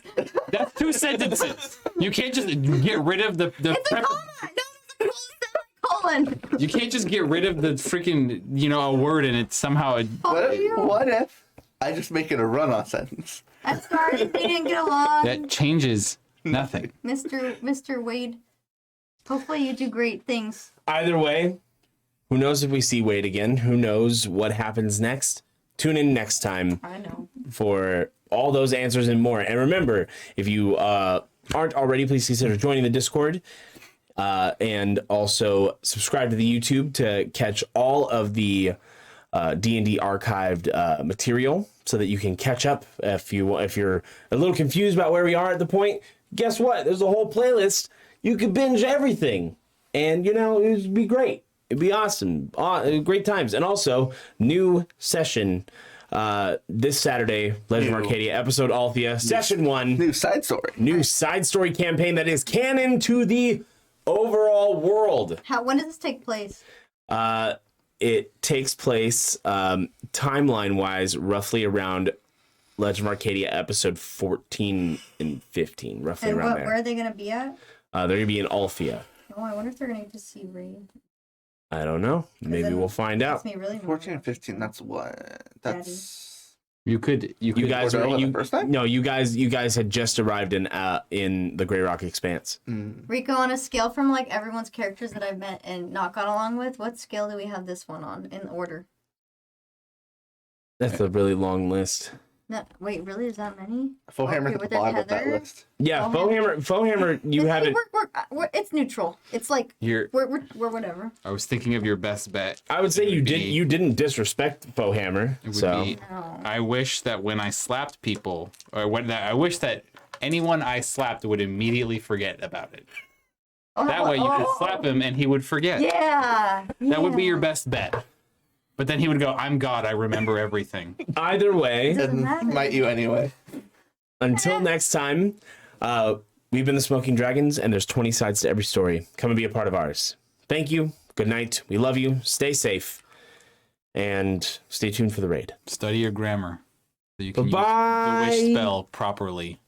That's 2 sentences. You can't just get rid of the It's a comma. No, it's a semicolon. You can't just get rid of the freaking a word and it somehow. What if I just make it a run-on sentence? I'm sorry if we didn't get along, That changes nothing. Mr. Wade. Hopefully you do great things. Either way, who knows if we see Wade again? Who knows what happens next? Tune in next time I know. for all those answers and more. And remember, if you aren't already, please consider joining the Discord. And also subscribe to the YouTube to catch all of the D&D archived material so that you can catch up if you're a little confused about where we are at the point. Guess what? There's a whole playlist. You could binge everything, and it'd be great. It'd be awesome. Great times. And also, new session this Saturday, Legend of Arcadia, episode Althea, session 1. New side story. New side story campaign that is canon to the overall world. When does this take place? It takes place timeline-wise roughly around Legend of Arcadia episode 14 and 15, roughly And around where there. are they going to be at? They're going to be in Althea. Oh, I wonder if they're going to get to see Ray. I don't know. Maybe then we'll find out. Makes me really 14 and 15, that's what? That's... You could. You guys Order were the first time? no. You guys had just arrived in the Grey Rock Expanse. Rico, on a scale from like everyone's characters that I've met and not got along with, what scale do we have this one on in order? That's a really long list. No, wait, really? Is that many? Foehammer's Okay, at the with their bottom of that tether? list. Yeah, Foehammer. You It's- haven't. it's neutral. It's like You're. we're whatever. I was thinking of your best bet. I would say It you would did. be- You didn't disrespect Foehammer. It would So be. No. I wish that when I slapped people, I wish that anyone I slapped would immediately forget about it. That way you could slap him and he would forget. Yeah. That would be your best bet. But then he would go, I'm God, I remember everything. Either way, Doesn't matter. Might you anyway. until next time, we've been the Smoking Dragons, and there's 20 sides to every story. Come and be a part of ours. Thank you. Good night. We love you. Stay safe. And stay tuned for the raid. Study your grammar so you can use Bye-bye. the wish spell properly.